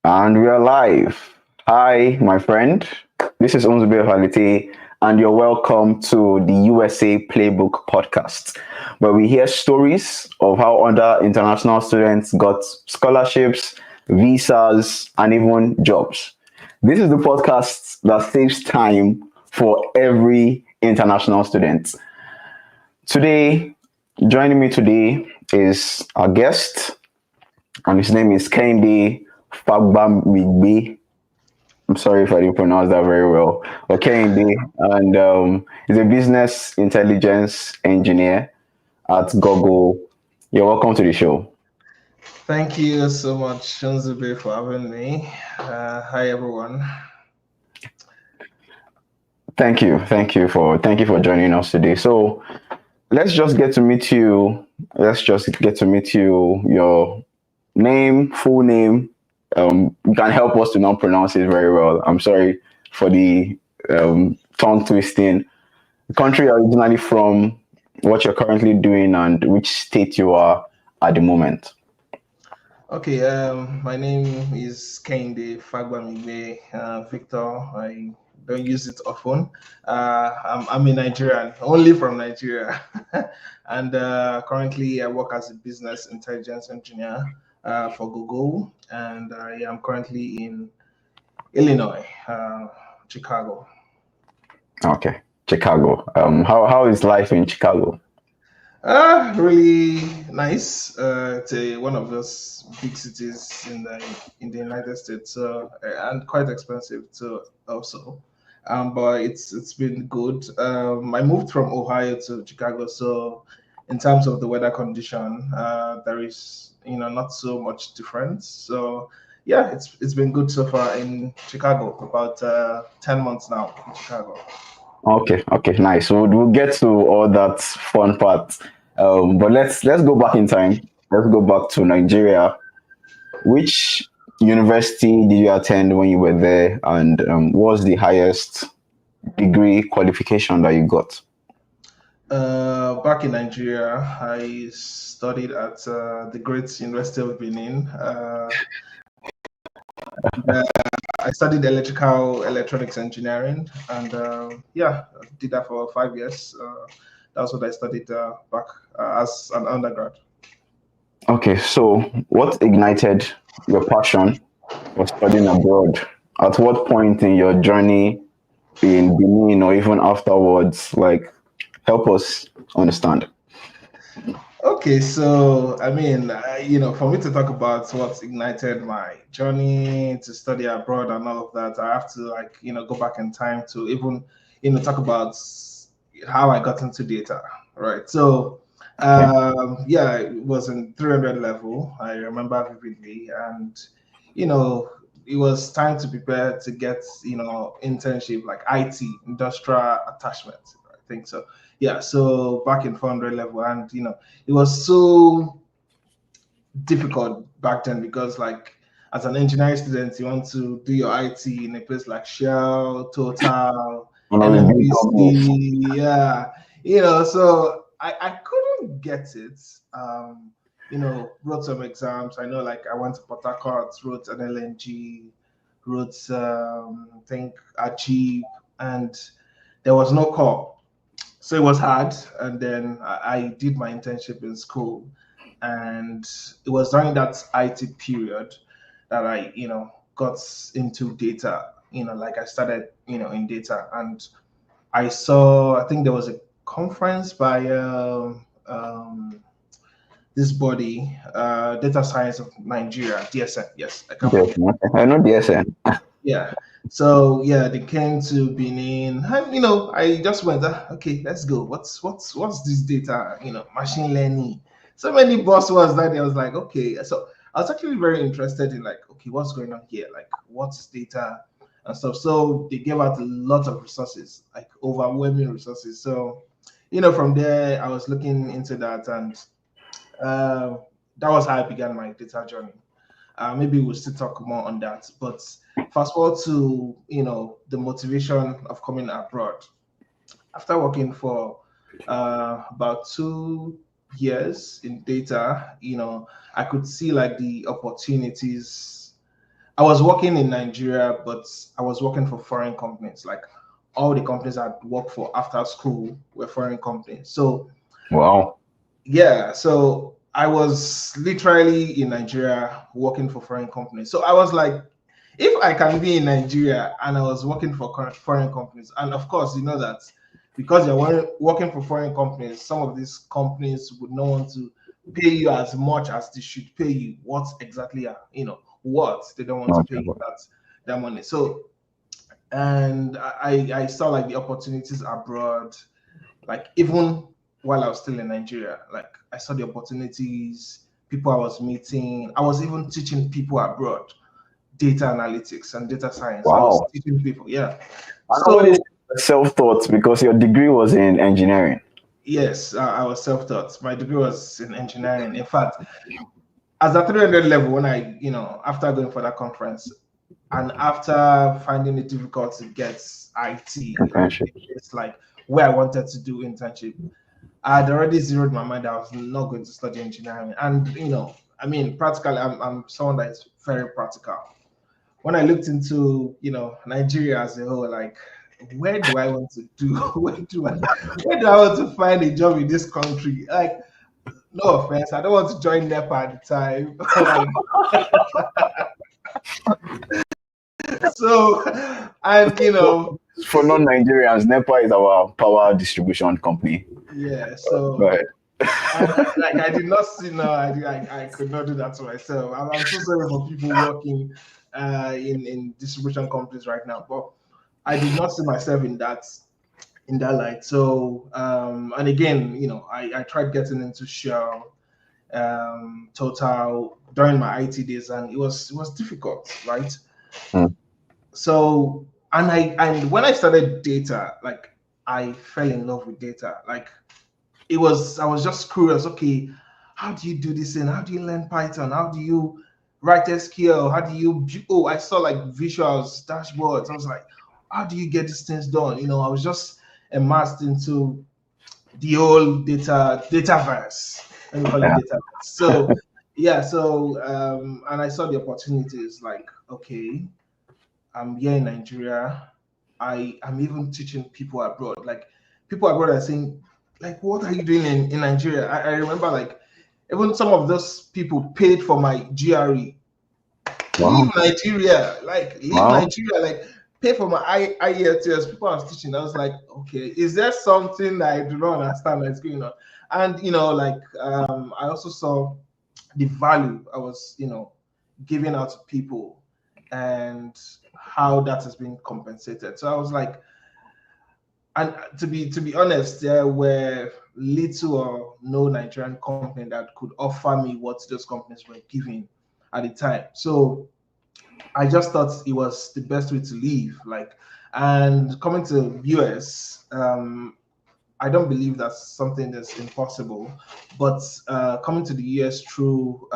And we are live. Hi, my friend. This is Nzube, and you're welcome to the USA Playbook Podcast, where we hear stories of how other international students got scholarships, visas, and even jobs. This is the podcast that saves time for every international student. Today, joining me today is our guest, and his name is Kehinde Fagbamigbe. I'm sorry if I didn't pronounce that very well. Okay, Indy, and he's a business intelligence engineer at Google. You're welcome to the show. Thank you so much, Nzube, for having me. Hi, everyone. Thank you for joining us today. So let's just get to meet you. Let's just get to meet you. Your name, full name. You can help us to not pronounce it very well. I'm sorry for the tongue twisting. The country you're originally from, what you're currently doing, and which state you are at the moment. Okay, my name is Kehinde Fagbamigbe Victor. I don't use it often. I'm a Nigerian, only from Nigeria. And currently, I work as a business intelligence engineer for Google. And I am currently in Illinois, Chicago. Okay, Chicago. How is life in Chicago? Really nice. One of those big cities in the United States, and quite expensive too, also. But it's been good. I moved from Ohio to Chicago, so in terms of the weather condition, there is not so much difference. So yeah, it's been good so far in Chicago. About 10 months now in Chicago. Okay, nice. So we'll get to all that fun part. But let's go back in time. Let's go back to Nigeria. Which university did you attend when you were there, and what was the highest degree qualification that you got? Back in Nigeria, I studied at the Great University of Benin. Uh, I studied electrical electronics engineering, and yeah, I did that for 5 years. That's what I studied back as an undergrad. Okay, so what ignited your passion for studying abroad? At what point in your journey in Benin or even afterwards, like, help us understand? Okay, so I mean, for me to talk about what ignited my journey to study abroad and all of that, I have to go back in time to even talk about how I got into data, right? So Okay. yeah, it was in 300 level. I remember vividly, and you know, it was time to prepare to get internship like IT, industrial attachment. I think so. Yeah, so back in 400 level, and it was so difficult back then because as an engineering student, you want to do your IT in a place like Shell, Total, One of the big companies. NNPC, yeah, so I couldn't get it. Wrote some exams. I know, like, I went to Port Harcourt, wrote an LNG, wrote I think Achieve, and there was no call, so it was hard. And then I did my internship in school, and it was during that IT period that I got into data. Like, I started in data, and I think there was a conference by this body, Data Science of Nigeria, DSN. Yes, I can Yes, forget. I know DSN. Yeah. So yeah, they came to Benin, and I just went, okay, let's go. What's this data? Machine learning. So many buzzwords that I was like, okay. So I was actually very interested in, like, okay, what's going on here? Like, what's data and stuff. So they gave out a lot of resources, like overwhelming resources. So from there, I was looking into that, and uh, that was how I began my data journey. Maybe we'll still talk more on that. But fast forward to the motivation of coming abroad. After working for about 2 years in data, I could see like the opportunities I was working in Nigeria, but I was working for foreign companies. Like all the companies I'd worked for after school were foreign companies. So Wow. yeah, so I was literally in Nigeria working for foreign companies. So I was like, if I can be in Nigeria and I was working for foreign companies, and of course, you know that because you're working for foreign companies, some of these companies would not want to pay you as much as they should pay you. What exactly are, what they don't want to pay you that money. So, and I saw like the opportunities abroad, like even while I was still in Nigeria, like I saw the opportunities, people I was meeting. I was even teaching people abroad data analytics and data science. I was Wow. teaching people, yeah. And all So this self-taught because your degree was in engineering. yes, I was self-taught. My degree was in engineering. In fact, as a 300 level, when I, after going for that conference and after finding it difficult to get IT, like Internship. it's like where I wanted to do internship, I had already zeroed my mind. I was not going to study engineering. And, I mean, practically, I'm someone that is very practical. When I looked into, Nigeria as a whole, like, where do I want to do? Where do I want to find a job in this country? Like, no offense, I don't want to join NEPA at the time. So, and For non-Nigerians, NEPA is our power distribution company. yeah. Go So ahead. and like I did not see no, I could not do that to myself. I'm so sorry for people working in distribution companies right now, but I did not see myself in that light. So and again, I tried getting into Shell, Total during my IT days, and it was difficult, right? Mm. So and when I started data, like I fell in love with data. Like I was just curious, okay, how do you do this and how do you learn Python? How do you write SQL? How do you I saw like visuals, dashboards. I was like, how do you get these things done? I was just immersed into the whole dataverse. Let me call it Yeah. dataverse. So yeah, so and I saw the opportunities like, okay, I'm here in Nigeria. I'm even teaching people abroad. Like people abroad are saying, like, what are you doing in Nigeria? I remember like even some of those people paid for my GRE. Leave Wow. Nigeria, like leave Wow. Nigeria, like pay for my IELTS. People I was teaching, I was like, okay, is there something that I do not understand that's going on? And like I also saw the value I was, giving out to people and how that has been compensated. So I was like, and to be honest, there were little or no Nigerian company that could offer me what those companies were giving at the time. So I just thought it was the best way to live. Like, and coming to US, I don't believe that's something that's impossible, but coming to the US through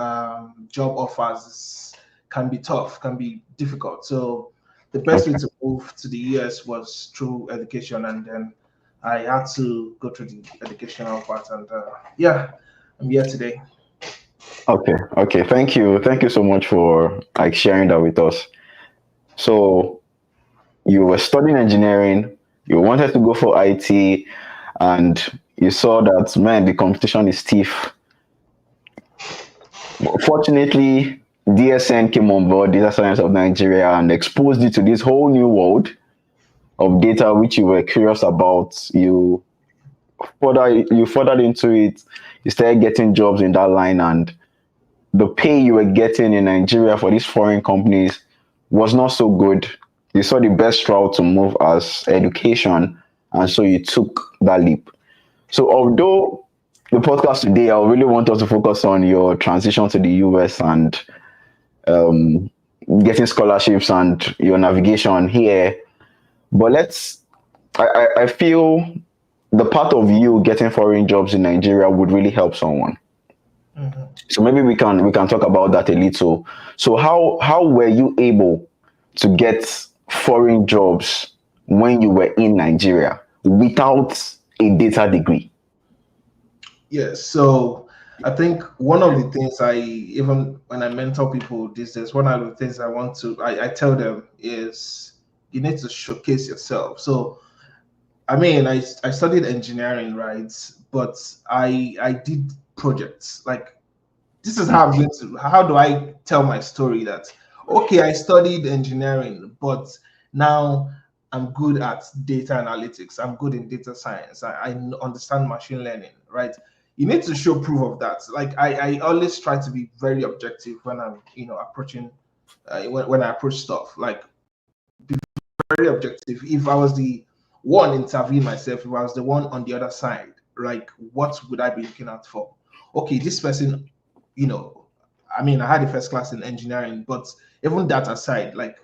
job offers can be tough, can be difficult. So the best way Okay. to move to the US was through education, and then I had to go through the educational part, and yeah, I'm here today. Okay. Okay. Thank you. Thank you so much for like sharing that with us. So you were studying engineering, you wanted to go for IT, and you saw that man, the competition is stiff. Fortunately, DSN came on board, Data Science of Nigeria, and exposed you to this whole new world of data which you were curious about. You furthered into it, you started getting jobs in that line, and the pay you were getting in Nigeria for these foreign companies was not so good. You saw the best route to move as education, and so you took that leap. So, although the podcast today, I really want us to focus on your transition to the US and um, getting scholarships and your navigation here. But I feel the part of you getting foreign jobs in Nigeria would really help someone. Mhm. So maybe we can talk about that a little. So how were you able to get foreign jobs when you were in Nigeria without a data degree? Yeah, so I think one of the things I, even when I mentor people these days, one of the things I tell them is you need to showcase yourself. So I mean, I studied engineering, right? But I did projects. Like, this is how I'm going to, how do I tell my story that, okay, I studied engineering, but now I'm good at data analytics. I'm good in data science. I understand machine learning, right? You need to show proof of that. Like, I always try to be very objective when I'm, approaching, when I approach stuff. Like, very objective. If I was the one interviewing myself, if I was the one on the other side, like, what would I be looking out for? Okay, this person, you know, I mean, I had a first class in engineering, but even that aside, like,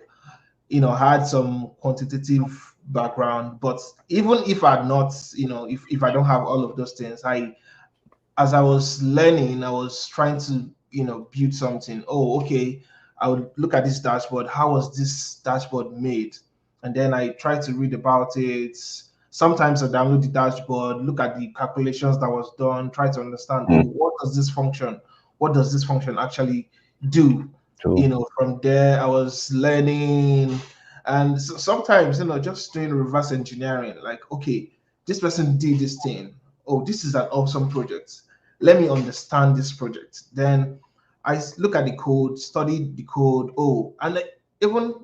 I had some quantitative background, but even if I had not, if I don't have all of those things, as I was learning, I was trying to, build something. Oh, okay. I would look at this dashboard. How was this dashboard made? And then I try to read about it. Sometimes I download the dashboard, look at the calculations that was done, try to understand, oh, Mm. what does this function? What does this function actually do? True. From there, I was learning. And sometimes, just doing reverse engineering, like, okay, this person did this thing. Oh, this is an awesome project, let me understand this project. Then look at the code, study the code. Oh, and even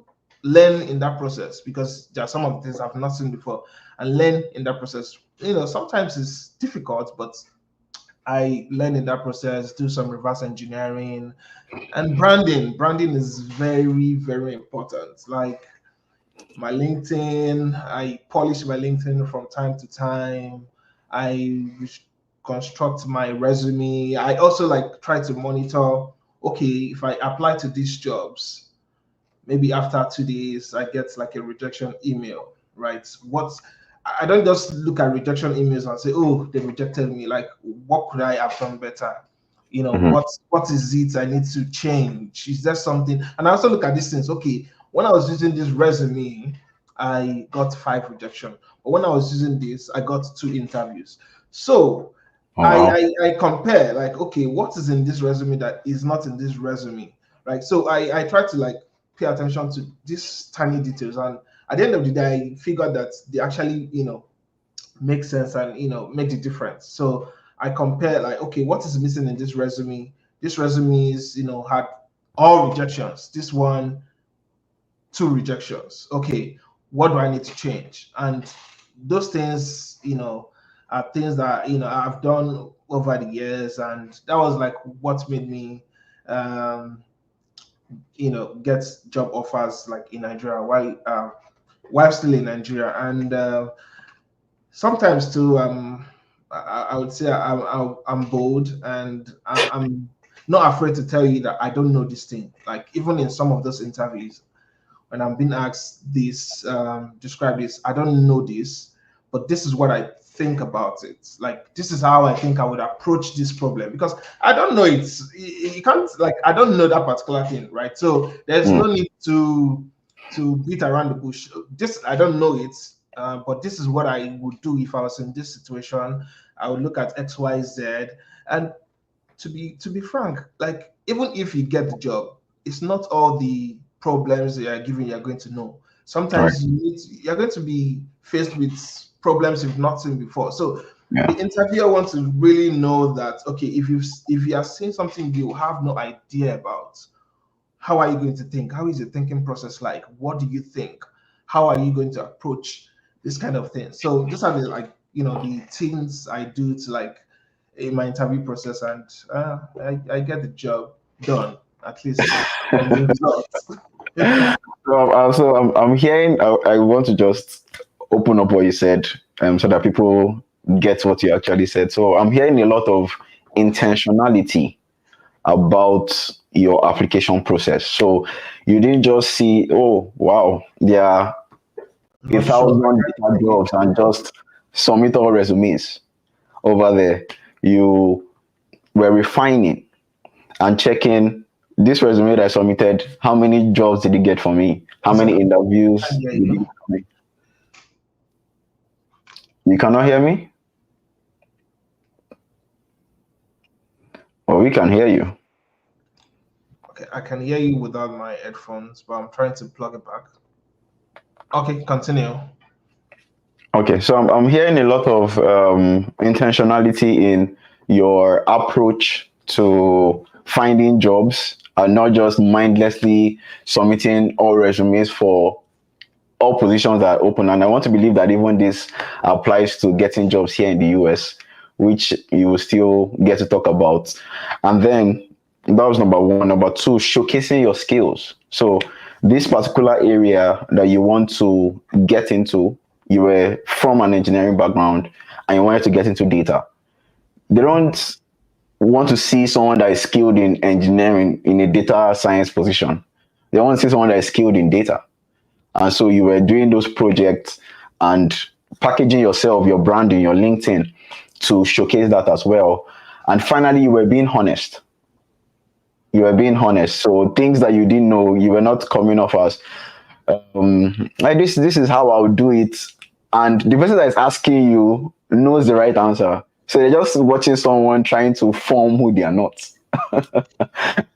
learn in that process, because there are some of the things I've not seen before, and learn in that process. Sometimes it's difficult, but I learn in that process, do some reverse engineering. And branding is very, very important. Like, my LinkedIn, I polish my LinkedIn from time to time. I construct my resume. I also like try to monitor, okay, if I apply to these jobs, maybe after 2 days I get like a rejection email, right? I don't just look at rejection emails and say, oh, they rejected me. Like, what could I have done better? Mhm. What is it I need to change? Is there something? And I also look at these things. Okay, when I was using this resume, I got 5 rejection. But when I was using this, I got 2 interviews. So Oh wow. I compare, like, okay, what is in this resume that is not in this resume? Right. So I try to like pay attention to these tiny details. And at the end of the day, I figured that they actually, make sense and, make the difference. So I compare, like, okay, what is missing in this resume? This resume is, had all rejections. This one, 2 rejections. Okay, what do I need to change? And those things, are things that, I've done over the years, and that was like what made me um get job offers like in Nigeria while still in Nigeria. And sometimes too, I would say I'm bold, and I'm not afraid to tell you that I don't know this thing. Like, even in some of those interviews, when I'm being asked this, describe this, I don't know this, but this is what I think about it. Like, this is how I think I would approach this problem, because I don't know it. You can't, like, I don't know that particular thing, right? So there's Mm. no need to beat around the bush. This, I don't know it, but this is what I would do if I was in this situation. I would look at X, Y, Z, and to be frank, like, even if you get the job, it's not all the problems they are giving you're going to know. All right. Sometimes you're going to be faced with problems you've not seen before. So the Yeah. interviewer wants to really know that, okay, if you are seeing something you have no idea about, how are you going to think? How is your thinking process like? What do you think? How are you going to approach this kind of thing? So these are the, like, the things I do to, like, in my interview process, and I get the job done, at least on the results. So I'm hearing. I want to just open up what you said, so that people get what you actually said. So I'm hearing a lot of intentionality about your application process. So you didn't just see, oh wow, there are I'm a not sure. thousand data jobs and just submit all resumes over there. You were refining and checking this resume that I submitted. How many jobs did it get for me? How many Exactly. interviews Yeah, did it get for me? You cannot hear me? Well, we can hear you. Okay, I can hear you without my headphones, but I'm trying to plug it back. Okay, continue. Okay, so I'm hearing a lot of intentionality in your approach to finding jobs and not just mindlessly submitting all resumes for all positions that are open. And I want to believe that even this applies to getting jobs here in the US, which you will still get to talk about. And then that was number one. Number two, showcasing your skills. So this particular area that you want to get into, you were from an engineering background and you wanted to get into data. They don't want to see someone that is skilled in engineering in a data science position. They want to see someone that is skilled in data. And so you were doing those projects and packaging yourself, your branding, your LinkedIn to showcase that as well. And finally, you were being honest. You were being honest. So things that you didn't know, you were not coming off as like this is how I'll do it. And the person that is asking you knows the right answer. So you're just watching someone trying to form who they are not. And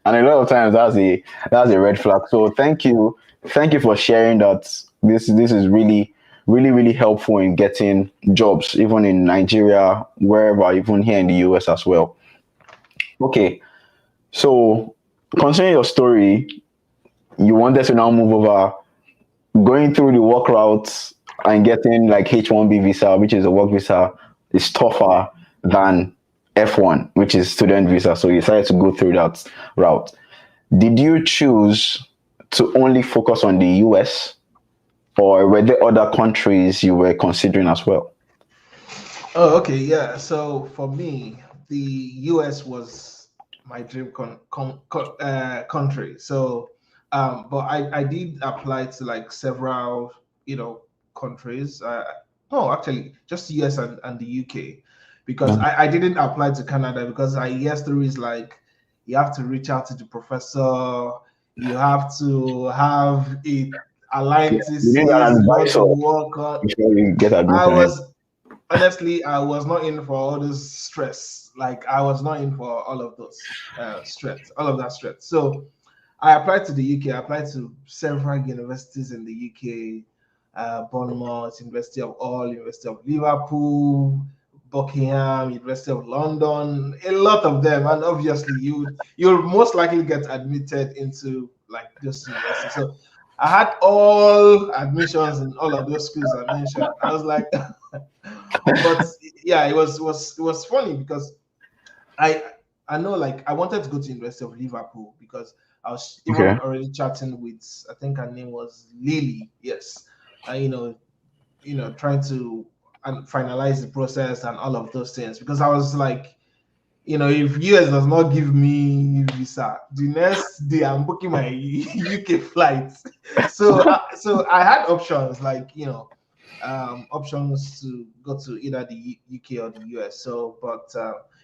a lot of times that's a red flag. So thank you for sharing that. This is really helpful in getting jobs, even in Nigeria, wherever, even here in the US as well. Okay, so concerning your story, you wanted to now move over, going through the work routes and getting like H1B visa, which is a work visa, is tougher than F1, which is student visa. So you decided to go through that route. Did you choose to only focus on the US, or were there other countries you were considering as well? Oh, okay, yeah. So for me, the US was my dream country. So, but I did apply to like several, countries. No, actually, just US and the UK, because Mm. I didn't apply to Canada because I guess the is like you have to reach out to the professor, you have to have a aligned You need an thesis you want to advisor work on. before you get I admission. was honestly, I was not in for all this stress. Like I was not in for all of those stress, all of that stress. So I applied to the UK. I applied to several universities in the UK, Bournemouth, University of Hull, University of Liverpool, Buckingham, University of London, a lot of them. And obviously, you'll most likely get admitted into like those universities. So I had all admissions in all of those schools I mentioned. I was like, but yeah, it was funny because I I know like I wanted to go to University of Liverpool because I was even Okay. already chatting with, I think her name was Lily, yes, and trying to and finalize the process and all of those things because I was like, if US does not give me visa, the next day I'm booking my UK flight. So I had options like options to go to either the UK or the US. So, but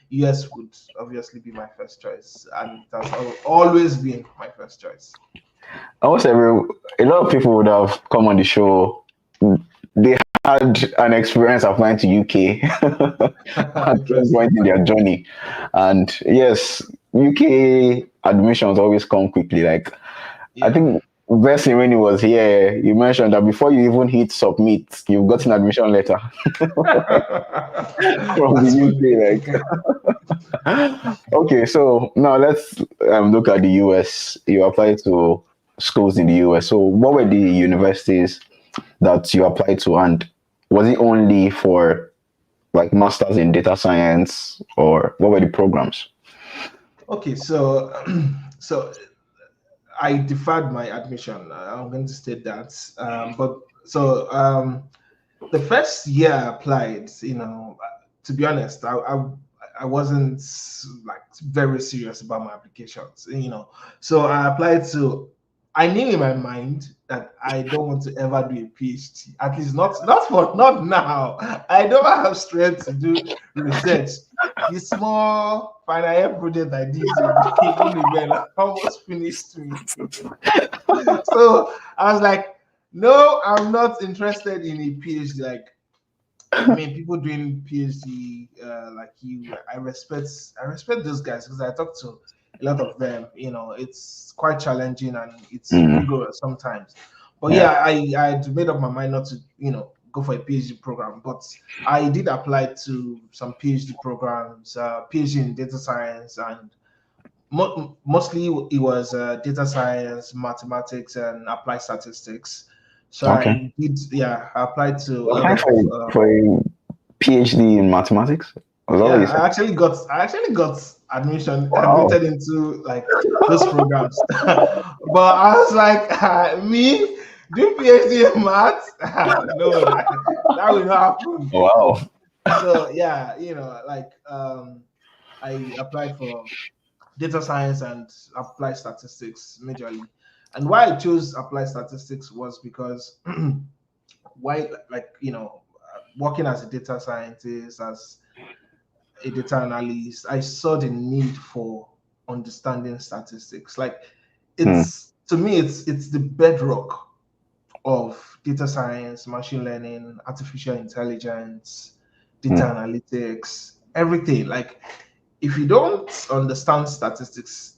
US would obviously be my first choice, and it has always been my first choice. Almost a lot of people would have come on the show. They had an experience applying to UK at some point Interesting. in their journey. And yes, UK admissions always come quickly. Like I Yeah. think Bessie, when he was here, you mentioned that before you even hit submit, you've got an admission letter from the That's funny. UK. Like, okay, so now let's look at the US. You applied to schools in the US. So, what were the universities that you applied to, and was it only for like masters in data science, or what were the programs? Okay, so so I deferred my admission. I'm going to state that. But so the first year I applied, to be honest, I wasn't like very serious about my applications. So I applied to. I knew in my mind that I don't want to ever do a PhD. At least not now. I don't have strength to do research. The small final year project I did in Uniben almost finished me. So I was like, no, I'm not interested in a PhD. Like I mean, people doing PhD like you, I respect those guys because I talk to a lot of them. You know, it's quite challenging and it's Mm, rigorous sometimes. But yeah. yeah, I had made up my mind not to, go for a PhD program. But I did apply to some PhD programs, PhD in data science, and mostly it was data science, mathematics, and applied statistics. So Okay. I did, yeah, I applied to a You're lot applying of. for a PhD in mathematics? Was that what Yeah, you said? I actually got Wow. admitted into like those programs. But I was like, me do PhD in maths? No, that will not happen. Wow. So yeah, like I applied for data science and applied statistics majorly. And why I chose applied statistics was because why like working as a data scientist, as a data analyst, I saw the need for understanding statistics. Like Hmm. it's to me, it's the bedrock of data science, machine learning, artificial intelligence, data Hmm. analytics, everything. Like if you don't understand statistics,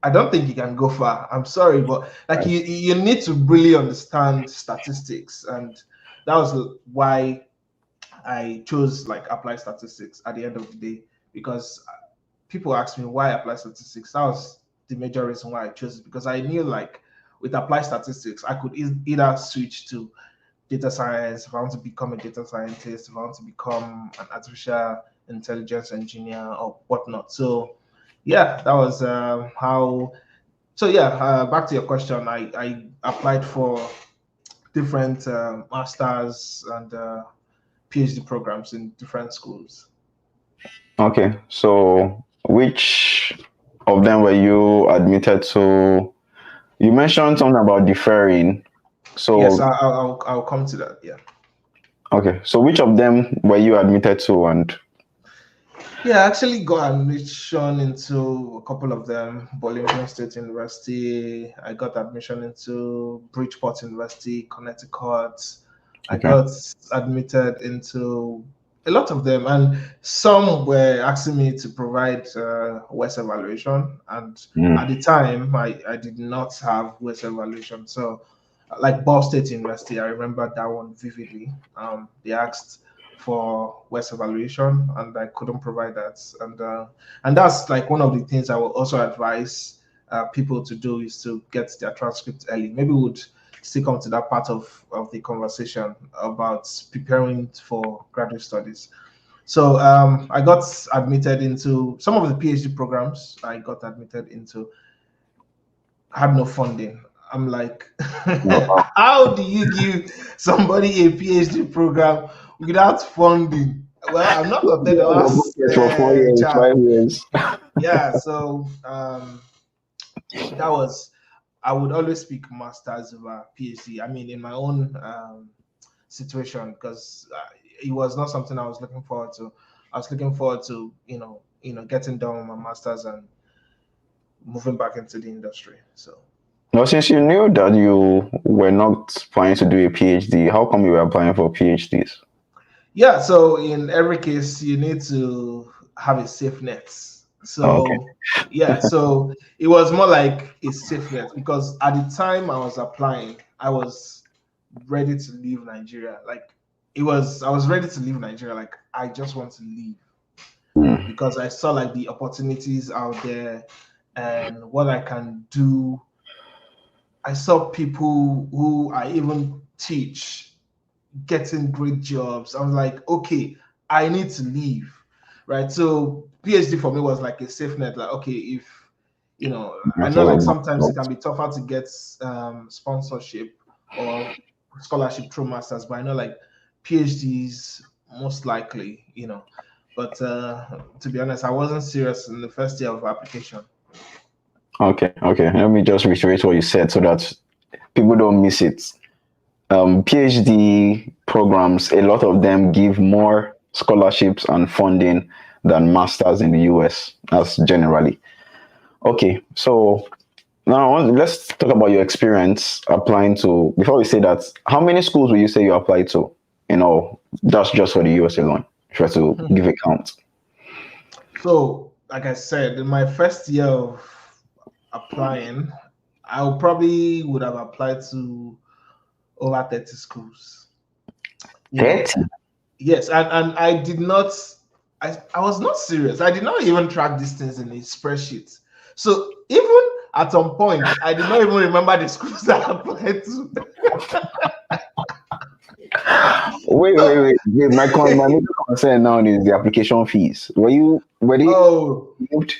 I don't think you can go far. I'm sorry, but like Right. you need to really understand statistics, and that was why I chose like applied statistics at the end of the day because people ask me why apply statistics. That was the major reason why I chose it because I knew like with applied statistics, I could either switch to data science if I want to become a data scientist, if I want to become an artificial intelligence engineer or whatnot. So yeah, that was how. So yeah, back to your question. I applied for different masters and PhD programs in different schools. Okay. So, which of them were you admitted to? You mentioned something about deferring. Yes, So, I'll come to that. Yeah. okay. So, which of them were you admitted to? And Yeah, I actually got admission into a couple of them. Bolivia State University. I got admission into Bridgeport University, Connecticut. I okay. got admitted into a lot of them, and some were asking me to provide West evaluation. And at Mm. the time, I did not have West evaluation. So, like Ball State University, I remember that one vividly. They asked for West evaluation, and I couldn't provide that. And that's like one of the things I will also advise people to do is to get their transcript early. Maybe we'd still come to that part of the conversation about preparing for graduate studies. So I got admitted into some of the PhD programs. I got admitted into had no funding. I'm like, Wow. how do you give somebody a PhD program without funding? Well, I'm not a You have a Tedoras bucket for 4 years, child. 5 years. Yeah, so that was, I would always pick masters over PhD. I mean, in my own situation, because it was not something I was looking forward to. I was looking forward to, getting done with my masters and moving back into the industry. So. Now, since you knew that you were not planning to do a PhD, how come you were applying for PhDs? Yeah, so in every case, you need to have a safe net. Oh, okay. So, yeah, so it was more like a safe net because at the time I was applying, I was ready to leave Nigeria. Like, I was ready to leave Nigeria. Like, I just want to leave Mm. because I saw like the opportunities out there and what I can do. I saw people who I even teach getting great jobs. I was like, okay, I need to leave, right? So PhD for me was like a safe net. Like, okay, if I That's know like all. sometimes it can be tougher to get sponsorship or scholarship through masters, but I know like PhDs most likely, But to be honest, I wasn't serious in the first year of application. Okay, okay. Let me just reiterate what you said so that people don't miss it. PhD programs, a lot of them give more scholarships and funding than masters in the US. That's generally. Okay, so now let's talk about your experience applying to. Before we say that, how many schools will you say you applied to That's just for the US alone. Try to give a count. So, like I said, in my first year of applying, probably would have applied to over 30 schools. 30? Yes, and I did not, I was not serious. I did not even track these things in a spreadsheet. So even at some point, I did not even remember the schools that I applied to. Wait. My major concern now is the application fees. Were they Oh, moved?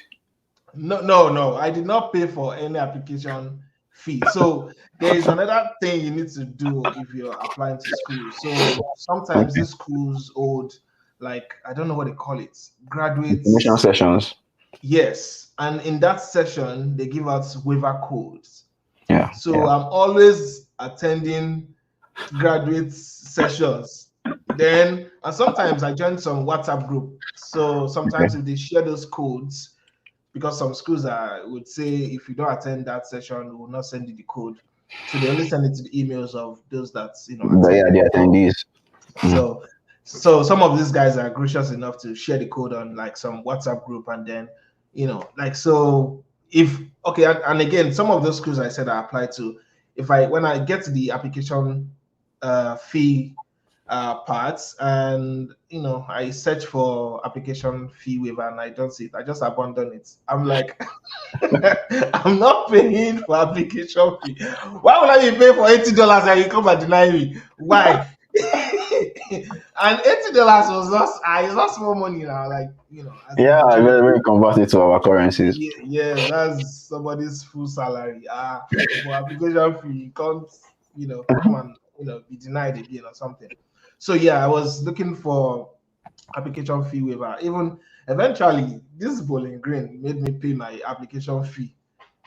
no. I did not pay for any application fee. So there is another thing you need to do if you're applying to schools. So sometimes these schools hold, like, I don't know what they call it, Information graduates. sessions. Yes. And in that session, they give out waiver codes. Yeah. So I'm always attending graduate sessions. And sometimes I join some WhatsApp group. So sometimes if they share those codes, because some schools would say if you don't attend that session, we will not send you the code. So they only send it to the emails of those that attend. The attendees. So some of these guys are gracious enough to share the code on like some WhatsApp group, and then so if and again, some of those schools I said I applied to, when I get to the application fee parts, and I search for application fee waiver and I don't see it, I just abandon it. I'm like, I'm not paying for application fee. Why would I be paying for $80 and you come and deny me? Why? And $80 was it's not small money now, like Yeah, very converted to our currencies. Yeah, that's somebody's full salary. For application fee, you can't come and be denied again or something. So yeah, I was looking for application fee waiver. Even eventually, this Bowling Green made me pay my application fee.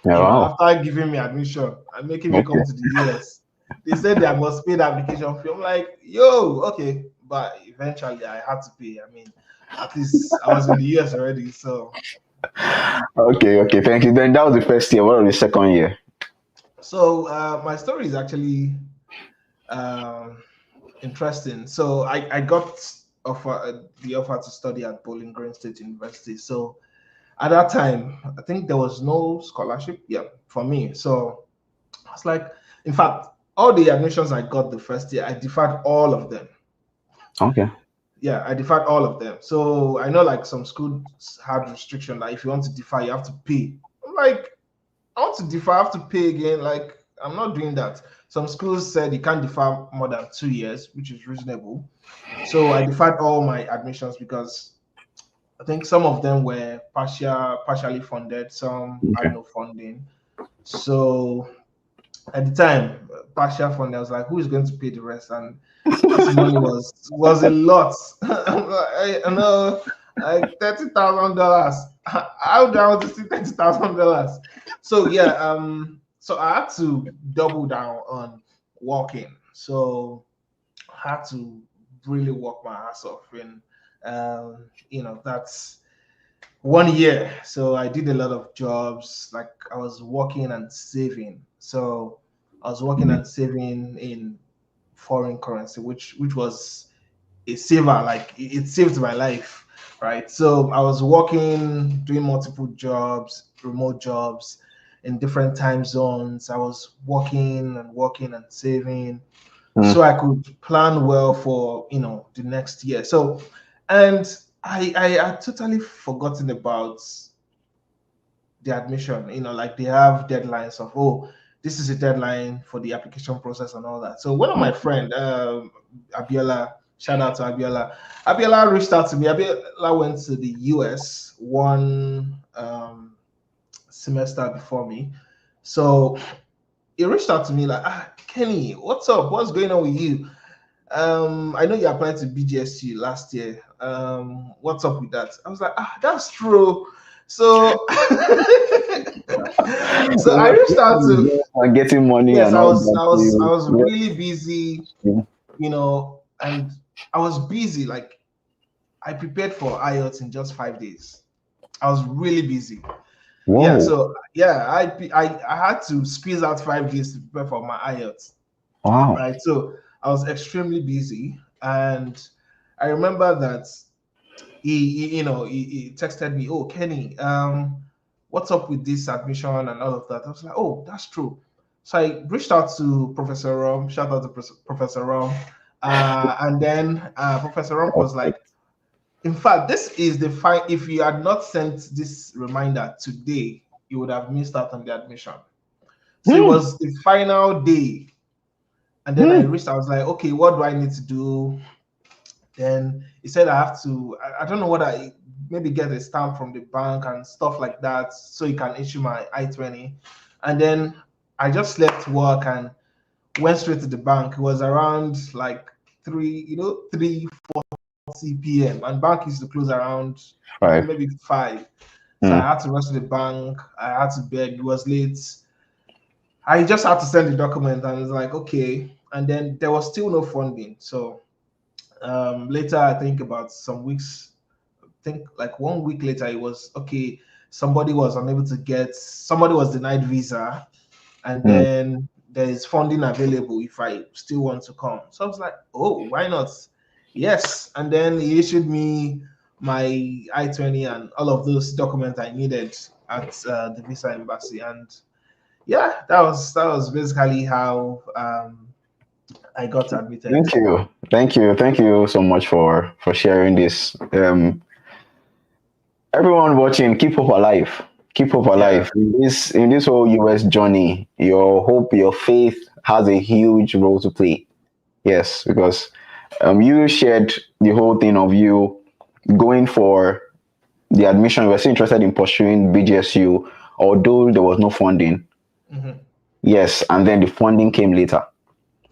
Yeah, wow. After giving me admission and making me come to the US, they said I must pay the application fee. I'm like, yo, okay. But eventually I had to pay. I mean, at least I was in the US already. So Okay, thank you. Then that was the first year. What was the second year? So my story is actually interesting. So I got the offer to study at Bowling Green State University. So at that time, I think there was no scholarship for me. So I was like, in fact, all the admissions I got the first year, I deferred all of them. Okay. Yeah, I deferred all of them. So I know like some schools had restriction that if you want to defer, you have to pay. I'm like, I want to defer, I have to pay again. Like, I'm not doing that. Some schools said you can't defer more than 2 years, which is reasonable. So I deferred all my admissions because I think some of them were partially funded, some had no funding. So at the time, partial funding, I was like, who is going to pay the rest? And this money was a lot. I know, like $30,000. How do I want to see $30,000? So yeah, so I had to double down on working. So I had to really work my ass off, and that's 1 year. So I did a lot of jobs. Like I was working and saving. So I was working and saving in foreign currency, which was a saver. Like it saved my life, right? So I was working, doing multiple jobs, remote jobs in different time zones. I was working and saving, so I could plan well for the next year. So, and I had totally forgotten about the admission. Like they have deadlines of, oh, this is a deadline for the application process and all that. So one of my friend, Abiola, shout out to Abiola reached out to me. Abiola went to the US one semester before me. So he reached out to me like, Kenny, what's up? What's going on with you? I know you applied to BGSU last year. What's up with that? I was like, that's true. So, so I reached out to getting money. Yes, and I all was, that. I was really busy, and I was busy. Like I prepared for IELTS in just 5 days. I was really busy. Whoa. Yeah, so yeah, I had to squeeze out 5 days to prepare for my IELTS. Wow. Right, so I was extremely busy. And I remember that he texted me, "Oh, Kenny, what's up with this admission and all of that?" I was like, "Oh, that's true." So I reached out to Professor Rom. Shout out to Professor Rom. And then Professor Rom was like, "In fact, this is the fine. If you had not sent this reminder today, you would have missed out on the admission." So it Hmm. was the final day. And then I Hmm. reached, I was like, "Okay, what do I need to do?" Then he said I have to, I don't know what maybe get a stamp from the bank and stuff like that so he can issue my I-20. And then I just left work and went straight to the bank. It was around like 3:40 p.m. and bank used to close around Right. maybe 5. So I Hmm. had to rush to the bank. I had to beg. It was late. I just had to send the document and it's like, okay. And then there was still no funding. So later, I think about some weeks, I think like 1 week later, it was okay. Somebody was unable to get, somebody was denied visa, and Hmm. then there is funding available if I still want to come. So I was like, oh, why not? Yes. And then he issued me my I-20 and all of those documents I needed at the visa embassy. And yeah, that was basically how I got admitted. Thank you so much for sharing this. Everyone watching, keep hope alive. Keep hope Yeah. alive. In this whole US journey, your hope, your faith has a huge role to play. Yes, because you shared the whole thing of you going for the admission. You were still interested in pursuing BGSU, although there was no funding. Hmm. Yes, and then the funding came later.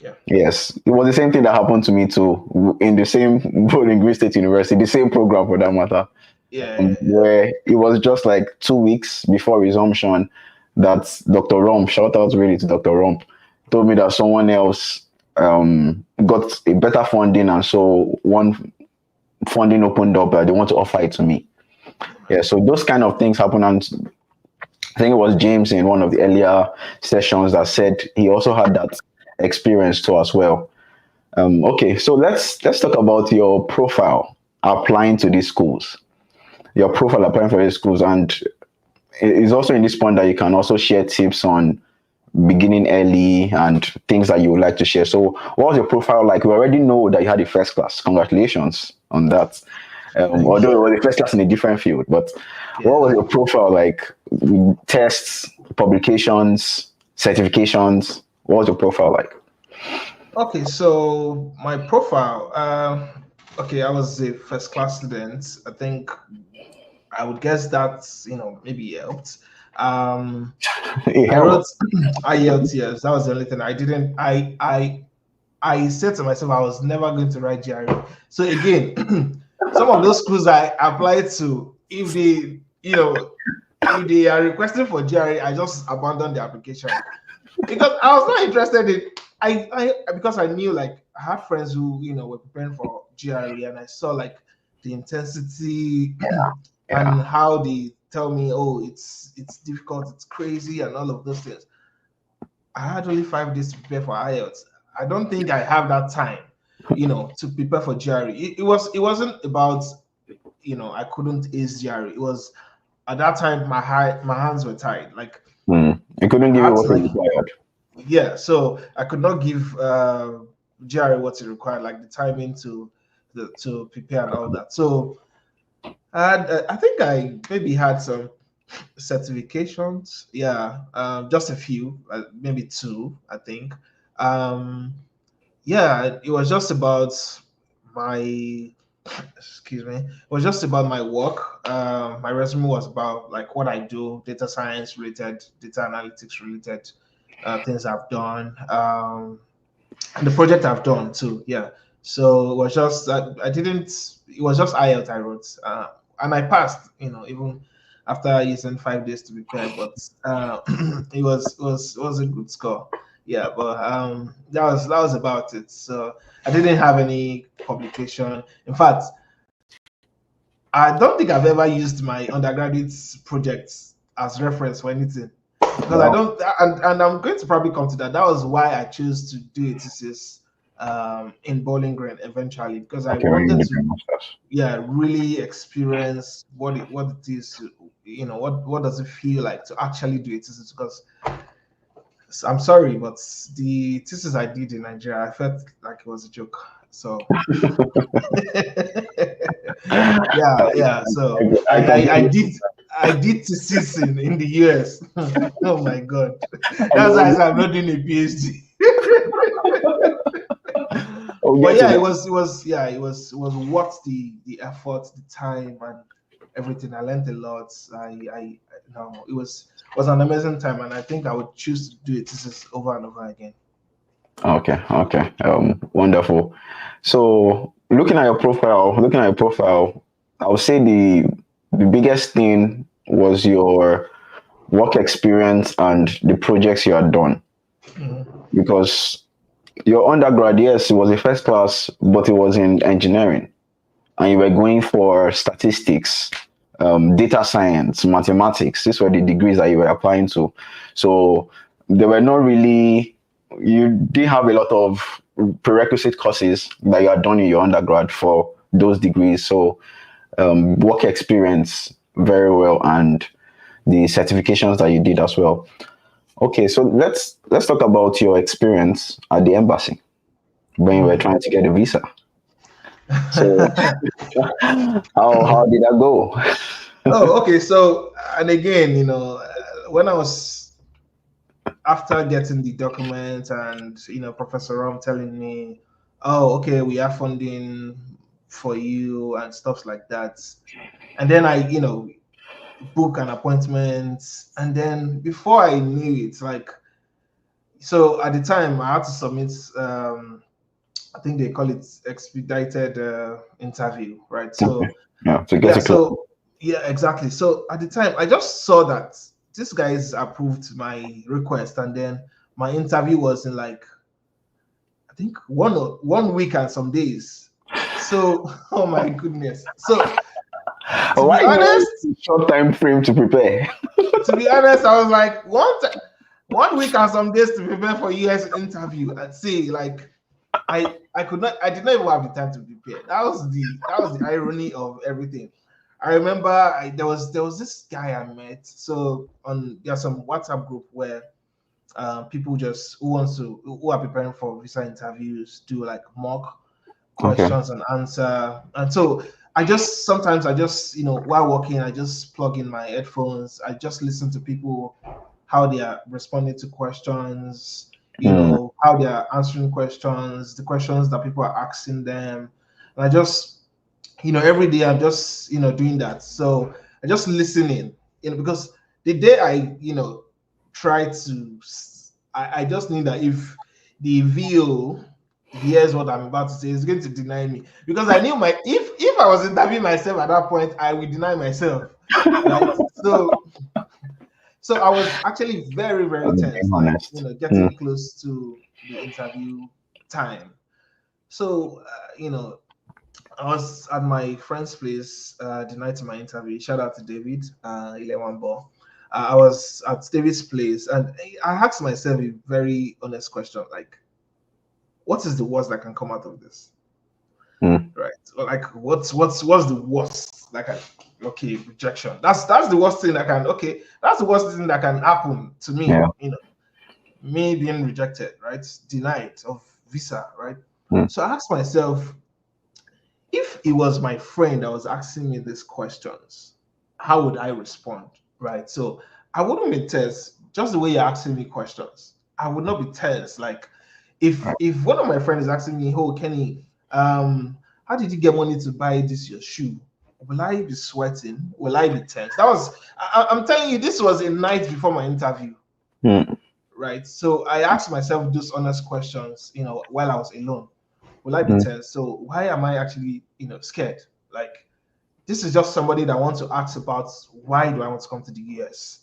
Yeah. Yes, it was the same thing that happened to me too, in the same Bowling Green State University, the same program for that matter, Yeah. Yeah. Yeah. where it was just like 2 weeks before resumption that Dr. Rump, shout out really to Dr. Rump, told me that someone else got a better funding, and so one funding opened up, they want to offer it to me. Yeah, so those kind of things happen, and I think it was James in one of the earlier sessions that said he also had that experience too as well. Okay, so let's talk about your profile applying to these schools. Your profile applying for these schools, and it's also in this point that you can also share tips on beginning early and things that you would like to share. So, what was your profile like? We already know that you had a first class. Congratulations on that. Thank Although you. it was a first class in a different field, but what Yeah. was your profile like? Tests, publications, certifications. What was your profile like? Okay, so my profile. Okay, I was a first class student. I think I would guess that maybe helped. Um, It I wrote helped. IELTS. That was the only thing I didn't. I said to myself I was never going to write GRE. So again, some of those schools I applied to, if they are requesting for GRE, I just abandoned the application because I was not interested in. Because I knew like I had friends who were preparing for GRE, and I saw like the intensity Yeah. and how they tell me, oh, it's difficult, it's crazy, and all of those things. I had only 5 days to prepare for IELTS. I don't think I have that time, to prepare for GRE. It wasn't about I couldn't ace GRE. It was at that time my hands were tied. Like Hmm. It couldn't give I you had to what it like required. yeah, so I could not give GRE what it required, like the timing to prepare and all that. So I think I maybe had some certifications. Yeah, just a few, maybe two, I think. Um, yeah, it was just about my excuse me. It was just about my work. My resume was about like what I do, data science related, data analytics related things I've done, and the project I've done too. Yeah. So it was just I didn't. It was just IELTS I wrote, and I passed. Even after using 5 days to prepare, but it was a good score. Yeah, but that was about it. So I didn't have any publication. In fact, I don't think I've ever used my undergraduate projects as reference for anything because I Wow. don't, and I'm going to probably come to that. That was why I chose to do a thesis in Bowling Green eventually, because I Okay, when you wanted did to, your masters. really experience what it is, what does it feel like to actually do it. Because I'm sorry, but the thesis I did in Nigeria, I felt like it was a joke. So yeah. So I I did thesis in the US. Oh my God, I that's why I can said I'm not doing a PhD. we'll But get to yeah, that. it was worth the effort, the time, and everything. I learned a lot. I no, it was an amazing time, and I think I would choose to do it thesis over and over again. Okay. Wonderful. So looking at your profile, I would say the biggest thing was your work experience and the projects you had done. Mhm. Because your undergrad, yes, it was a first class, but it was in engineering, and you were going for statistics, data science, mathematics. These were the degrees that you were applying to. So they were not really, you didn't have a lot of prerequisite courses that you had done in your undergrad for those degrees. So work experience very well, and the certifications that you did as well. Okay, so let's talk about your experience at the embassy when you were Mhm. trying to get a visa. So how did that go? Oh, okay. So, and again, when I was after getting the document, and Professor Rom telling me, "Oh, okay, we are funding for you," and stuff like that, and then I, book an appointment, and then before I knew it, like, so at the time I had to submit, I think they call it expedited interview, right? Okay. So Yeah, to get yeah, it close. so yeah, exactly. So at the time, I just saw that this guys approved my request, and then my interview was in, like, I think 1 week and some days. So oh my goodness. So to Why be do you want honest, a short time frame to prepare? I was like, 1 week and some days to prepare for US interview, and see, like, I did not even have the time to prepare. That was the irony of everything. I remember, there was this guy I met. So there's some WhatsApp group where people just who are preparing for visa interviews do, like, mock Okay. questions and answer. And so I just, while working, I just plug in my headphones. I just listen to people, how they are responding to questions, Mm, how they are answering questions, the questions that people are asking them. And I just, every day I'm just, doing that. So I just listening, because the day I, try to, I just knew that if the VO hears what I'm about to say, it's going to deny me, because I knew if I was interviewing myself at that point, I would deny myself, right? So I was actually very, very I'm being tense, like, honest. Mm, getting close to the interview time. So I was at my friend's place the night of my interview. Shout out to David, Ilewambo. I was at David's place, and I asked myself a very honest question, like, what is the worst that can come out of this? mm, Right? Or, like, what's the worst that can, okay, rejection. That's the worst thing that can, okay, that's the worst thing that can happen to me, yeah. me being rejected, right? Denied of visa, right? Mm, So I asked myself, if it was my friend that was asking me these questions, how would I respond? Right. So I wouldn't be tense just the way you're asking me questions. I would not be tense. Like, if one of my friends is asking me, "Oh, Kenny, how did you get money to buy this your shoe?" Will I be sweating? Will I be tense? I'm telling you, this was a night before my interview, mm, right? So I asked myself those honest questions, while I was alone. Will I be mm, tense? So why am I actually, scared? Like, this is just somebody that wants to ask about, why do I want to come to the US?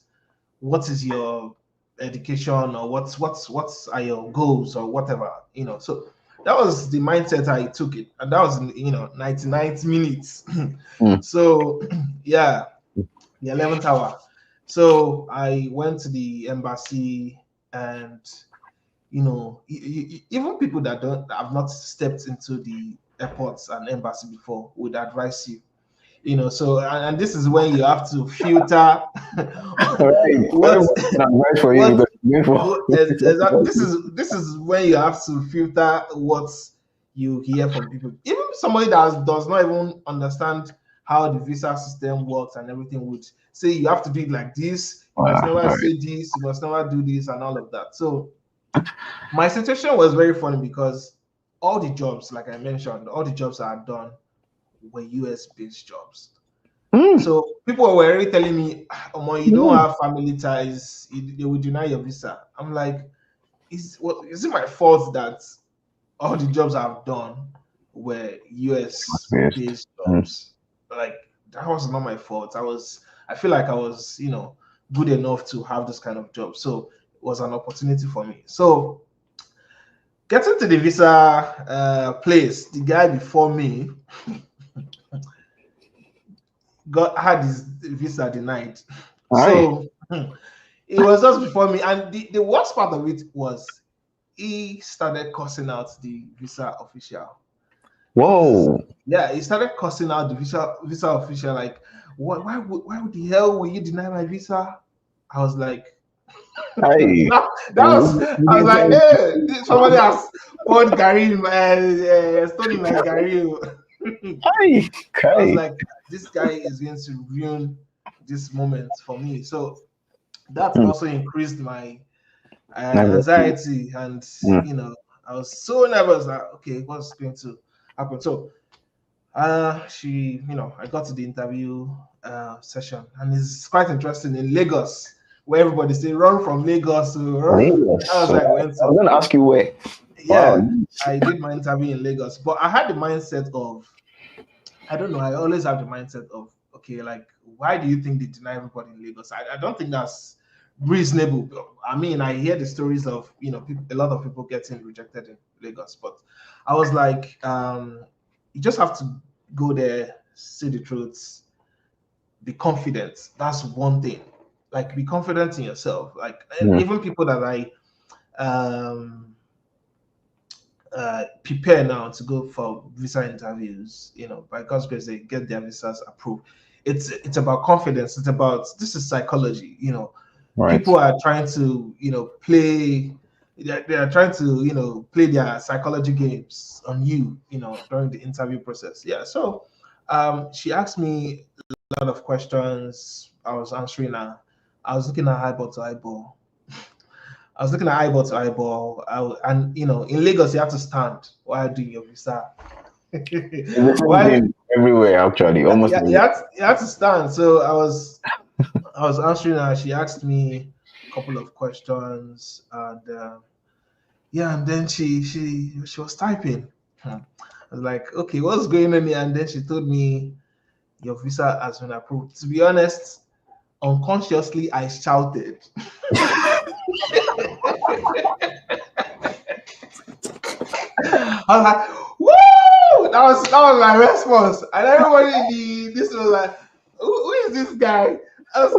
What is your education, or what's are your goals, or whatever, So that was the mindset I took it, and that was in, 99 minutes. mm, So yeah, the 11th hour. So I went to the embassy, and even people that have not stepped into the airports and embassy before would advise you. So and this is when you have to filter Right. what Everybody can advise for you what because you're this is when you have to filter what you hear from people. Even somebody that does not even understand how the visa system works and everything would say you have to do it like this. You must Wow. never All right. say this. You must never do this and all of that. So my situation was very funny because all the jobs, like I mentioned, all the jobs I had done were US based jobs. Mm, So people were already telling me, "Omo, you don't mm. have family ties. They will deny your visa." I'm like, is it my fault that all the jobs I've done were US Based. based Mm. jobs? Like that was not my fault. I feel like I was, good enough to have this kind of job. So it was an opportunity for me. So getting to the visa place, the guy before me had his visa denied. Aye. So it was just before me. And the worst part of it was he started cussing out the visa official. Whoa. Yeah, he started cussing out the visa official, like, why would the hell will you deny my visa? I was like, Aye. I was like, hey, somebody has poured Gary in stone in my Gary. Aye. I was Okay. like, this guy is going to ruin this moment for me. So that Mm. also increased my Never. anxiety, and Mm. I was so nervous that okay, what's going to happen? So I got to the interview session, and it's quite interesting in Lagos, where everybody say run from Lagos to Lagos. I was So like, I went was to, gonna ask you where. Wow. yeah, I did my interview in Lagos, but I had the mindset of, I don't know, I always have the mindset of, okay, like, why do you think they deny everybody in Lagos? I don't think that's reasonable. I mean, I hear the stories of, a lot of people getting rejected in Lagos, but I was like, you just have to go there, see the truths, be confident. That's one thing. Like, be confident in yourself. Like, and Mm. even people that I prepare now to go for visa interviews, by God's grace, they get their visas approved. It's about confidence. It's about, this is psychology. Right. People are trying to, play. They are trying to, play their psychology games on you, during the interview process. Yeah. So, she asked me a lot of questions. I was answering her. I was looking at eyeball to eyeball. I was looking at eyeball to eyeball, and in Lagos you have to stand while doing your visa. It's the same Why? thing everywhere actually. Yeah, Almost yeah, everywhere. you have to stand. So I was answering her. She asked me a couple of questions, and yeah, and then she was typing. I was like, okay, what's going on here? And then she told me your visa has been approved. To be honest, unconsciously I shouted. I was like, "Woo!" That was my response, and everybody in this was like, "Who is this guy?" I was,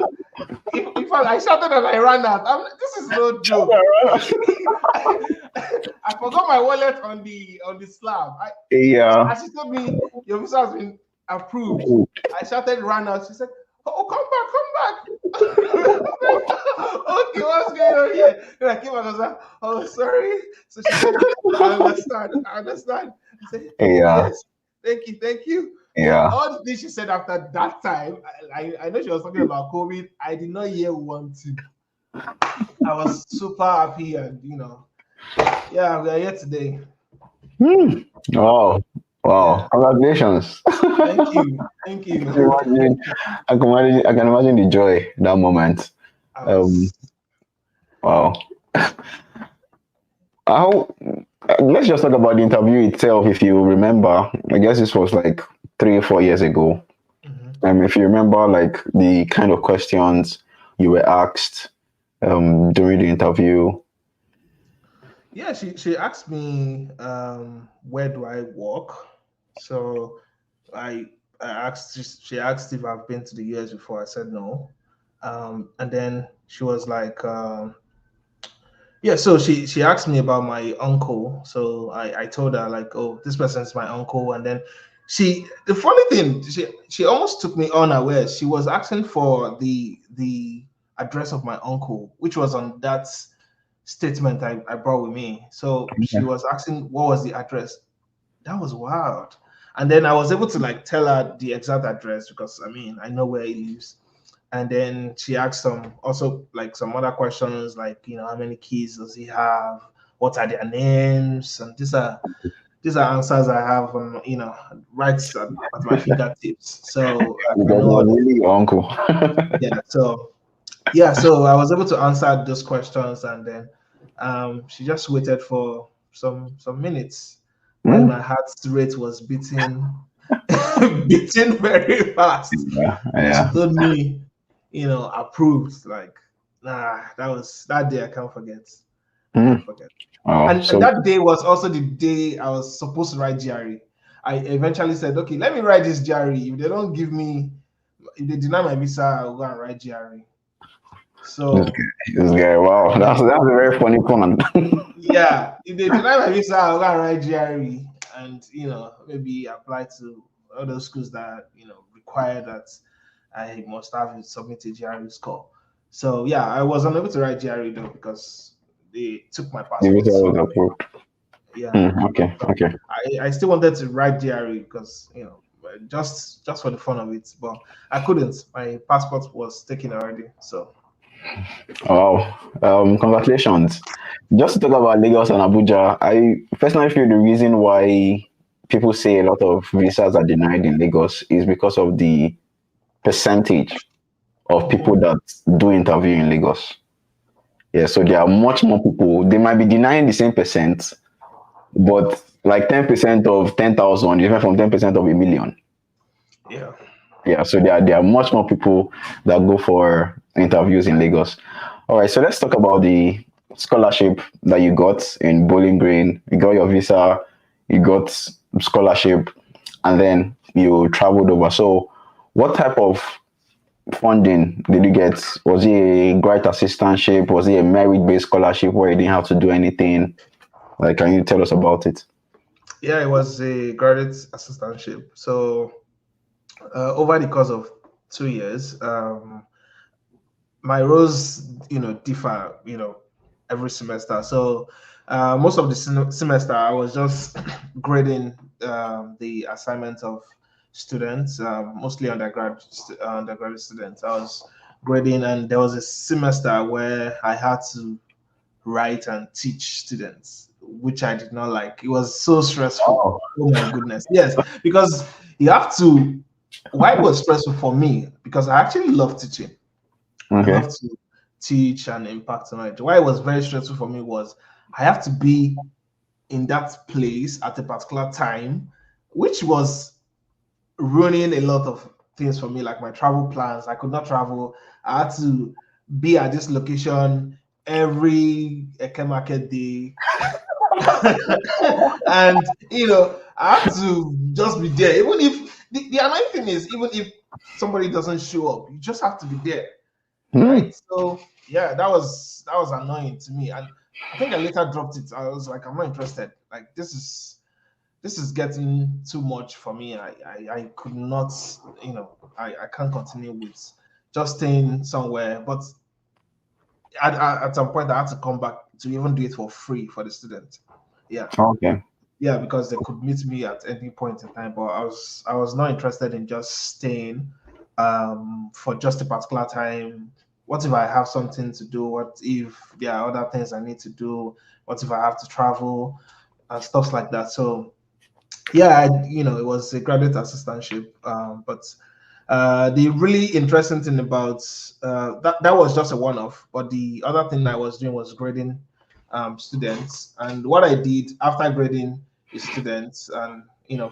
in fact, I shouted and I ran out. This is no joke. I forgot my wallet on the slab. Yeah. As she told me your visa has been approved, I shouted, ran out. She said, "Oh, come back, come back." Okay, what's going on here? Then I came back and was like, "Oh, sorry." So she said, "I understand. I understand." I said, "Oh Yeah. yes, thank you." So Yeah. all the things she said after that time, I know she was talking about COVID. I did not hear one thing. I was super happy, and yeah, we are here today. Hmm. Wow. Yeah, Wow. Congratulations. thank you, thank you. Imagine, I can imagine the joy that moment. I Um, was wow. How let's just talk about the interview itself. If you remember, I guess this was like 3 or 4 years ago. mhm. If you remember, like the kind of questions you were asked during the interview. Yeah, she asked me where do I work. So I I asked she asked if I've been to the US before. I said no. And then she was like, Yeah, so she asked me about my uncle. So I told her like, oh, this person's my uncle, and then the funny thing, she almost took me unaware. She was asking for the address of my uncle, which was on that statement I brought with me. So she was asking what was the address. That was wild. And then I was able to like tell her the exact address because I mean I know where he lives. And then she asked some also like some other questions like how many kids does he have, what are their names, and these are answers I have on right at my fingertips, so I can Because it know was what. really your uncle. Yeah, so I was able to answer those questions, and then she just waited for some minutes while Hmm? my heart rate was beating beating very fast. Yeah, And she yeah. told me, approved. Like, nah, that day I can't forget. I Hmm. can't forget. Oh, And so that day was also the day I was supposed to write GRE. I eventually said, okay, let me write this GRE. If they deny my visa, I'll go and write GRE. this So guy, this guy, wow, that's a very funny one. yeah, if they deny my visa, I'll go and write GRE and maybe apply to other schools that require that I must have submitted GRE score. So yeah, I was unable to write GRE though because they took my The passport. visa was So approved. yeah, Hmm, okay, so okay. I still wanted to write GRE because just for the fun of it, but I couldn't. My passport was taken already. So Wow. Congratulations. Just to talk about Lagos and Abuja, I personally feel the reason why people say a lot of visas are denied in Lagos is because of the percentage of people mhm. that do interview in Lagos. Yeah, so there are much more people. They might be denying the same percent, but like 10% of 10,000 is different from 10% of a million. Yeah. Yeah, so there are much more people that go for interviews in Lagos. All right, so let's talk about the scholarship that you got in Bowling Green. You got your visa, you got scholarship, and then you traveled over. So, what type of funding did you get? Was it a grant assistantship? Was it a merit-based scholarship where you didn't have to do anything? Like, can you tell us about it? Yeah, it was a graduate assistantship. So over the course of 2 years, my roles, differ, every semester. So most of the semester, I was just grading the assignments of students, mostly undergraduate students. I was grading, and there was a semester where I had to write and teach students, which I did not like. It was so stressful. Oh, Oh my goodness. Yes, because you have to. Why it was stressful for me? Because I actually love teaching. I okay. love to teach and impact knowledge. Why it was very stressful for me was I have to be in that place at a particular time, which was ruining a lot of things for me, like my travel plans. I could not travel. I had to be at this location every Eke market day. And I have to just be there. Even if the annoying thing is, even if somebody doesn't show up, you just have to be there, Hmm. right? So yeah, that was annoying to me, and I think I later dropped it. I was like, I'm not interested. Like this is getting too much for me. I could not, I can't continue with just staying somewhere. But at some point, I had to come back to even do it for free for the student. Yeah, Okay. yeah, because they could meet me at any point in time. But I was not interested in just staying for just a particular time. What if I have something to do? What if there are other things I need to do? What if I have to travel and stuff like that? So yeah, it was a graduate assistantship, but the really interesting thing about that was just a one-off. But the other thing I was doing was grading students, and what I did after grading the students and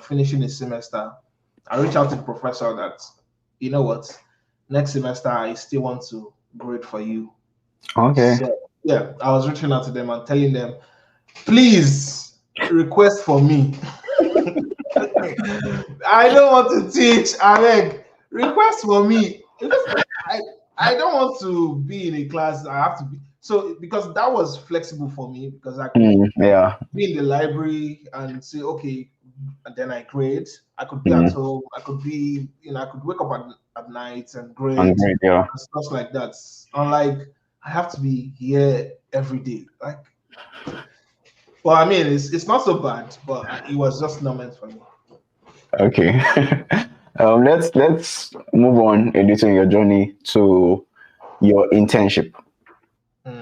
finishing the semester, I reached out to the professor that what, next semester I still want to grade for you. Okay. So yeah, I was reaching out to them and telling them, please request for me. I don't want to teach. I beg, request for me because I I don't want to be in a class. I have to be. So because that was flexible for me, because I could Yeah. be in the library and say, okay, and then I grade. I could be at Mm. home. I could be, I could wake up at night and grade And and great. Yeah. stuff like that. Unlike I have to be here every day. Like, well, I mean, it's not so bad, but it was just not meant for me. Okay. Let's move on a little in your journey to your internship.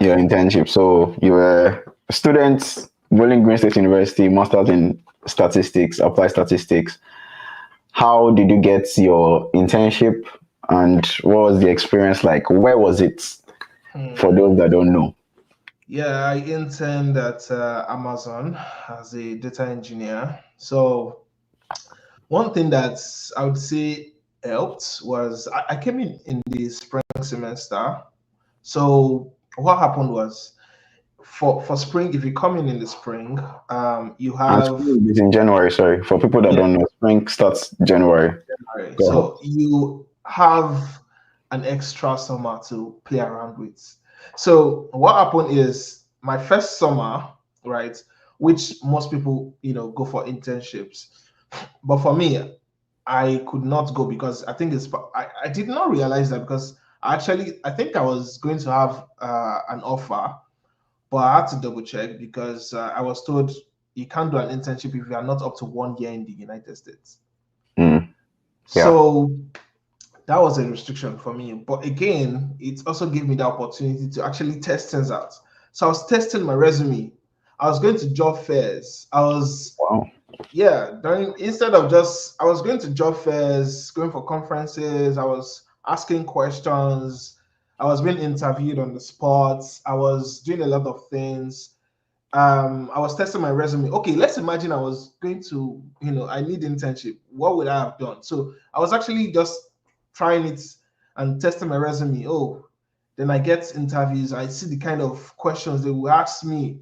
Your Mm. internship. So you were a student, Bowling Green State University, masters in statistics, applied statistics. How did you get your internship, and what was the experience like? Where was it, for Hmm. those that don't know? Yeah, I interned at Amazon as a data engineer. So one thing that I would say helped was I came in the spring semester. So what happened was for spring, if you come in the spring, you And have spring is in January. Sorry, for people that yeah, don't know, spring starts January. January. Go ahead. So you have an extra summer to play around with. So what happened is my first summer, right, which most people go for internships, but for me, I could not go because I think I did not realize that because I think I was going to have an offer, but I had to double check because I was told you can't do an internship if you are not up to 1 year in the United States. Mm, yeah. So that was a restriction for me. But again, it also gave me the opportunity to actually test things out. So I was testing my resume. I was going to job fairs. Wow. During instead of just I was going to job fairs, going for conferences, I was asking questions, I was being interviewed on the spot, I was doing a lot of things. I was testing my resume. Okay, let's imagine I was going to, I need internship. What would I have done? So I was actually just trying it and testing my resume. Oh, then I get interviews. I see the kind of questions they will ask me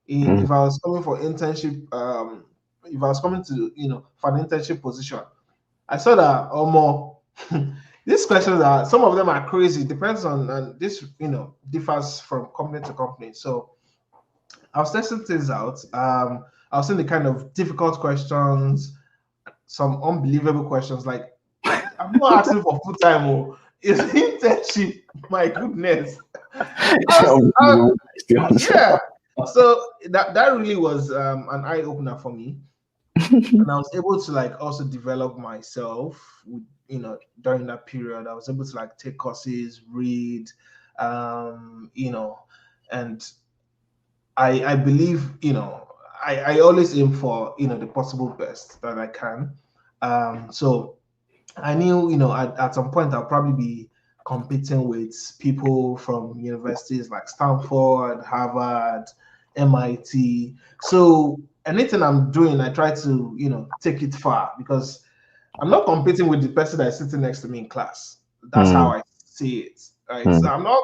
Mm, if I was coming for internship. If I was coming to, for an internship position, I saw that or more. These questions are some of them are crazy. Depends on and this, differs from company to company. So I was testing things out. I was seeing the kind of difficult questions, some unbelievable questions. Like I'm not asking for full time. Oh, it's internship. My goodness. I was, Unbelievable questions. yeah. So that really was an eye opener for me, and I was able to like also develop myself with during that period. I was able to like take courses, read, and I believe I always aim for the possible best that I can. So I knew at some point I'll probably be competing with people from universities like Stanford, Harvard, MIT. So anything I'm doing, I try to take it far because I'm not competing with the person that's sitting next to me in class. That's how Mm, I see it. Right. So mm, I'm not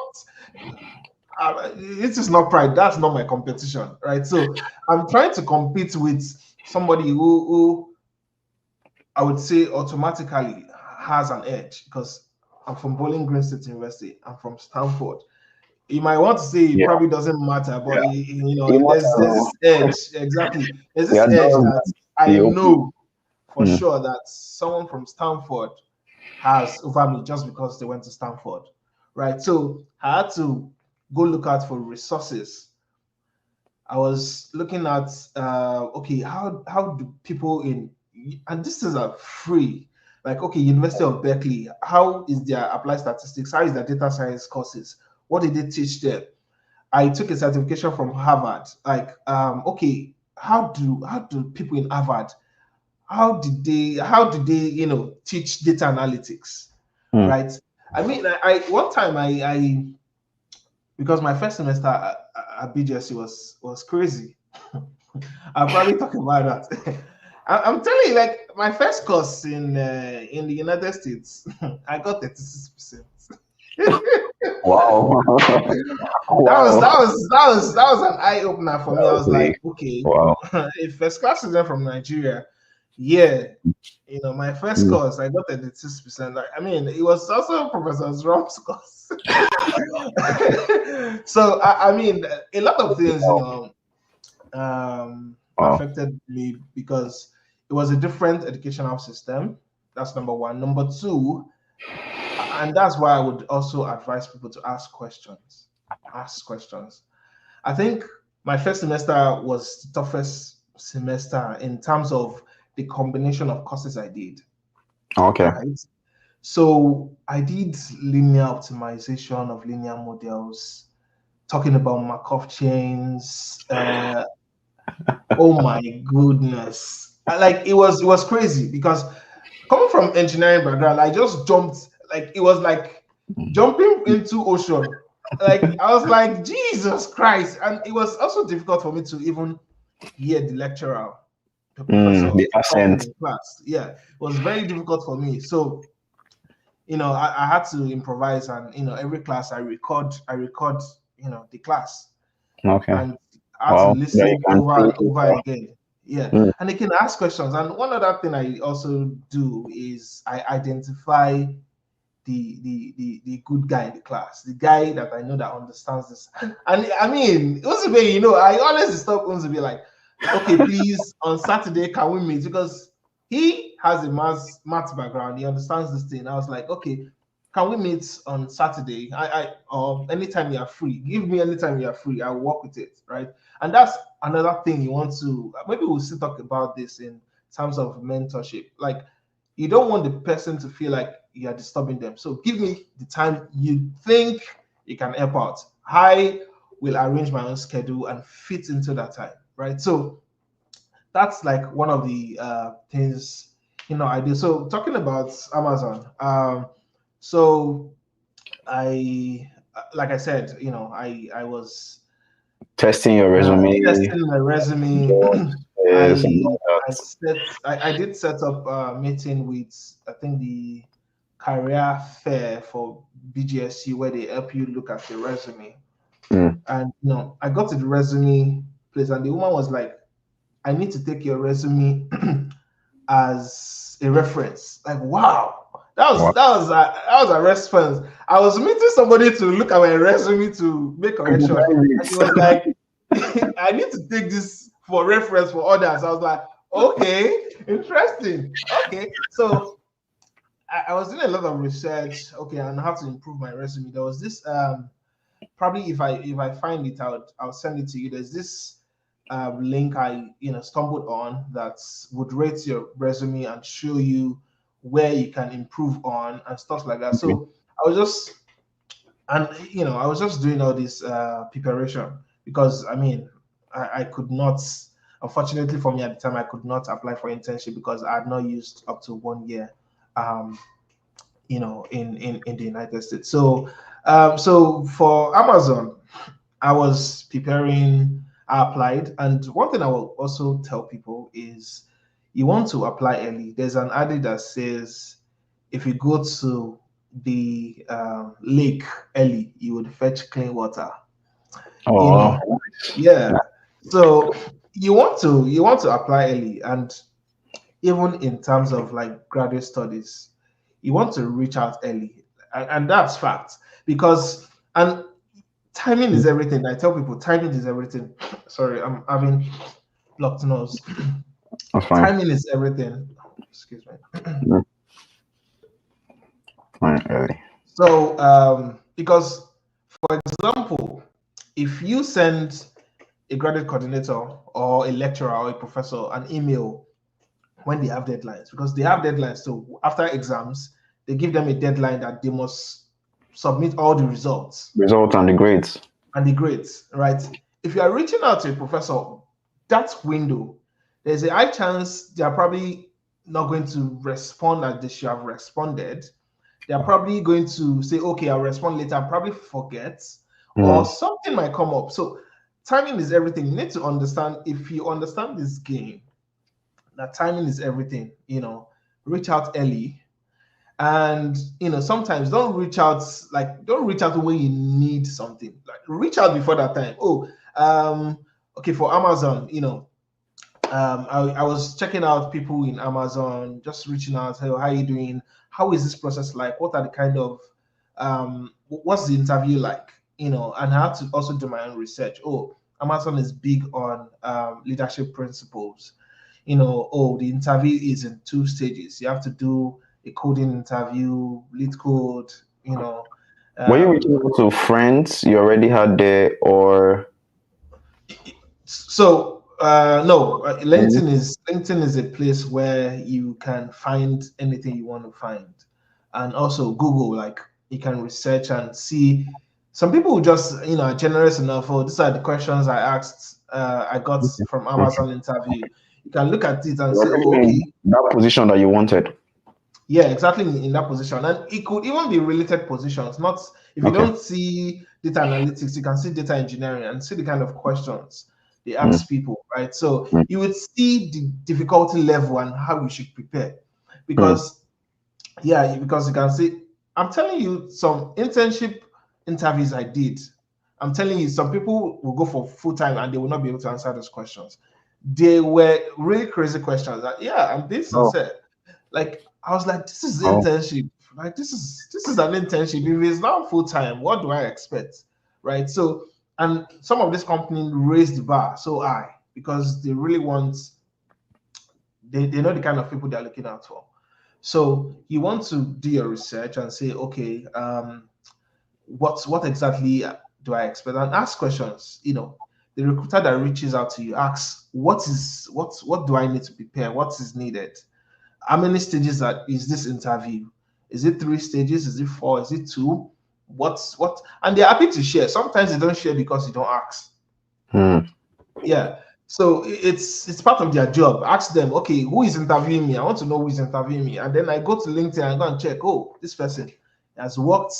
it is not pride. That's not my competition, right? So I'm trying to compete with somebody who I would say automatically has an edge because I'm from Bowling Green State University. I'm from Stanford. You might want to say it yeah. probably doesn't matter, but Yeah. It there's matters. this edge exactly. There's Yeah. this edge that I The open. know for Mm, sure that someone from Stanford has over me just because they went to Stanford, right? So I had to go look out for resources. I was looking at okay, how do people in and this is a free like okay, University of Berkeley, how is their applied statistics? How is their data science courses? What did they teach them? I took a certification from Harvard. Like, okay, how do people in Harvard how did they teach data analytics, mm. right? I mean, I one time I because my first semester at BGSC was crazy. I'll probably talk about that. I'm telling you, like my first course in the United States, I got 36%. Wow. That was that Wow. was that was that was an eye opener for me. I was Okay. like, okay, Wow. if first class student from Nigeria, Yeah. My first course, I got 86%. Like, I mean, it was also Professor Rom's course. So, I mean, a lot of things, Wow. affected me because it was a different educational system. That's number one. Number two, and that's why I would also advise people to ask questions. Ask questions. I think my first semester was the toughest semester in terms of the combination of courses I did, Okay. right? So I did linear optimization of linear models, talking about Markov chains. Oh my goodness! Like it was crazy because coming from engineering background, I just jumped. Like it was like jumping into ocean. Like I was like Jesus Christ, and it was also difficult for me to even hear the lecturer, the professor The talking accent. in class. Yeah, it was very difficult for me. So I had to improvise, and every class I record the class, Okay. and I had to Wow. There you listen can over see. and over again. Yeah, Mm, and they can ask questions. And one other thing I also do is I identify the good guy in the class, the guy that I know that understands this. And I mean, Nzube, I always stop Nzube like, okay, please on Saturday can we meet? Because he has a maths background, he understands this thing. I was like, okay, can we meet on Saturday? Or anytime you are free. Give me anytime you are free. I'll work with it, right? And that's another thing you want to. Maybe we'll still talk about this in terms of mentorship. Like, you don't want the person to feel like you are disturbing them. So give me the time you think you can help out. I will arrange my own schedule and fit into that time, right? So that's like one of the things I do. So talking about Amazon, so I like I said, I was testing your resume. testing my resume. Yes, and I all that. I did set up a meeting with, I think, the career fair for BGSU, where they help you look at your resume. Mm. And I got to the resume place, and the woman was like, I need to take your resume as a reference. Like, wow, that was Wow. that was a, that was a response. I was meeting somebody to look at my resume to make correction, and he was like, I need to take this for reference for others. I was like, okay, interesting. Okay, so I was doing a lot of research. Okay, on how to improve my resume. There was this probably if I find it out, I'll send it to you. There's this link I stumbled on that would rate your resume and show you where you can improve on and stuff like that. Okay. So I was just I was just doing all this preparation because I mean I could not, unfortunately for me at the time, I could not apply for internship because I had not used up to 1 year um, in the United States. So for Amazon, I was preparing. I applied, and one thing I will also tell people is you want to apply early. There's an adage that says if you go to the lake early, you would fetch clean water. You Oh, know, yeah. So you want to apply early, and even in terms of like graduate studies, you want to reach out early, and that's fact because and timing is everything. I tell people timing is everything. Sorry, I'm having blocked nose. that's fine. Timing is everything. Excuse me. Mm, fine, early. So because for example, if you send a graduate coordinator or a lecturer or a professor an email when they have deadlines, because they have deadlines. So after exams, they give them a deadline that they must submit all the results Result and the grades. and the grades, right? If you are reaching out to a professor, that window, there's a high chance they are probably not going to respond as they should have responded. They are probably going to say, okay, I'll respond later, and probably forget, or Mm. something might come up. So timing is everything. You need to understand, if you understand this game, that timing is everything. Reach out early, and sometimes don't reach out when you need something. Like, reach out before that time. Okay, for Amazon, I was checking out people in Amazon, just reaching out, hey, how you doing? How is this process like? What are the kind of what's the interview like? And I had to also do my own research. Oh, Amazon is big on leadership principles. Oh, the interview is in 2 stages. You have to do a coding interview, lead code, Were you reaching um, out to friends you already had there, or? So no, Mhm. LinkedIn is a place where you can find anything you want to find, and also Google, like you can research and see. Some people who just are generous enough. Oh, these are the questions I asked. I got from Okay. Amazon interview. You can look at it and You're say, oh, really in okay, that position that you wanted. yeah, exactly in that position. And it could even be related positions. Not if you Okay. don't see data analytics, you can see data engineering and see the kind of questions they Mm, ask people, right? So mm, you would see the difficulty level and how you should prepare. mm. Because because you can see, I'm telling you, some internship interviews I did. I'm telling you, some people will go for full time and they will not be able to answer those questions. They were really crazy questions. That, yeah, I'm being Oh, sincere. Like I was like, this is oh, internship. Like this is an internship. If it's not full time, what do I expect? Right. So, and some of this company raised the bar so high because they really want they know the kind of people they're looking out for. So you want to do your research and say, okay, what exactly do I expect? And ask questions. The recruiter that reaches out to you asks, what do I need to prepare? What is needed? How many stages is this interview? Is it 3 stages? Is it 4? Is it 2? What? And they're happy to share. Sometimes they don't share because you don't ask. mm, Yeah. So it's part of their job. Ask them, okay, who is interviewing me? I want to know who is interviewing me. And then I go to LinkedIn and go and check. Oh, this person has worked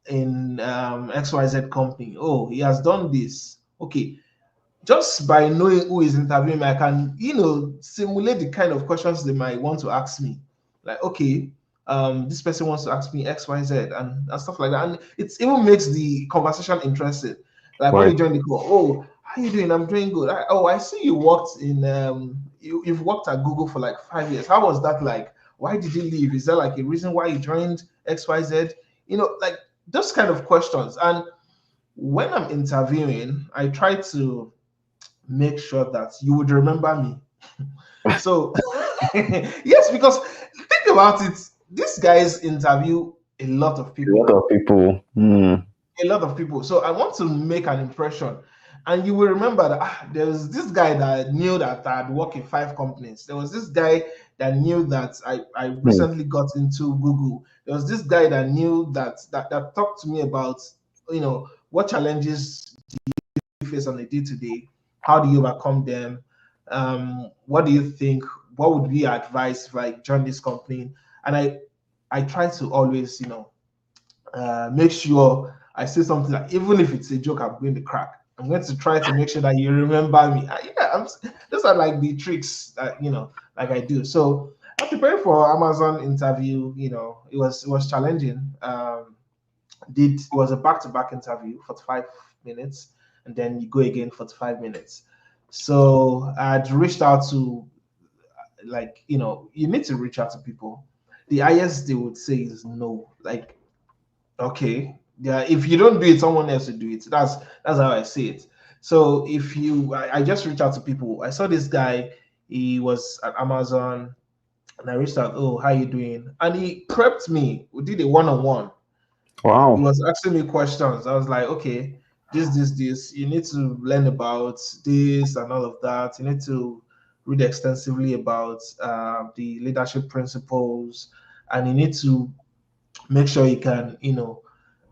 in XYZ company. Oh, he has done this. Okay, just by knowing who is interviewing me, I can, simulate the kind of questions they might want to ask me. Like, okay, this person wants to ask me X, Y, Z, and stuff like that. And it even makes the conversation interesting. Like when right. you join the call, oh, how you doing? I'm doing good. I see you worked in you've worked at Google for like 5 years. How was that like? Why did you leave? Is there like a reason why you joined XYZ? Like those kind of questions. And when I'm interviewing, I try to make sure that you would remember me. So, yes, because think about it. These guys interview a lot of A lot people, of people. Mm, a lot of people. So I want to make an impression. And you will remember that there was this guy that knew that I had worked in 5 companies. There was this guy that knew that I mm, recently got into Google. There was this guy that knew that talked to me about, what challenges you face on a day-to-day. How do you overcome them? What do you think? What would be your advice if I join this company? And I try to always, make sure I say something like, even if it's a joke, I'm going to crack. I'm going to try to make sure that you remember me. Those are like the tricks that like I do. So I'm preparing for Amazon interview. It was challenging. It was a back-to-back interview, 45 minutes, and then you go again 45 minutes. So I'd reached out to, like, you need to reach out to people. The highest they would say is no. Like, okay, yeah, if you don't do it, someone else will do it. That's how I see it. So if I just reach out to people. I saw this guy, he was at Amazon, and I reached out, oh, how you doing? And he prepped me. We did a one-on-one. He wow. was asking me questions. I was like, okay, this. You need to learn about this and all of that. You need to read extensively about the leadership principles, and you need to make sure you can,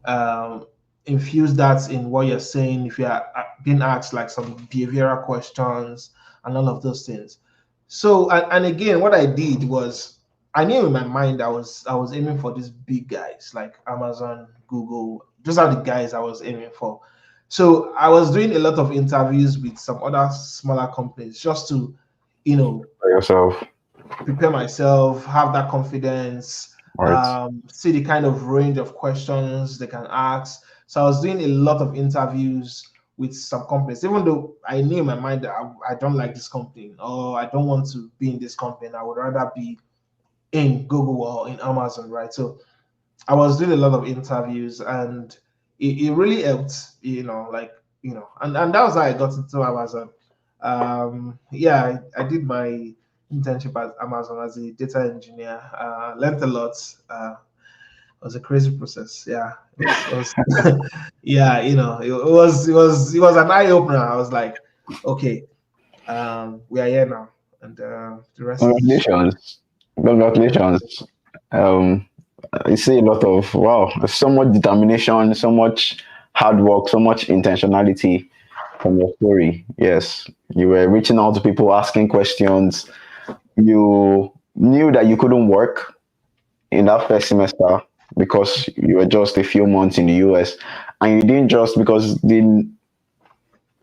um, infuse that in what you're saying. If you are being asked like some behavioral questions and all of those things. So, and again, what I did was I knew in my mind I was aiming for these big guys like Amazon, Google. Those are the guys I was aiming for. So I was doing a lot of interviews with some other smaller companies just to, you know, For yourself. prepare myself, have that confidence, Right. see the kind of range of questions they can ask. So I was doing a lot of interviews with some companies, even though I knew in my mind that I don't like this company or I don't want to be in this company. I would rather be in Google or in Amazon, right? So I was doing a lot of interviews, and it really helped, and that was how I got into Amazon. Yeah, I did my internship at Amazon as a data engineer. Learned a lot. It was a crazy process. Yeah, yeah, it was an eye opener. I was like, okay, we are here now, and the rest is history. Congratulations. Congratulations. Um, I see a lot of wow, so much determination, so much hard work, so much intentionality from your story. Yes, you were reaching out to people, asking questions. You knew that you couldn't work in that first semester because you were just a few months in the US, and you didn't just because the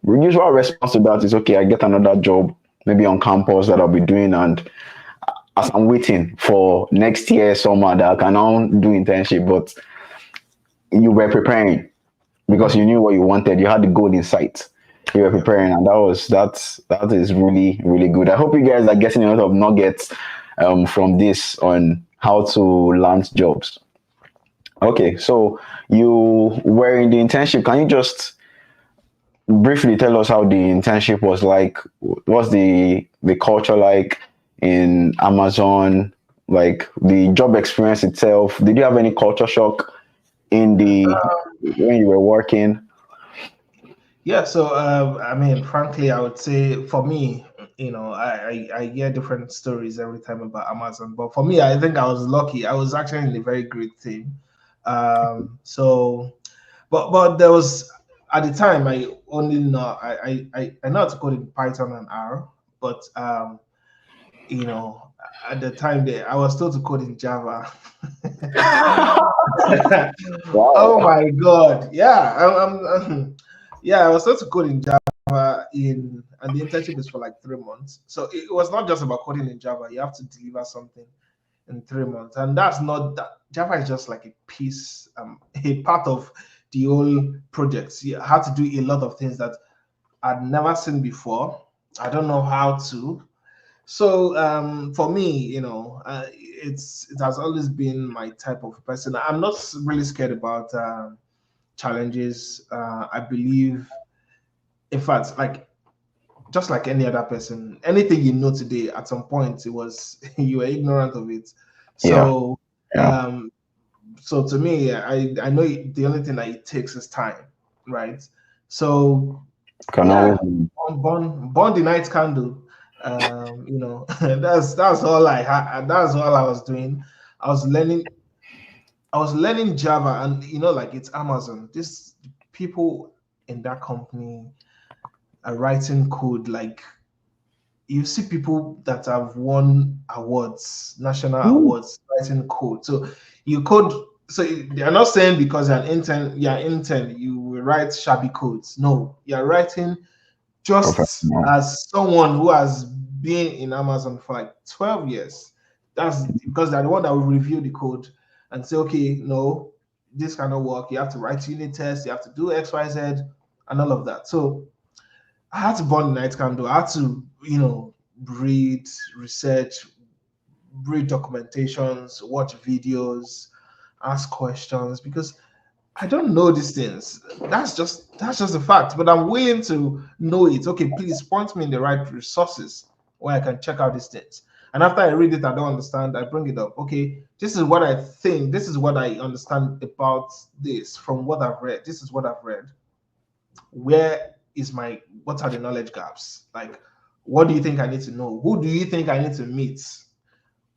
usual response to that is okay, I get another job maybe on campus that I'll be doing, and as I'm waiting for next year summer that I can now do internship, but you were preparing because you knew what you wanted. You had the goal in sight. You were Yeah. preparing, and that is really really good. I hope you guys are getting a lot of nuggets from this on how to land jobs. Okay, so you were in the internship. Can you just briefly tell us how the internship was like? What's the culture like in Amazon? Like the job experience itself? Did you have any culture shock in the when you were working? Yeah, so I mean, frankly, I would say for me, I hear different stories every time about Amazon, but for me, I think I was lucky. I was actually in a very great team. So, but there was at the time I only know I know how to code in Python and R, but you know, at the time there I was told to code in Java. Oh Wow. my God! Yeah, yeah, I was told to code in Java and the internship is for like 3 months. So it was not just about coding in Java. You have to deliver something in 3 months, and that's not that. Java is just like a piece, a part of the whole project. You have to do a lot of things that I'd never seen before. I don't know how to. So for me, it has always been my type of person. I'm not really scared about challenges. I believe, in fact, like just like any other person, anything you know today, at some point, it was you were ignorant of it. Yeah, So, yeah. um, so to me, I know the only thing that it takes is time, right? So, Can always yeah, burn the night candle. That's all I had. That's all I was doing. I was learning. I was learning Java, and like it's Amazon. These people in that company are writing code like you see people that have won awards, national Mm. awards, writing code. So you code. So they are not saying because you're intern, you will write shabby codes. No, you're writing just Professional. as someone who has been in Amazon for like 12 years. That's because they're the one that will review the code and say, okay, no, this cannot work. You have to write unit tests, you have to do X, Y, Z, and all of that. So I had to burn the night candle. I had to, read, research, read documentations, watch videos, ask questions because I don't know these things. That's just a fact. But I'm willing to know it. Okay, please point me in the right resources where I can check out these things. And after I read it, I don't understand. I bring it up. Okay, this is what I think. This is what I understand about this from what I've read. This is what I've read. What are the knowledge gaps? Like, what do you think I need to know? Who do you think I need to meet?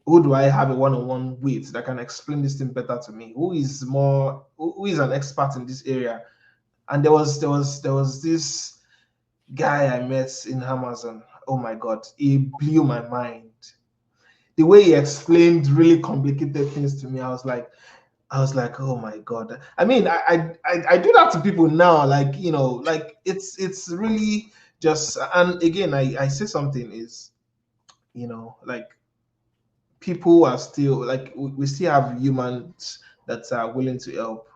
Who do I have a one-on-one with that can explain this thing better to me? Who is an expert in this area? And there was this guy I met in Amazon. Oh my God, he blew my mind. The way he explained really complicated things to me, I was like, oh my God. I mean, I do that to people now, like like it's really just. And again, I say something is, like people are still like we still have humans that are willing to help,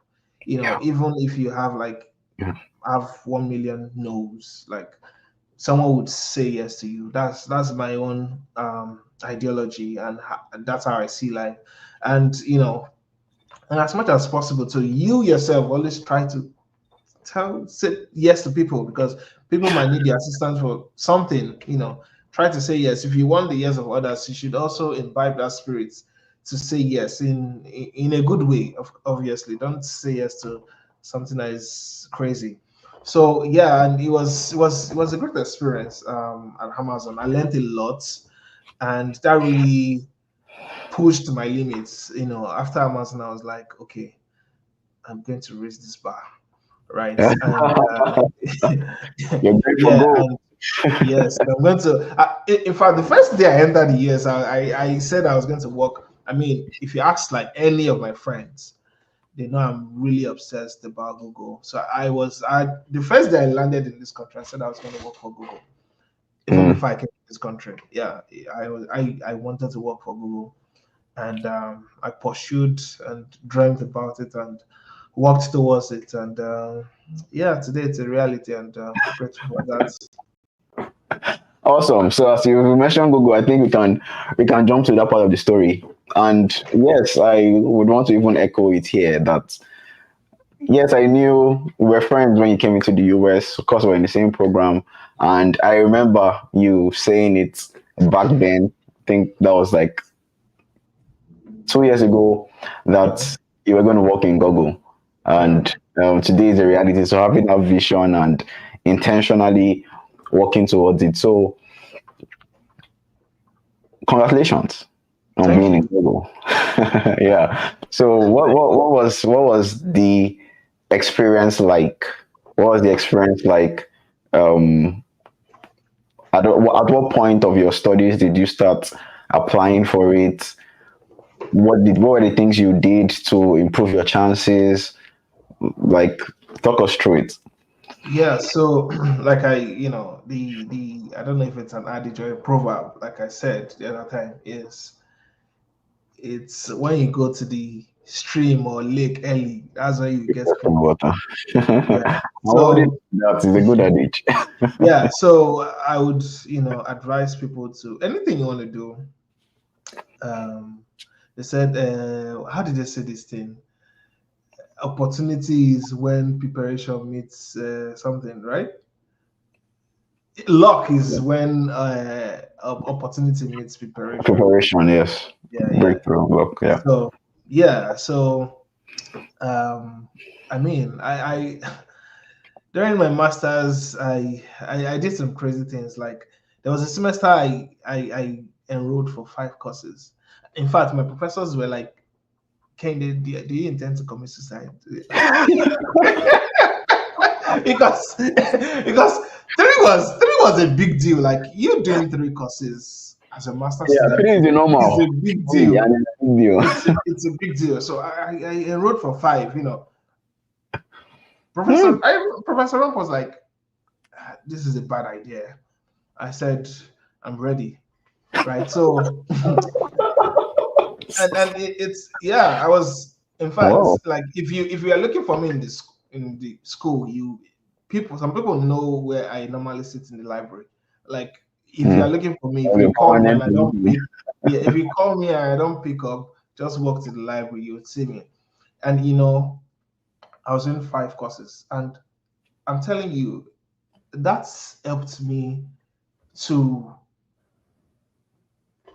Yeah, even if you have like yeah. have 1 million no's. Like someone would say yes to you. That's my own ideology, and that's how I see life. And and as much as possible, to you yourself, always try to say yes to people, because people might need the assistance for something. Try to say yes. If you want the yes of others, you should also imbibe that spirit to say yes in a good way. Obviously, don't say yes to something that is crazy. So yeah, and it was a great experience at Amazon. I learned a lot, and that really pushed my limits. After Amazon, I was like, okay, I'm going to raise this bar, right? And You're great for yeah, gold. and yes, I'm going to. In fact, the first day I entered the US, I said I was going to work. I mean, if you ask like any of my friends, they know I'm really obsessed about Google. So the first day I landed in this country, I said I was going to work for Google. Even Mm. before I came to this country, yeah, I wanted to work for Google, and I pursued and dreamt about it and worked towards it, and yeah, today it's a reality, and grateful for that. Awesome. So as you mentioned Google, I think we can jump to that part of the story. And yes, I would want to even echo it here that yes, I knew we were friends when you came into the US. Of course, we were in the same program, and I remember you saying it back then. I think that was like 2 years ago Yeah, that you were going to work in Google, yeah. and today is a reality. So having that vision and intentionally working towards it. So congratulations on Thank being in you. Google. Yeah. So what was the experience like? What was the experience like? Um, at what point of your studies did you start applying for it? What were the things you did to improve your chances? Like, talk us through it. Yeah, so like the I don't know if it's an adage or a proverb, like I said the other time, is it's when you go to the stream or lake early, that's when you get From close. water. Yeah. I'm already So that is a good adage. yeah, so I would, advise people to anything you want to do. Um, they said, how did they say this thing? Opportunity is when preparation meets something, right? Luck is when opportunity meets preparation. Preparation, yes. Yeah, yeah. Breakthrough work, yeah. So yeah, so um, I mean, I during my masters, I did some crazy things. Like there was a semester I enrolled for 5 courses. In fact, my professors were like, Kehinde, do you intend to commit suicide? Because three was a big deal. Like you doing 3 courses as a master Yeah, student three is the is a normal. big Three, deal. and it's a big deal. It's a big deal. So I enrolled for 5. Hmm. Professor Rump was like, this is a bad idea. I said, I'm ready. Right. So and it's yeah, I was in fact Wow. like if you are looking for me in the school, some people know where I normally sit in the library. Like if you Hmm. are looking for me, if That's a you call me and permanent I don't position. pick, yeah, if you call me and I don't pick up, just walk to the library, you would see me. And I was in 5 courses, and I'm telling you, that's helped me to.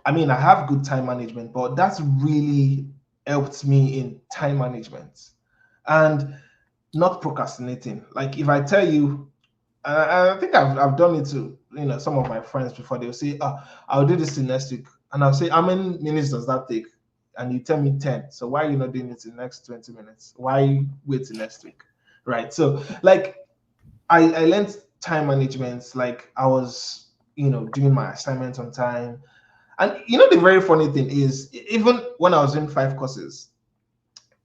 I mean, I have good time management, but that's really helped me in time management and not procrastinating. Like if I tell you, I think I've done it to some of my friends before. They'll say, I'll do this in next week," and I'll say, "How many minutes does that take?" And you tell me 10. So why are you not doing it in the next 20 minutes? Why wait till next week? Right. So like I learned time management. Like I was doing my assignments on time. And the very funny thing is, even when I was doing 5 courses,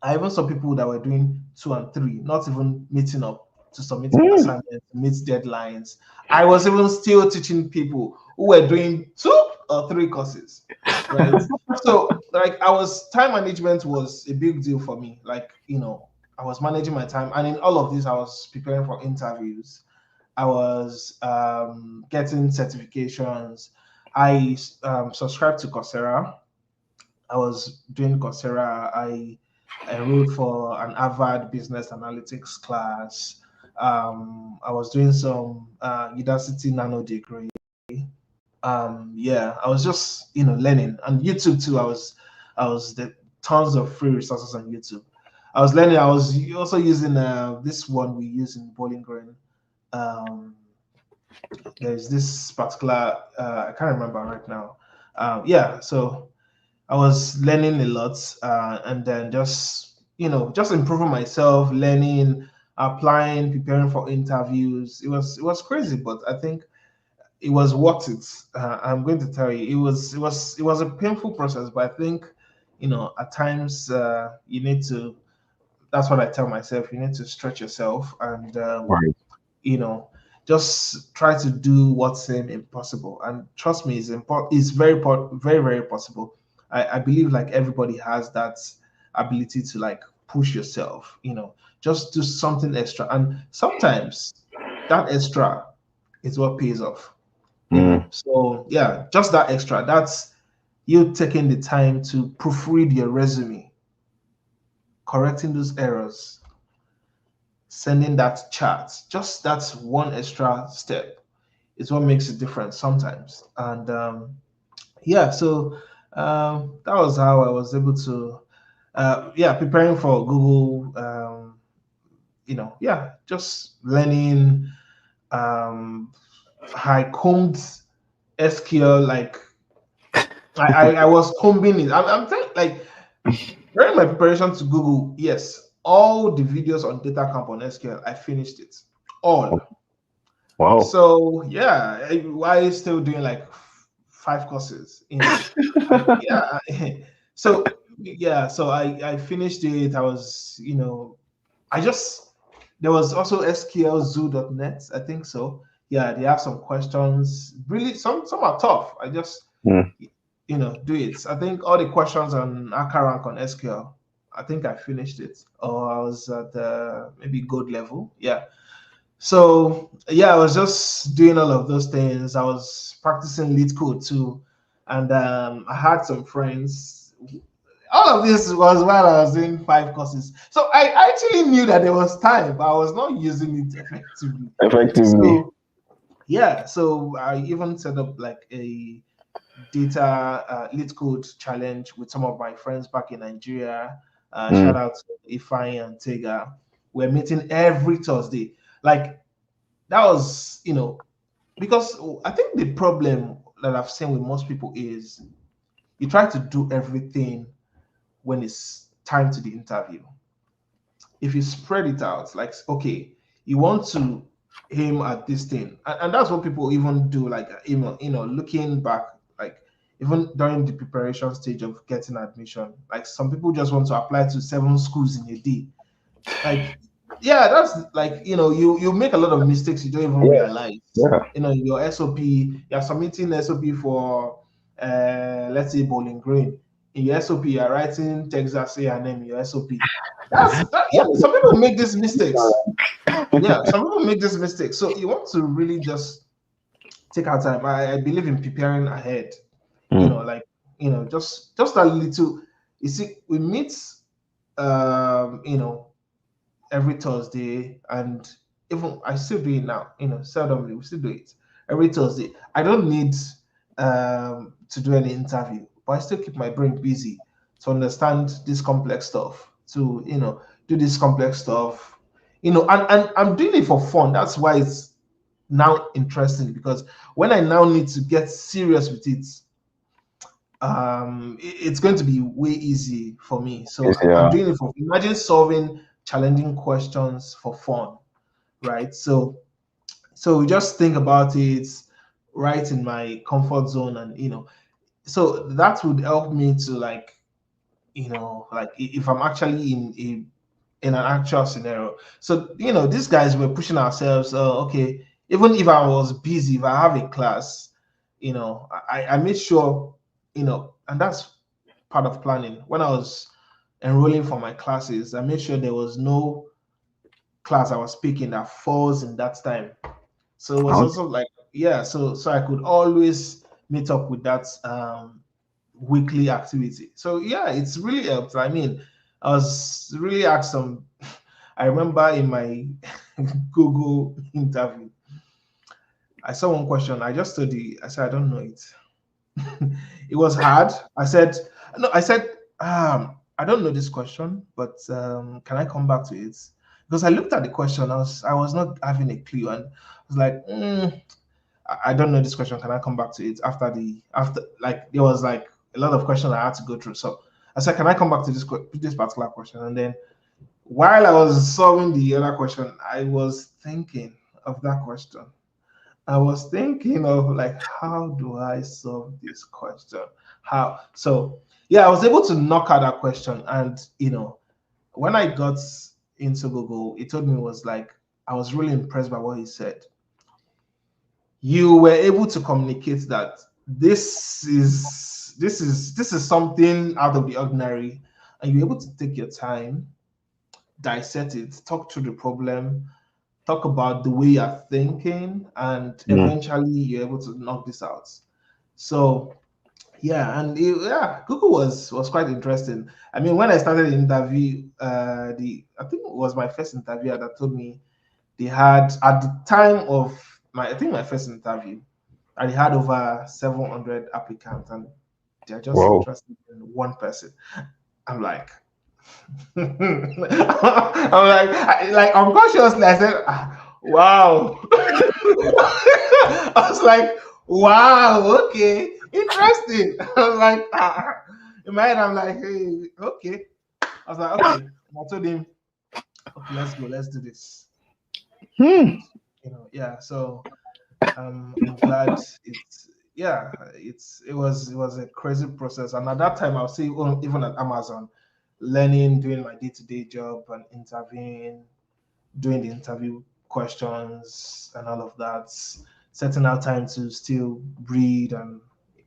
I even saw people that were doing 2 and 3, not even meeting up to submit Hmm. assignments, meet deadlines. I was even still teaching people who were doing 2 or 3 courses, right? So, like, time management was a big deal for me. Like, I was managing my time, and in all of this, I was preparing for interviews. I was getting certifications. I subscribed to Coursera. I was doing Coursera. I enrolled for an Harvard Business Analytics class. I was doing some Udacity Nano degree. Yeah, I was just learning, and YouTube too. I was the tons of free resources on YouTube. I was learning. I was also using this one we use in Bowling Green. Um, there's this particular I can't remember right now. Yeah, so I was learning a lot, and then just improving myself, learning, applying, preparing for interviews. It was crazy, but I think it was worth it. I'm going to tell you, it was a painful process, but I think at times you need to. That's what I tell myself. You need to stretch yourself and Right. you know just try to do what seems impossible. And trust me, it's very very very possible. I believe like everybody has that ability to like push yourself, just do something extra, and sometimes that extra is what pays off. Mm. So yeah, just that extra, that's you taking the time to proofread your resume, correcting those errors, sending that chat. Just that's one extra step is what makes a difference sometimes. And yeah, so that was how I was able to yeah, preparing for Google. Yeah, just learning. um I combed SQL, like I was combing it. I'm telling, like, during my preparation to Google, yes, all the videos on data camp on SQL, I finished it all. Wow. So yeah, why still doing like five courses? Yeah. So yeah, so I finished it. I was, I just there was also SQL I think so. Yeah, they have some questions. Really, some are tough. I just Mm. do it. I think all the questions on rank on SQL, I think I finished it, or I was at maybe gold level. Yeah. So yeah, I was just doing all of those things. I was practicing lead code too, and I had some friends. All of this was while I was doing five courses. So I actually knew that there was time, but I was not using it effectively. Effectively. So yeah, so I even set up like a data lead code challenge with some of my friends back in Nigeria. Shout Mm. out to Ifeanyi and Tega. We're meeting every Thursday. Like that was, because I think the problem that I've seen with most people is you try to do everything when it's time to the interview. If you spread it out, like, okay, you want to aim at this thing, and that's what people even do, like, looking back, like, even during the preparation stage of getting admission, like, some people just want to apply to 7 schools in a day. Like, yeah, that's like, you make a lot of mistakes you don't even Yes. realize. Yeah. Your SOP, you're submitting SOP for let's say Bowling Green. In your SOP, you're writing Texas A&M in your SOP. That's that. Yeah, some people make these mistakes. Yeah, some people make this mistake. So you want to really just take our time. I believe in preparing ahead. Mm. Like, just a little. You see, we meet um, you know, every Thursday, and even I still do it now. Seldomly we still do it every Thursday. I don't need to do any interview, but I still keep my brain busy to understand this complex stuff. To do this complex stuff. And I'm doing it for fun. That's why it's now interesting, because when I now need to get serious with it, it's going to be way easy for me. Yes, So I'm yeah. doing it for, imagine solving challenging questions for fun, right? So we just think about it right in my comfort zone, and so that would help me to, like, like, if I'm actually in an actual scenario. So these guys were pushing ourselves. Okay, even if I was busy, if I have a class, I made sure, and that's part of planning. When I was enrolling for my classes, I made sure there was no class I was speaking that falls in that time. So it was Okay. also like, yeah, so I could always meet up with that weekly activity. So yeah, it's really helped. I mean, I was really asked some. I remember in my Google interview, I saw one question. I just studied. I said I don't know it. It was hard. I said no. I said I don't know this question, but can I come back to it? Because I looked at the question, I was not having a clue, and I was like, I don't know this question. Can I come back to it after like there was like a lot of questions I had to go through. So I said, can I come back to this particular question? And then while I was solving the other question, I was thinking of that question. I was thinking of like, how do I solve this question? How? So yeah, I was able to knock out that question, and when I got into Google, it told me it was like I was really impressed by what he said. You were able to communicate that this is something out of the ordinary, and you're able to take your time, dissect it, talk through the problem, talk about the way you're thinking, and Mm. eventually you're able to knock this out. So yeah, and yeah, Google was quite interesting. I mean, when I started the interview, the I think it was my first interviewer that told me they had at the time of my I think my first interview, and they had over 700 applicants, and they're just Whoa. interested in one person. I'm like, I'm like, like unconsciously, I said, wow. I was like, wow, okay, interesting. I was like, in my head, I'm like, hey, okay. I was like, okay. I told him, okay, let's go, let's do this. Hmm. And yeah. So I'm glad it was a crazy process. And at that time, I was still even at Amazon, learning, doing my day-to-day job and interviewing, doing the interview questions and all of that, setting out time to still read and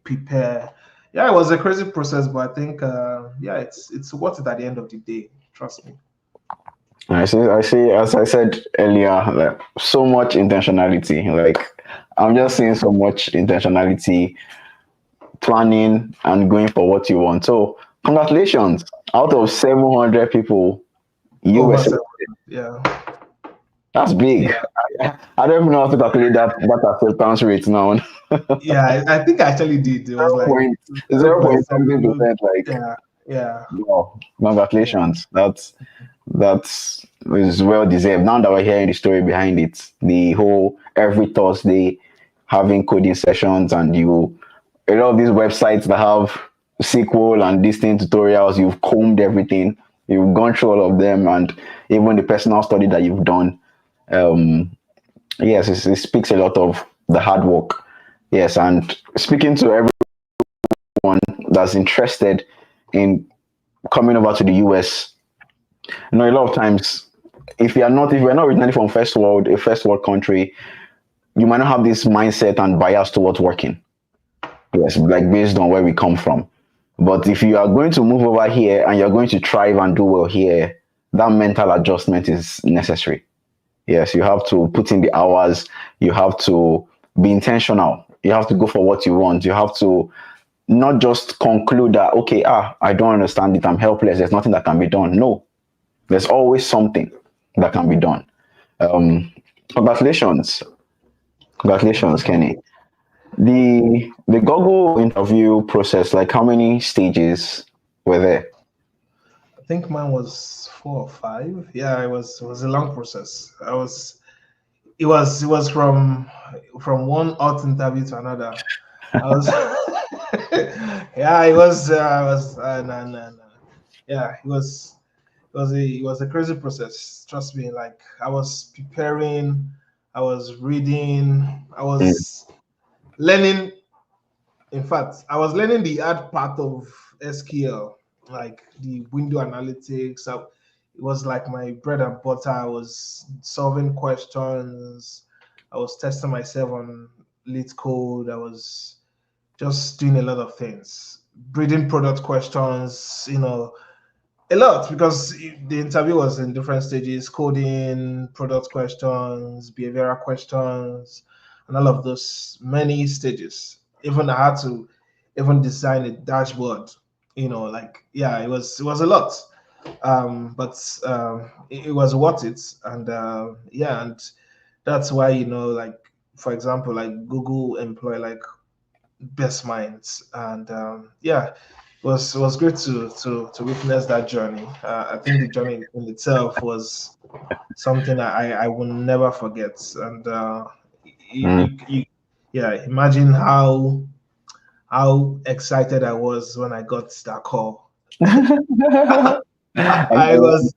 prepare. Yeah, it was a crazy process, but I think yeah, it's worth it at the end of the day. Trust me. I see, as I said earlier, like so much intentionality. Like I'm just seeing so much intentionality, planning and going for what you want. So congratulations. Out of 700 people, you were Over seven. selected. Yeah. That's big. Yeah. I don't even know how to calculate that acceptance rate now. Yeah, I think I actually did. It was Zero like point zero zero point point something seven. percent. Like Yeah, yeah, wow, yeah. congratulations. That's is well deserved. Now that we're hearing the story behind it, the whole every Thursday having coding sessions and you a lot of these websites that have SQL and distinct tutorials, you've combed everything, you've gone through all of them, and even the personal study that you've done. Um, yes, it speaks a lot of the hard work. Yes, and speaking to everyone that's interested in coming over to the US, a lot of times if you're not originally from a first world country, you might not have this mindset and bias towards working. Yes, like based on where we come from. But if you are going to move over here and you're going to thrive and do well here, that mental adjustment is necessary. Yes, you have to put in the hours, you have to be intentional, you have to go for what you want, you have to not just conclude that, okay, I don't understand it, I'm helpless, there's nothing that can be done. No, there's always something that can be done. Um, congratulations, congratulations, Thank Kenny. you. The Google interview process, like how many stages were there? I think mine was 4 or 5. Yeah, it was a long process. It was from one hot interview to another. I was yeah, it was no, no, no. Yeah, it was a crazy process. Trust me, like I was preparing, I was reading, I Mm, was learning. In fact, I was learning the hard part of SQL, like the window analytics. So it was like my bread and butter. I was solving questions. I was testing myself on lead code. I was just doing a lot of things, breeding product questions, A lot, because the interview was in different stages: coding, product questions, behavioral questions, and all of those many stages. Even I had to even design a dashboard. Like, yeah, it was a lot. But it was worth it. And yeah, and that's why, like, for example, like Google employ like best minds. And yeah, it was great to witness that journey. I think the journey in itself was something I will never forget. And Mm. yeah, imagine how excited I was when I got that call. I was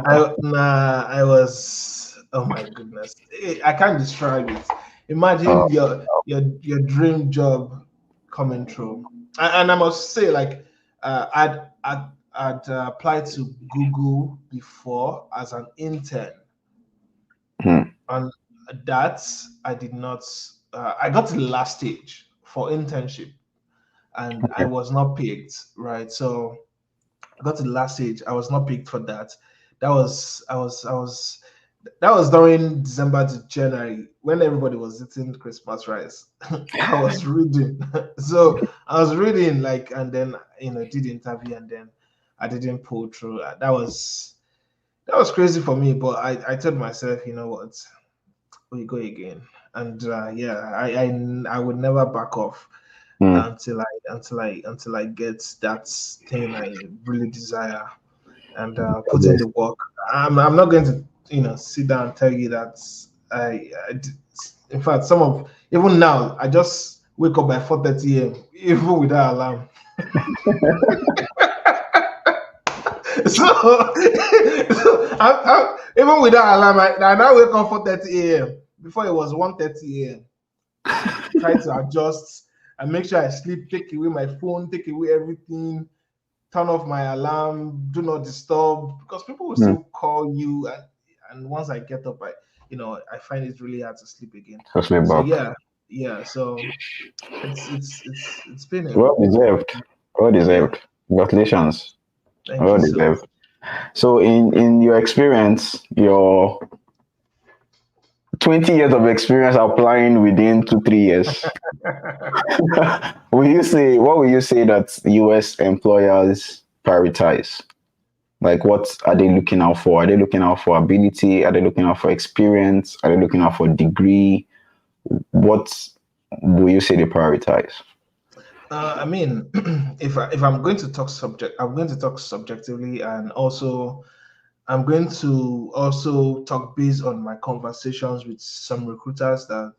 I was, oh my goodness. I can't describe it. Oh, Imagine your dream job coming true. And I must say, like, I'd applied to Google before as an intern, mm. and that I did not. I got to the last stage for internship, and I Okay. was not picked. Right, so I got to the last stage. I was not picked for that. That was during December to January when everybody was eating Christmas rice. I was reading. So I was reading, like, and then did the interview, and then I didn't pull through. That was crazy for me, but I told myself, you know what, we go again. And yeah, I would never back off Mm. until I get that thing I really desire, and put in Yes. the work. I'm not going to sit down and tell you that in fact, some of even now I just wake up by 4:30 a.m. even without alarm. So even without alarm, I now wake up 4:30 a.m. Before it was 1:30 a.m. Try to adjust and make sure I sleep. Take away my phone. Take away everything. Turn off my alarm, do not disturb, because people will Mm. still call you, and once I get up, I find it really hard to sleep again. So sleep So back. yeah, yeah. So it's been Well deserved. Well yeah. deserved. Congratulations. Thank Well you so much. deserved. So in your experience, your 20 years of experience applying within 2 3 years, what will you say that US employers prioritize? Like, what are they looking out for? Are they looking out for ability? Are they looking out for experience? Are they looking out for degree? What will you say they prioritize? I mean, if I'm going to talk I'm going to talk subjectively, and also I'm going to also talk based on my conversations with some recruiters that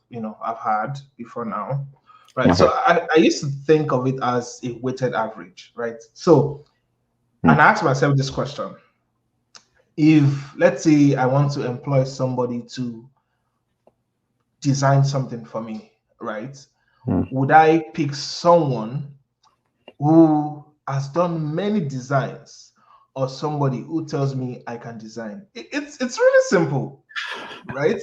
I've had before now, right? So Okay. I used to think of it as a weighted average, right? So, and Mm. I asked myself this question: if, let's say, I want to employ somebody to design something for me, right? Mm. Would I pick someone who has done many designs, or somebody who tells me I can design? It's really simple, right?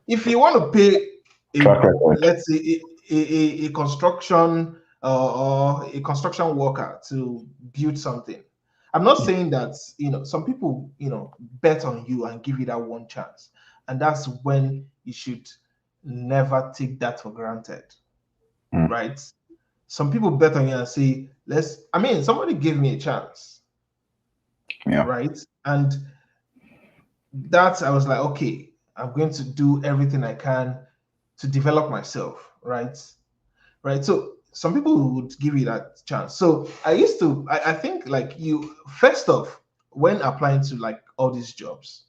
If you want to pay Track a, record. let's say, a construction or a construction worker to build something, I'm not saying that some people bet on you and give you that one chance, and that's when you should never take that for granted, Mm. right? Some people bet on you and say, somebody gave me a chance, Yeah. right? And that, I was like, okay, I'm going to do everything I can to develop myself, right? Right. So some people would give you that chance. So I think, like, you first off, when applying to like all these jobs,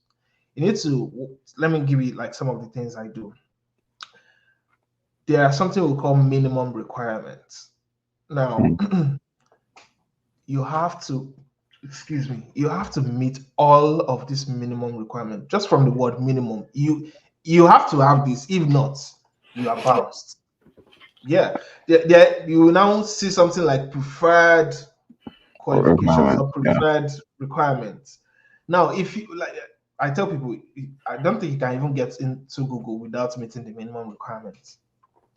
you need to, let me give you like some of the things I do. There are something we call minimum requirements. Now, Mm. you have to, excuse me, you have to meet all of this minimum requirement. Just from the word minimum, you have to have this. If not, you are bounced. Yeah, you will now see something like preferred qualifications Requirement. or Yeah. preferred requirements. Now, if you like, I tell people, I don't think you can even get into Google without meeting the minimum requirements.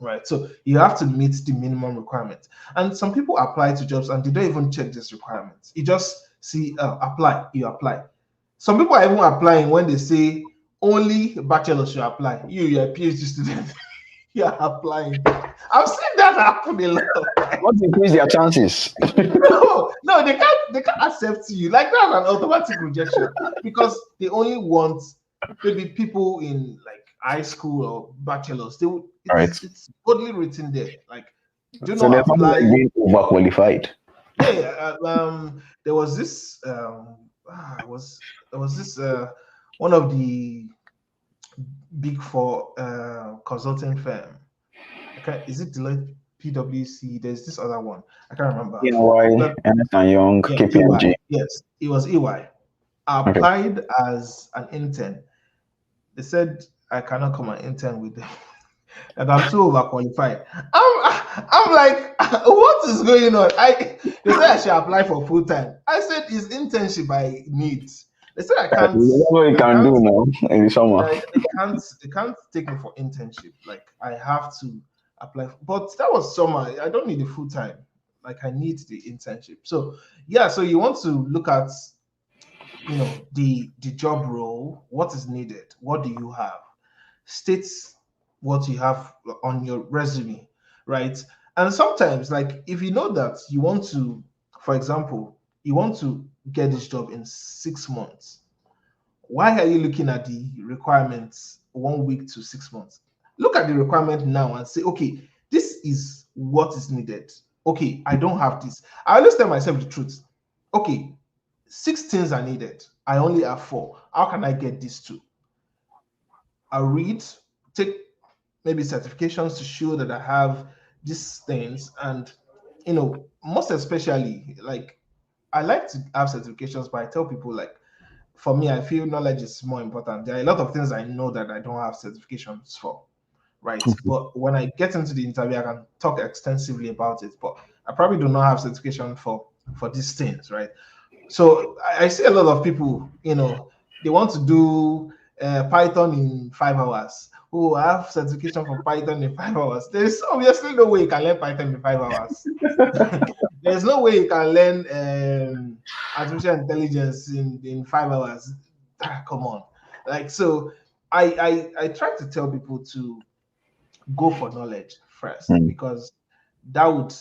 Right. So you have to meet the minimum requirements. And some people apply to jobs and they don't even check these requirements. You just see, apply, you apply. Some people are even applying when they say only bachelors should apply. You're a PhD student, you're applying. I've seen that happen a lot. What increase their chances? No, they can't accept you. Like that's an automatic rejection because they only want maybe people in like high school or bachelors. They would All right. it's boldly written there. Like do So not there's something like apply. being overqualified. Yeah, there was this was there was this one of the big four consulting firm. Okay, is it Deloitte PwC? There's this other one. I can't remember. You know why? But Ernest and Young, yeah, EY. KPMG. Yes, it was EY. I Okay. applied as an intern. They said I cannot come and intern with them. And I'm too overqualified. I'm like, what is going on? They said I should apply for full time. I said, is internship I need? They said I can't. That's what you They can can't. do now in the summer. They can't take me for internship. Like I have to apply. But that was summer. I don't need a full time. Like I need the internship. So yeah. So you want to look at the job role. What is needed? What do you have? States what you have on your resume, right? And sometimes, like if you know that you want to, for example, you want to get this job in 6 months, why are you looking at the requirements 1 week to 6 months? Look at the requirement now and say, okay, this is what is needed. Okay, I don't have this. I always tell myself the truth. Okay, 6 things are needed. I only have 4. How can I get these 2? I read, take maybe certifications to show that I have these things, and most especially, like I like to have certifications, but I tell people like for me, I feel knowledge is more important. There are a lot of things I know that I don't have certifications for, right? But when I get into the interview, I can talk extensively about it. But I probably do not have certification for these things, right? So I see a lot of people, they want to do Python in 5 hours. Oh, I have certification for Python in 5 hours. There's obviously no way you can learn Python in 5 hours. There's no way you can learn artificial intelligence in 5 hours. Come on. Like, so I try to tell people to go for knowledge first Mm. because that would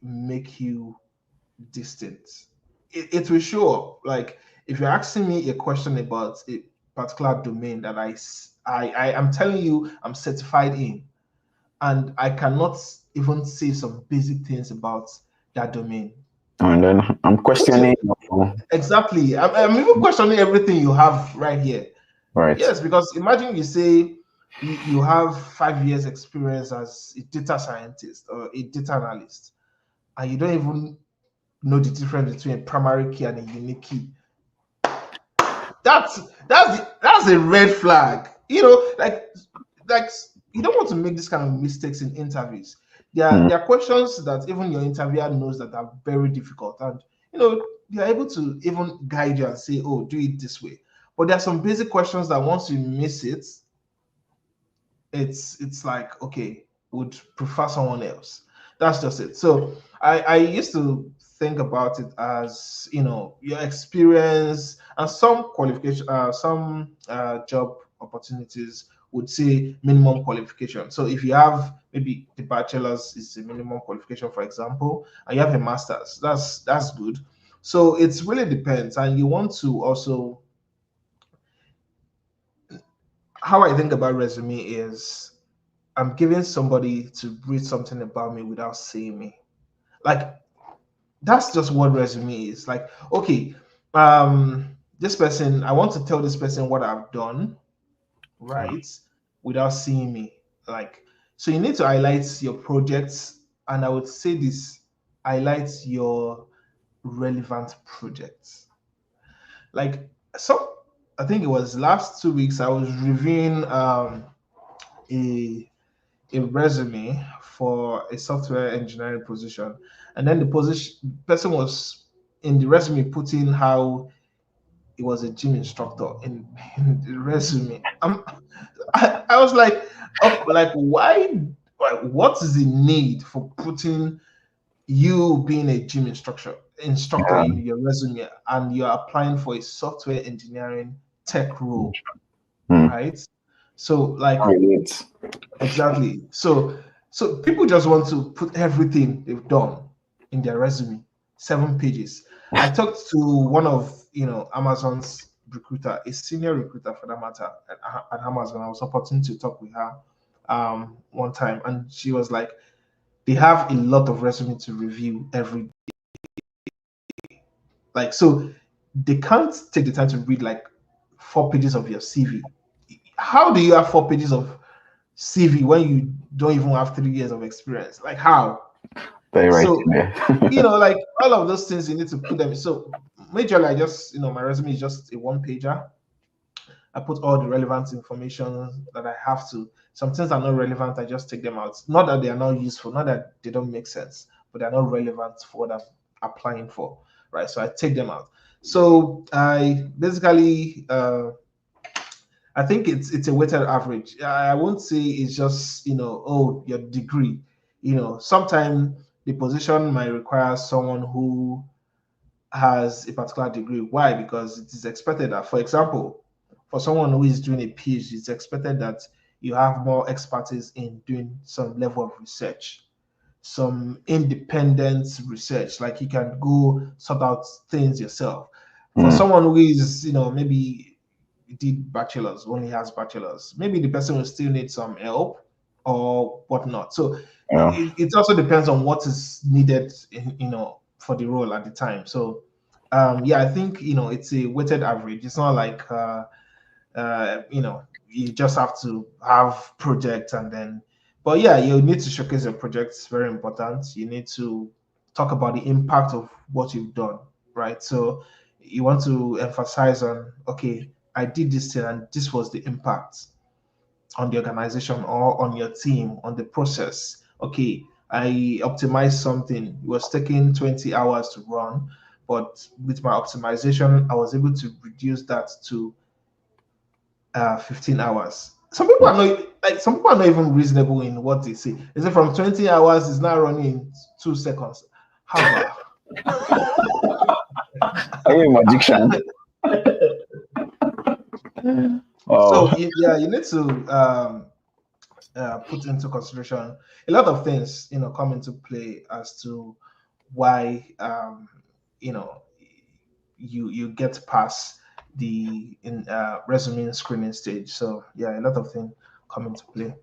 make you distant. It will show up. Like if you're asking me a question about a particular domain that I am telling you I'm certified in, and I cannot even say some basic things about that domain. And then I'm questioning. Exactly. I'm even questioning everything you have right here. Right. Yes, because imagine you say you have 5 years experience as a data scientist or a data analyst, and you don't even know the difference between a primary key and a unique key. That's a red flag. Like you don't want to make this kind of mistakes in interviews. There are questions that even your interviewer knows that are very difficult, and they are able to even guide you and say, "Oh, do it this way." But there are some basic questions that once you miss it, it's like, okay, would prefer someone else. That's just it. So I used to think about it as your experience and some qualification, some job opportunities would say minimum qualification. So if you have maybe the bachelor's is a minimum qualification, for example, and you have a master's, that's good. So it really depends, and you want to also, how I think about resume is I'm giving somebody to read something about me without seeing me. Like that's just what resume is. Like, okay, this person, I want to tell this person what I've done, right? Without seeing me. Like, so you need to highlight your projects, and I would say this, highlight your relevant projects. Like some I think it was last 2 weeks, I was reviewing a a resume for a software engineering position, and then the position person was in the resume putting how he was a gym instructor in the resume. I was like, oh, like why? What is the need for putting you being a gym instructor? instructor Yeah. in your resume and you're applying for a software engineering tech role, Hmm. right? So like Relate. exactly. So people just want to put everything they've done in their resume, 7 pages. I talked to one of Amazon's recruiter, a senior recruiter for that matter at Amazon. I was opportunity to talk with her one time, and she was like, they have a lot of resume to review every like so they can't take the time to read like 4 pages of your CV. How do you have 4 pages of CV when you don't even have 3 years of experience? Like how? Very right So, in there. like all of those things you need to put them. So majorly I just, my resume is just a one pager. I put all the relevant information that I have to. Some things are not relevant, I just take them out. Not that they are not useful, not that they don't make sense, but they're not relevant for what I'm applying for. Right. So I take them out. So I basically I think it's a weighted average. I won't say it's just oh, your degree. Sometimes the position might require someone who has a particular degree. Why? Because it is expected that, for example, for someone who is doing a PhD, it's expected that you have more expertise in doing some level of research, some independent research, like you can go sort out things yourself. For Hmm. someone who is, maybe did bachelor's, only has bachelor's, maybe the person will still need some help or whatnot. So Yeah. it also depends on what is needed, for the role at the time. So yeah, I think it's a weighted average. It's not like you just have to have projects and then, but yeah, you need to showcase your projects. It's very important. You need to talk about the impact of what you've done, right? So you want to emphasize on, okay, I did this thing and this was the impact on the organization or on your team, on the process. Okay, I optimized something. It was taking 20 hours to run, but with my optimization, I was able to reduce that to 15 hours. Some people are not even reasonable in what they say. They say from 20 hours is now running in 2 seconds. Haba. Are you a magician? So Oh, yeah, you need to put into consideration a lot of things, come into play as to why you know you get past the resume screening stage. So yeah, a lot of things come into play.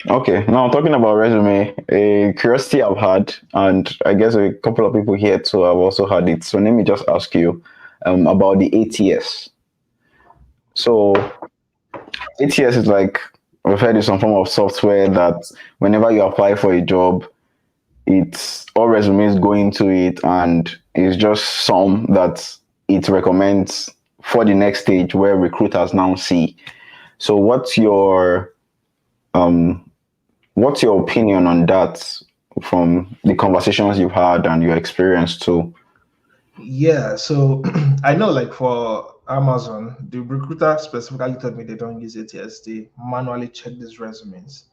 okay. Now talking about resume, a curiosity I've had, and I guess a couple of people here too have also had it. So let me just ask you about the ATS. So ATS is like we've heard it's some form of software that whenever you apply for a job, it's all resumes go into it, and it's just some that it recommends for the next stage where recruiters now see. So um what's your opinion on that from the conversations you've had and your experience too? Yeah, so I know like for Amazon, the recruiter specifically told me they don't use ATS, they manually check these resumes.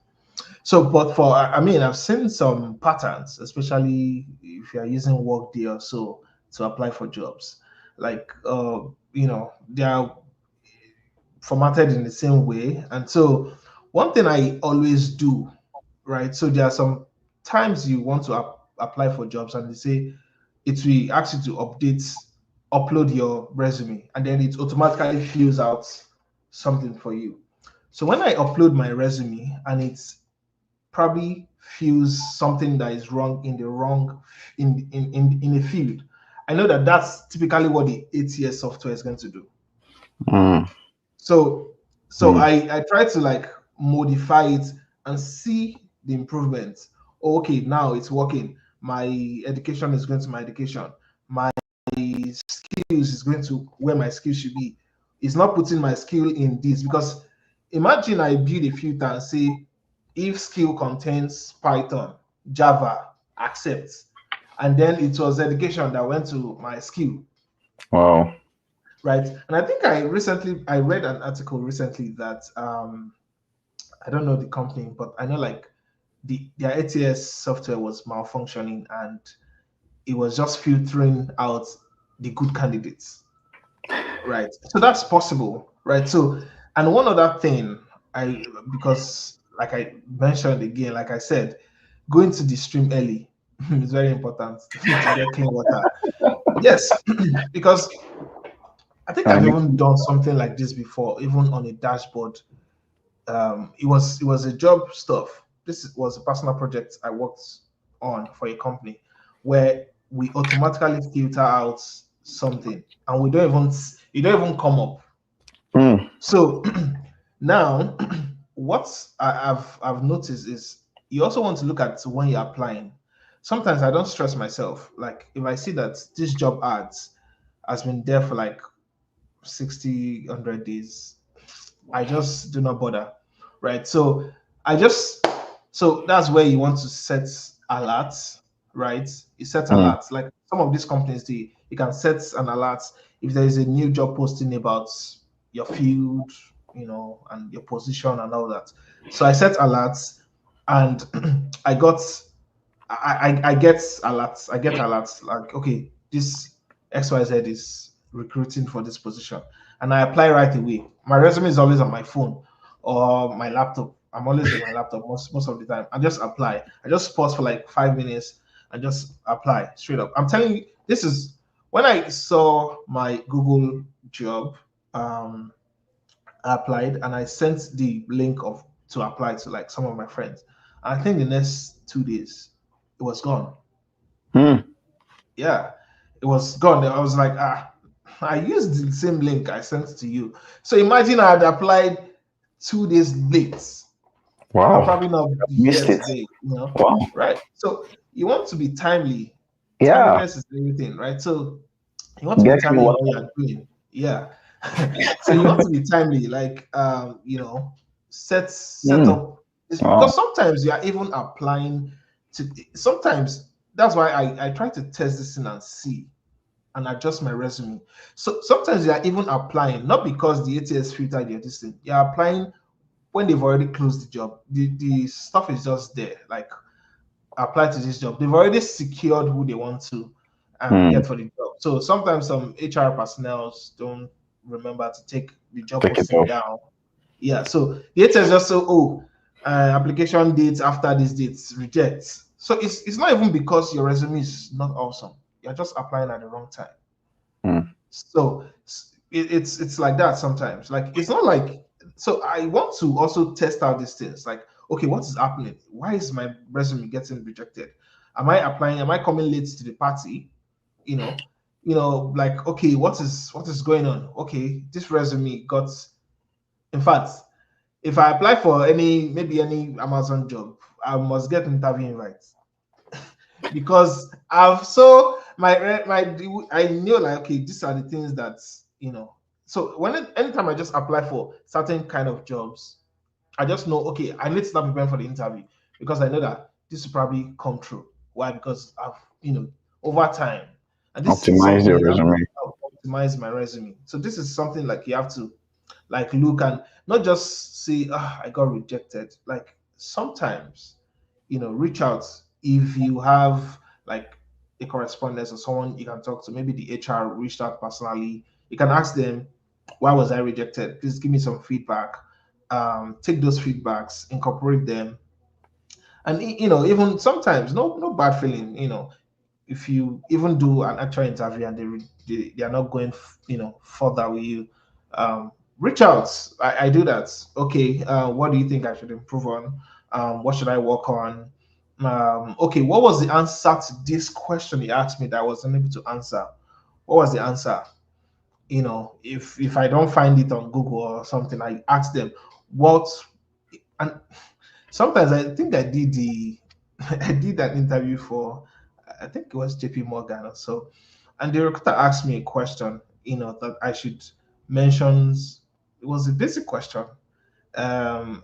So, but for I mean, I've seen some patterns, especially if you are using Workday or so to apply for jobs. Like, they are formatted in the same way. And so, one thing I always do, right? So there are some times you want to apply for jobs, and they say it will ask you to upload your resume, and then it automatically fills out something for you. So when I upload my resume and it's probably feels something that is wrong in the wrong in a field, I know that that's typically what the ATS software is going to do. Mm, So mm, I try to like modify it and see the improvements. Oh, okay, now it's working. My education is going to my education. My skills is going to where my skills should be. It's not putting my skill in this because imagine I build a filter and say if skill contains Python, Java, accept. And then it was education that went to my skill, wow. right? And I think I read an article recently that I don't know the company, but I know like their ATS software was malfunctioning and it was just filtering out the good candidates, right? So that's possible, right? So, and one other thing, because like I mentioned again, like I said, going to the stream early is very important to get clean water. Yes, because I think I I've need. even done something like this before, even on a dashboard. It was a job stuff. Was a personal project I worked on for a company where we automatically filter out something, and we don't even it don't even come up. Mm, So now, what I've noticed is you also want to look at when you're applying. Sometimes I don't stress myself. Like if I see that this job ads has been there for like 60, 100 days, I just do not bother, right? So I just so that's where you want to set alerts, right? You set mm, alerts. Like some of these companies, you can set an alert if there is a new job posting about your field, and your position and all that. So I set alerts, and I got I get alerts. I get alerts like, okay, this XYZ is recruiting for this position, and I apply right away. My resume is always on my phone or my laptop. I'm always on my laptop most of the time. I just apply. I just pause for like 5 minutes and just apply straight up. I'm telling you, this is when I saw my Google job. I applied and I sent the link of to apply to like some of my friends. I think the next 2 days it was gone. mm. Yeah, it was gone. I was like, I used the same link I sent to you. So imagine I had applied 2 days late. I'll Wow, probably not be here missed it. today, Wow. right? So you want to be timely. Yeah, Timeliness is everything, right? So you want to be getting timely in what. what you're doing. Yeah. So you want to be timely, like set Mm, up this, wow. because sometimes you are even applying to sometimes that's why I try to test this in and see and adjust my resume. So sometimes you are even applying, not because the ATS filtered your this thing, you're applying when they've already closed the job. The stuff is just there. Like apply to this job. They've already secured who they want to get Mm, for the job. So sometimes some HR personnel don't remember to take the job take it posting off. down. Yeah, so the HR just say, oh, application dates after these dates reject. So it's not even because your resume is not awesome. You're just applying at the wrong time. Mm, So it's like that sometimes. Like it's not like so I want to also test out these things. Like, okay, what is happening? Why is my resume getting rejected? Am I applying? Am I coming late to the party? You know, like okay, what is going on? Okay, this resume got. In fact, if I apply for maybe any Amazon job, I must get interview invites because I've so my I knew like okay, these are the things that you know. So anytime I just apply for certain kind of jobs, I just know okay, I need to start preparing for the interview because I know that this will probably come true. Why? Because I've over time, and this is optimize something your you have to resume. optimize my resume. So this is something like you have to like look and not just say I got rejected. Like sometimes reach out if you have like a correspondence or someone you can talk to. Maybe the HR reached out personally. You can ask them, why was I rejected? Please give me some feedback. Take those feedbacks, incorporate them, and even sometimes no bad feeling. If you even do an actual interview and they are not going further with you, um, reach out. I do that. Okay, what do you think I should improve on? What should I work on? Okay, what was the answer to this question you asked me that I wasn't able to answer? What was the answer? If I don't find it on Google or something, I ask them what. And sometimes I think I did the I did an interview for I think it was JP Morgan or so, and the recruiter asked me a question, that I should mention. It was a basic question,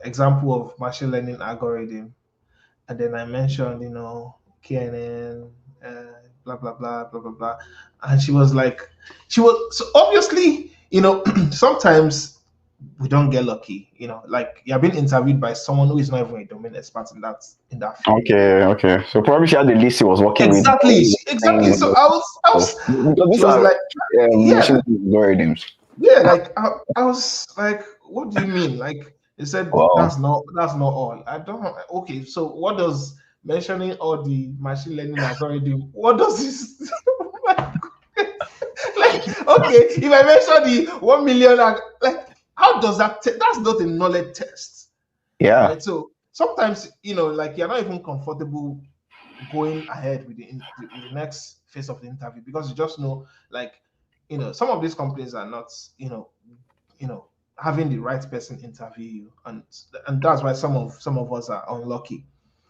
example of machine learning algorithm, and then I mentioned, KNN, blah blah blah blah blah blah, and she was like, she was so obviously, sometimes we don't get lucky. Like you're being interviewed by someone who is not even a domain expert in that field. Okay. So probably she had the list he was working with. Exactly. So Because these she was are like, machine yeah, algorithms. yeah. Like I was like, what do you mean? Like he said, Wow. that's not all. I don't. Okay, so what does mentioning all the machine learning algorithm? What does this? Like, okay, if I mention the 1 million, like, how does that? That's not a knowledge test, Yeah. right? So sometimes, like you're not even comfortable going ahead with the next phase of the interview because you just know, like, some of these companies are not, you know, having the right person interview you, and that's why some of us are unlucky,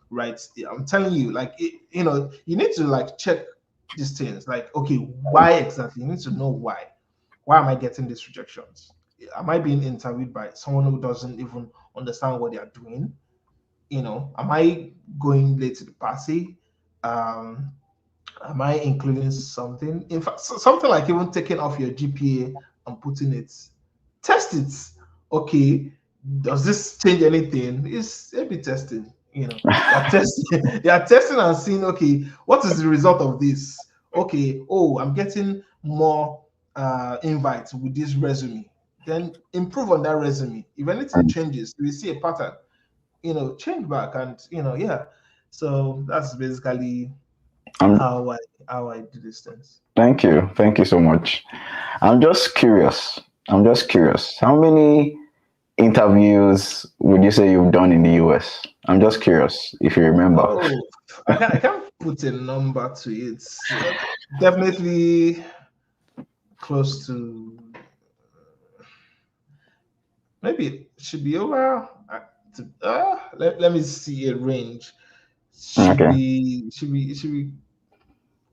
right? I'm telling you, like, you need to like check these things, like, okay, why exactly? You need to know why. Why am I getting these rejections? Am I being interviewed by someone who doesn't even understand what they are doing? Am I going late to the party? Um, am I including something? In fact, something like even taking off your GPA and putting it, test it. Okay, does this change anything? It's A/B testing. You're testing, you're testing and seeing. Okay, what is the result of this? Okay, oh, I'm getting more invites with this resume. Then improve on that resume. If anything changes, we see a pattern. Change back, and yeah. So that's basically Um, how I do these things. Thank you so much. I'm just curious. How many interviews would you say you've done in the US? I'm just curious if you remember. Oh, I can't put a number to it. Definitely close to, maybe it should be over. Let me see a range. Should Okay. be should be should be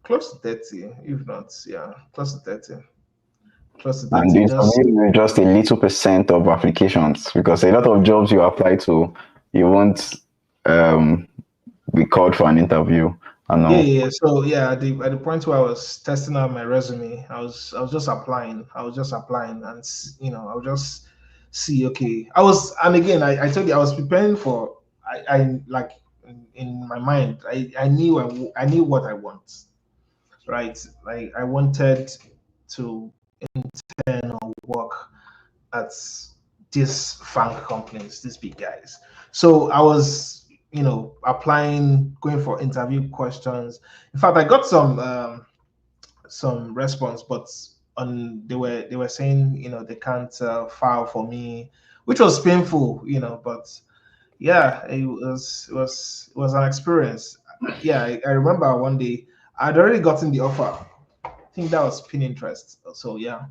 close to 30, if not, yeah, close to 30. Close to And 30. these Just are just a little percent of applications because a lot of jobs you apply to, you won't um, be called for an interview. I Yeah, know. yeah, yeah. So yeah, at the point where I was testing out my resume, I was just applying. I was just applying, and I'll just see. Okay, and again, I told you I was preparing for. I like in my mind, I knew what I want, right? Like I wanted to intern or work at these FANG companies, these big guys. So I was, applying, going for interview questions. In fact, I got some response, but they were saying, they can't file for me, which was painful, but yeah, it was an experience. Yeah, I remember one day I'd already gotten the offer. I think that was Pinterest. So yeah,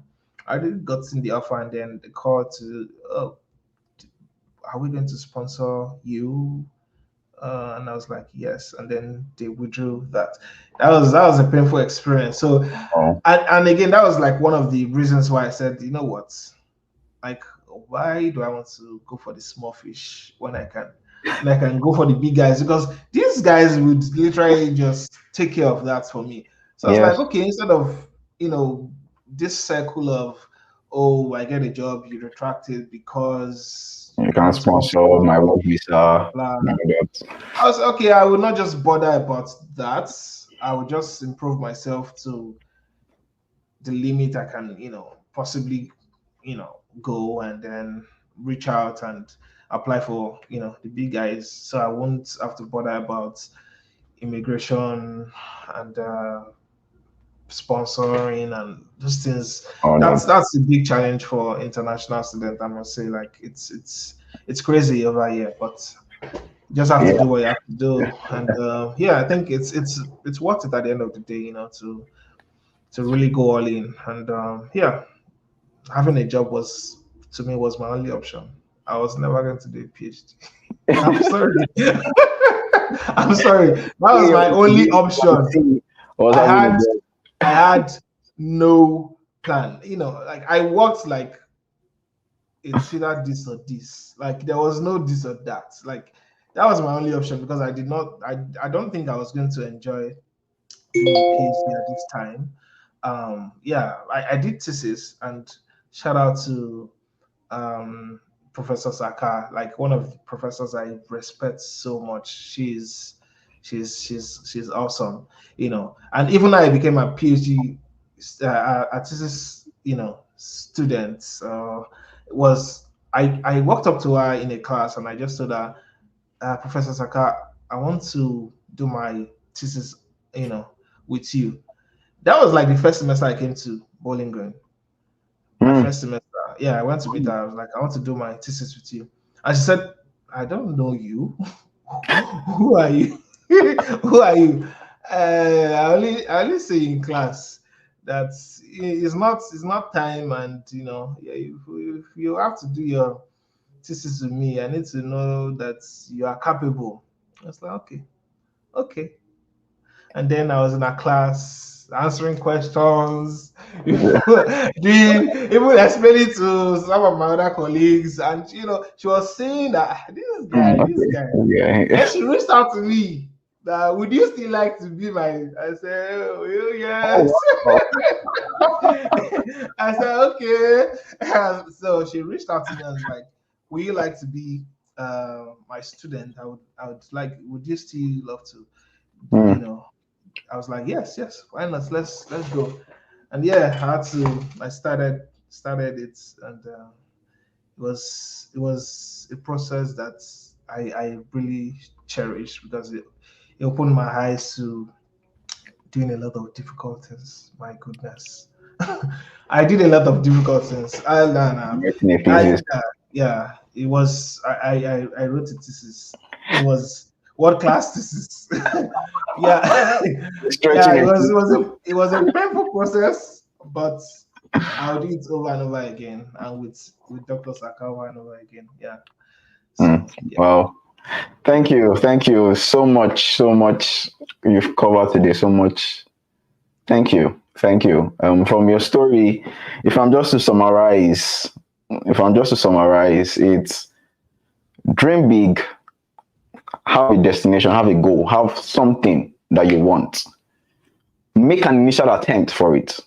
I did gotten the offer, and then the call to, oh, are we going to sponsor you? And I was like, yes. And then they withdrew that. That was a painful experience. So, Oh, and again, that was like one of the reasons why I said, you know what, like, why do I want to go for the small fish when I can go for the big guys? Because these guys would literally just take care of that for me. So I was like, yes. okay, instead of this circle of, oh, I get a job, you retract it because You you can can't sponsor sponsor, my blah work visa. blah. And all that. I was okay. I would not just bother about that. I would just improve myself to the limit I can, possibly, go, and then reach out and apply for, the big guys. So I won't have to bother about immigration and sponsoring and those things. All That's that. that's a big challenge for international students. I must say, like, it's crazy over here, but you just have to Yeah. do what you have to do. And yeah, I think it's worth it at the end of the day, to really go all in. And yeah, having a job was my only option. I was never going to do a PhD. I'm sorry. I'm sorry. That was my only option. Was I having a had job. I had no plan. Like I worked like it's either this or this. Like there was no this or that. Like that was my only option because I don't think I was going to enjoy doing a PhD at this time. Yeah, I did thesis, and shout out to um, Professor Saka, like one of the professors I respect so much. She's awesome, And even I became a PhD thesis, student. Was I walked up to her in a class and I just told her, Professor Saka, I want to do my thesis, you know, with you. That was like the first semester I came to Bowling Green. My Mm. first semester. Yeah, I went to meet her. I was like, I want to do my thesis with you. And she said, I don't know you. Who are you? Who are you? I only say in class that it's not time, and yeah, if you have to do your thesis with me, I need to know that you are capable. I was like, okay, okay. And then I was in a class answering questions, doing even explaining to some of my other colleagues, and she was saying that Mm, this okay. guy. Okay. Then she reached out to me that would you still like to be my? I said, oh, Oh, yes. wow. I said, okay. So she reached out to me and was like, would you like to be my student? I would like, would you still love to, you Mm, know? I was like, yes, yes, why not? Let's go. And yeah, I started it, and it was a process that I really cherish because it opened my eyes to doing a lot of difficult things. My goodness, I did a lot of difficult things. I learned. writing a I thesis. Yeah, it was. I wrote a thesis. It was world class thesis. Yeah, yeah. Stretching It a was. It thesis. was a. It was a painful process, but I'll do it over and over again, and with Dr. Saka over and over again. Yeah. Mm, So yeah. wow. Thank you so much, so much. You've covered today so much. Thank you, thank you. From your story, if I'm just to summarize, it's dream big, have a destination, have a goal, have something that you want. Make an initial attempt for it.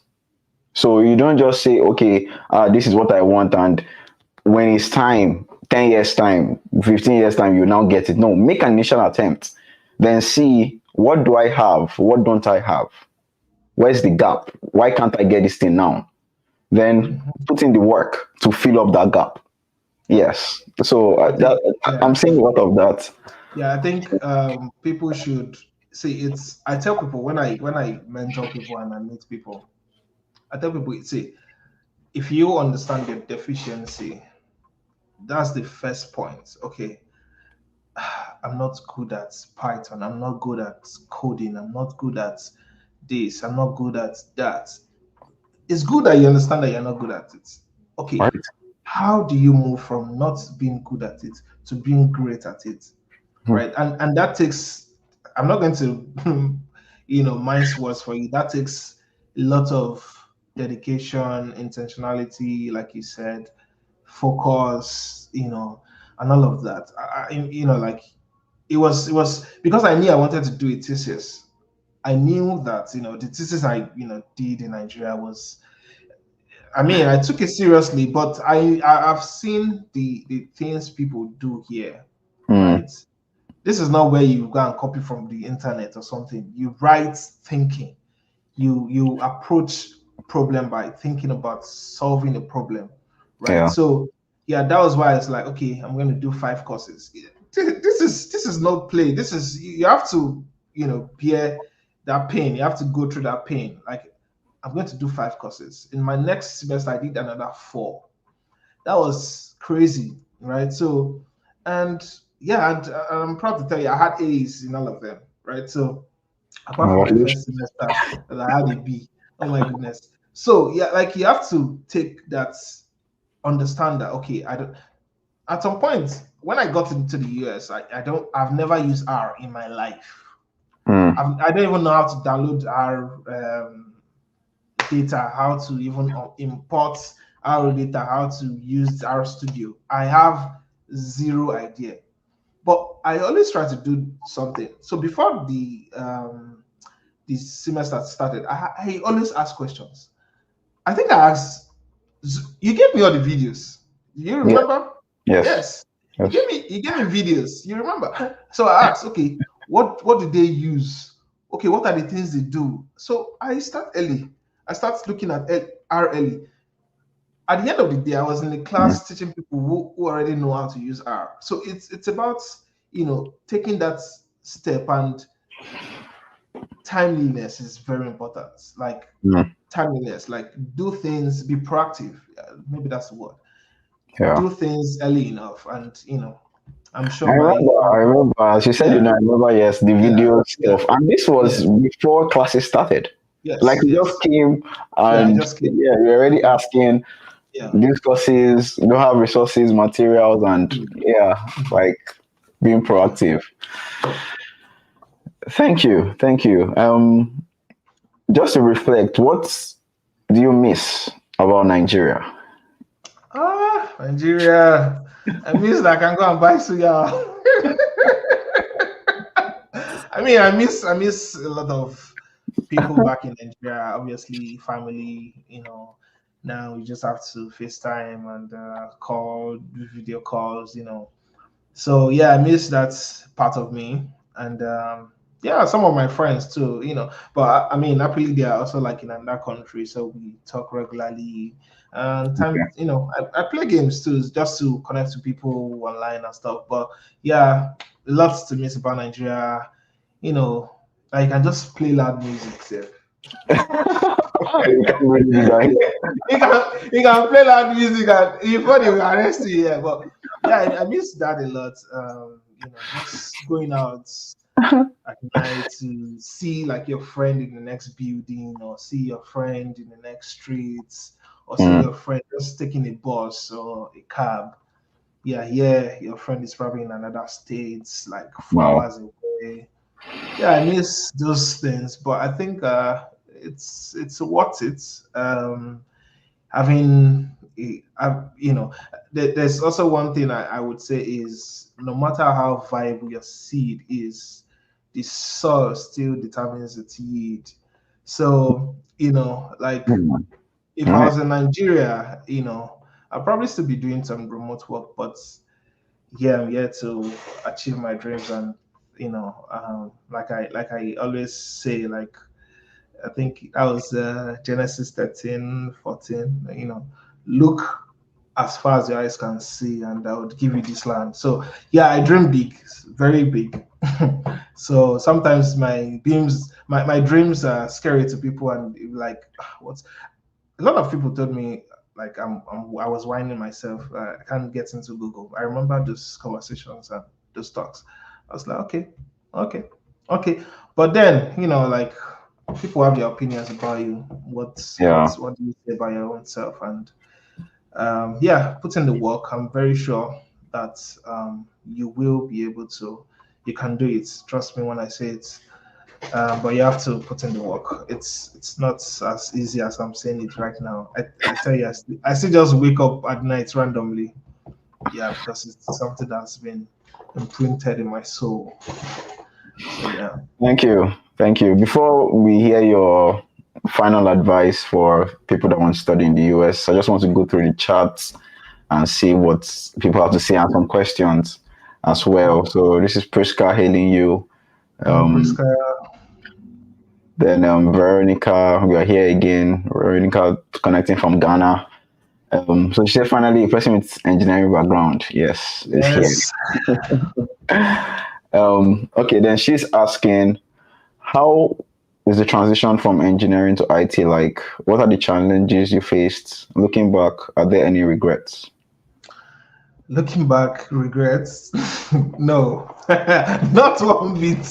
So you don't just say, okay, this is what I want, and when it's time, 10 years time, 15 years time, you now get it. No, make an initial attempt. Then see, what do I have? What don't I have? Where's the gap? Why can't I get this thing now? Then Mhm. put in the work to fill up that gap. Yes. So I think. I'm Yeah. seeing a lot of that. Yeah, I think people should see it's. I tell people when I mentor people and I meet people, I tell people, see, if you understand your deficiency, that's the first point. Okay, I'm not good at Python. I'm not good at coding. I'm not good at this. I'm not good at that. It's good that you understand that you're not good at it. Right? Okay, how do you move from not being good at it to being great at it? Mhm. Right? And that takes. I'm not going to, mince words for you. That takes a lot of dedication, intentionality, like you said, focus, and all of that. Like it was because I knew I wanted to do a thesis. I knew that the thesis I did in Nigeria was. I mean, I took it seriously, but I've seen the things people do here, Mm, right? This is not where you go and copy from the internet or something. You write thinking. You approach problem by thinking about solving a problem, right? yeah. So yeah, that was why it's like, okay, I'm going to do 5 courses. This is not play. This is you have to bear that pain. You have to go through that pain. Like I'm going to do 5 courses. In my next semester, I did another 4. That was crazy, right? So, and yeah, and I'm proud to tell you, I had A's in all of them, right? So, apart from my Congratulations. first semester, that I had a B. Oh my goodness. So yeah, like you have to take that, understand that. Okay, I don't. At some point, when I got into the US, I've never used R in my life. Mm, I don't even know how to download R data, how to even import R data, how to use R Studio. I have zero idea, but I always try to do something. So before the semester started, I always ask questions. I think I asked. You gave me all the videos. You Yeah. remember? Yes. Yes. Yes. He gave me videos. You remember? So I asked, okay, what do they use? Okay, what are the things they do? So I start early. I start looking at R early. At the end of the day, I was in the Mm. class teaching people who already know how to use R. So it's about taking that step, and timeliness is very important. Like Mm. timeliness, like do things, be proactive. Maybe that's the word. Yeah. Do things early enough, and I'm I sure remember, I remember, as you said, yeah, I remember, yes, the yeah, video yeah, stuff. And this yeah, was before classes started. Like, yes, you just yes, came yeah. I and, just came. yeah, you're already asking Yeah. these courses, you don't have resources, materials, and, Mm. yeah, like being Yeah. proactive. Yeah. Thank you. Thank you. Just to reflect, what do you miss about Nigeria? Nigeria. I miss that I can go and buy suya. I miss a lot of people back in Nigeria. Obviously, family. Now we just have to FaceTime and call, do video calls. So yeah, I miss that part of me, and yeah, some of my friends too. But I mean, happily they are also like in another country, so we talk regularly. And time, Okay. I play games too, just to connect to people online and stuff. But yeah, lots to miss about Nigeria. You know, I can just play loud music. Sef. You can't really do that here. He can play loud music and before they will arrest you. Yeah, but yeah, I miss that a lot. Just going out at night to see like your friend in the next building, or see your friend in the next street, or see Mm. your friend just taking a bus or a cab. Yeah, your friend is probably in another state, like four Wow. hours away. Yeah, I miss those things, but I think it's worth it. Having there's also one thing I would say is, no matter how viable your seed is, the soil still determines its yield. So like Mm. if I Right. was in Nigeria, I'd probably still be doing some remote work, but yeah, I'm here to achieve my dreams. And like I always say, like I think that was Genesis 13:14. Look as far as your eyes can see, and I would give you this land. So yeah, I dream big, very big. So sometimes my dreams are scary to people, and like, what's a lot of people told me, like I was whining myself. I can't get into Google. I remember those conversations and those talks. I was like, okay, okay. But then, like people have their opinions about you. Yeah. What do you say about your own self? And yeah, put in the work. I'm very sure that you will be able to. You can do it. Trust me when I say it. But you have to put in the work. It's not as easy as I'm saying it right now. I tell you, I still just wake up at night randomly. Yeah, because it's something that's been imprinted in my soul. So yeah. Thank you. Thank you. Before we hear your final advice for people that want to study in the US, I just want to go through the charts and see what people have to say and some questions as well. So this is Priska hailing you. Um, Priska, then Veronica, we are here again. Veronica connecting from Ghana. So she said finally a person with engineering background, yes, is here. yes. Okay, then she's asking, how is the transition from engineering to IT like? What are the challenges you faced? Looking back, are there any regrets? Looking back, regrets? No, not one bit.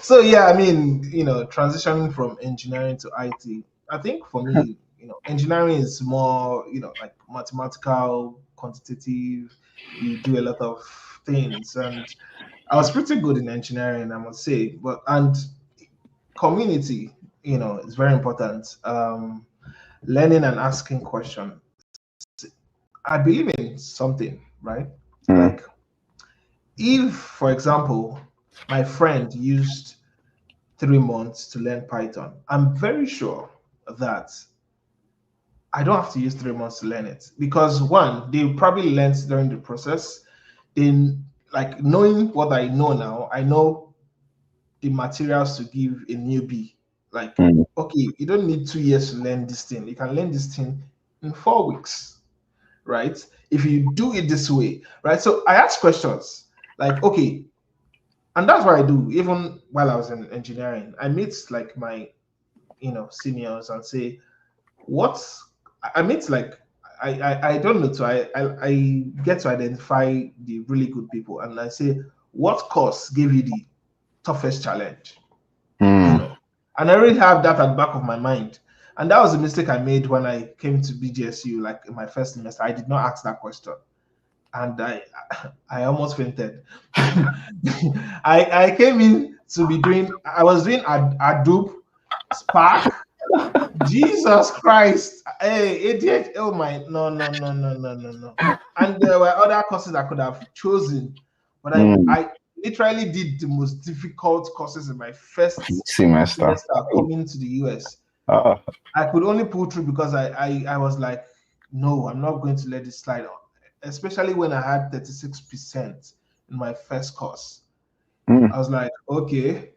So yeah, I mean, transitioning from engineering to IT. I think for me, engineering is more, like mathematical, quantitative. You do a lot of things, and I was pretty good in engineering, I must say. And community, is very important. Learning and asking questions. I believe in something, right? Mm, Like, if, for example, my friend used 3 months to learn Python, I'm very sure that I don't have to use 3 months to learn it because one, they probably learned during the process. Then, like knowing what I know now, I know the materials to give a newbie. Like, Mm. okay, you don't need 2 years to learn this thing. You can learn this thing in 4 weeks, right? If you do it this way, right? So I ask questions like, okay, and that's what I do. Even while I was in engineering, I meet like my seniors and say, what's I mean, like I don't know. So I get to identify the really good people, and I say, what course gave you the toughest challenge? You Mm. know, and I already have that at the back of my mind. And that was a mistake I made when I came to BGSU, like in my first semester. I did not ask that question, and I almost fainted. I came in to be doing. I was doing Adobe, Spark, Jesus Christ. Hey, ADH. Oh my, no, no, no, no, no, no, no. And there were other courses I could have chosen, but Mm. I literally did the most difficult courses in my first Semester. semester coming to the US. Ah. I could only pull through because I was like, no, I'm not going to let this slide on, especially when I had 36% in my first course. I Mm. was like, okay.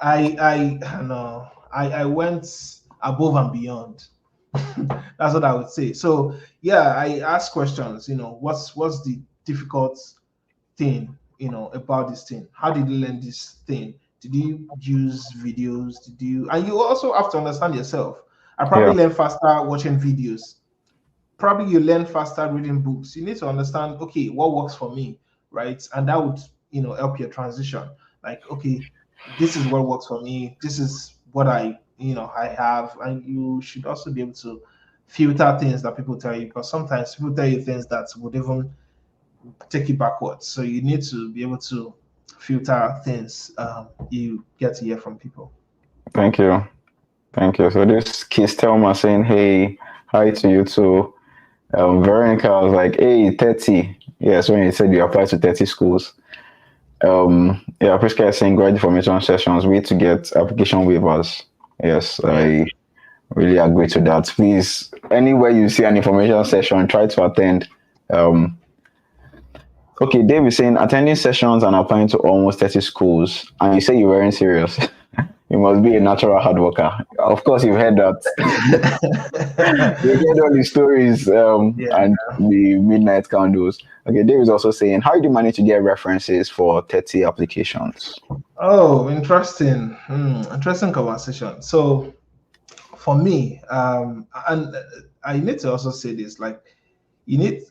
I no, I went above and beyond. That's what I would say. So yeah, I ask questions. What's the difficult thing? About this thing. How did you learn this thing? Did you use videos? Did you? And you also have to understand yourself. I probably Yeah. learn faster watching videos. Probably you learn faster reading books. You need to understand, okay, what works for me, right? And that would, help your transition. Like, okay, this is what works for me. This is what I have. And you should also be able to filter things that people tell you, because sometimes people tell you things that would even take you backwards. So you need to be able to filter things you get to hear from people. Thank you. Thank you. So this Keith Telma saying, hey, hi to you too. Veronica was like, hey, 30. Yes, when you said you applied to 30 schools. Yeah, Priska is saying grad information sessions, way to get application waivers. Yes, Yeah. I really agree to that. Please, anywhere you see an information session, try to attend. Um, okay, Dave is saying attending sessions and applying to almost 30 schools, and you say you weren't serious. You must be a natural hard worker. Of course, you've heard that. You heard all the stories Yeah. and the midnight candles. Okay, Dave is also saying, how did you manage to get references for 30 applications? Oh, interesting. Interesting conversation. So for me, and I need to also say this, like you need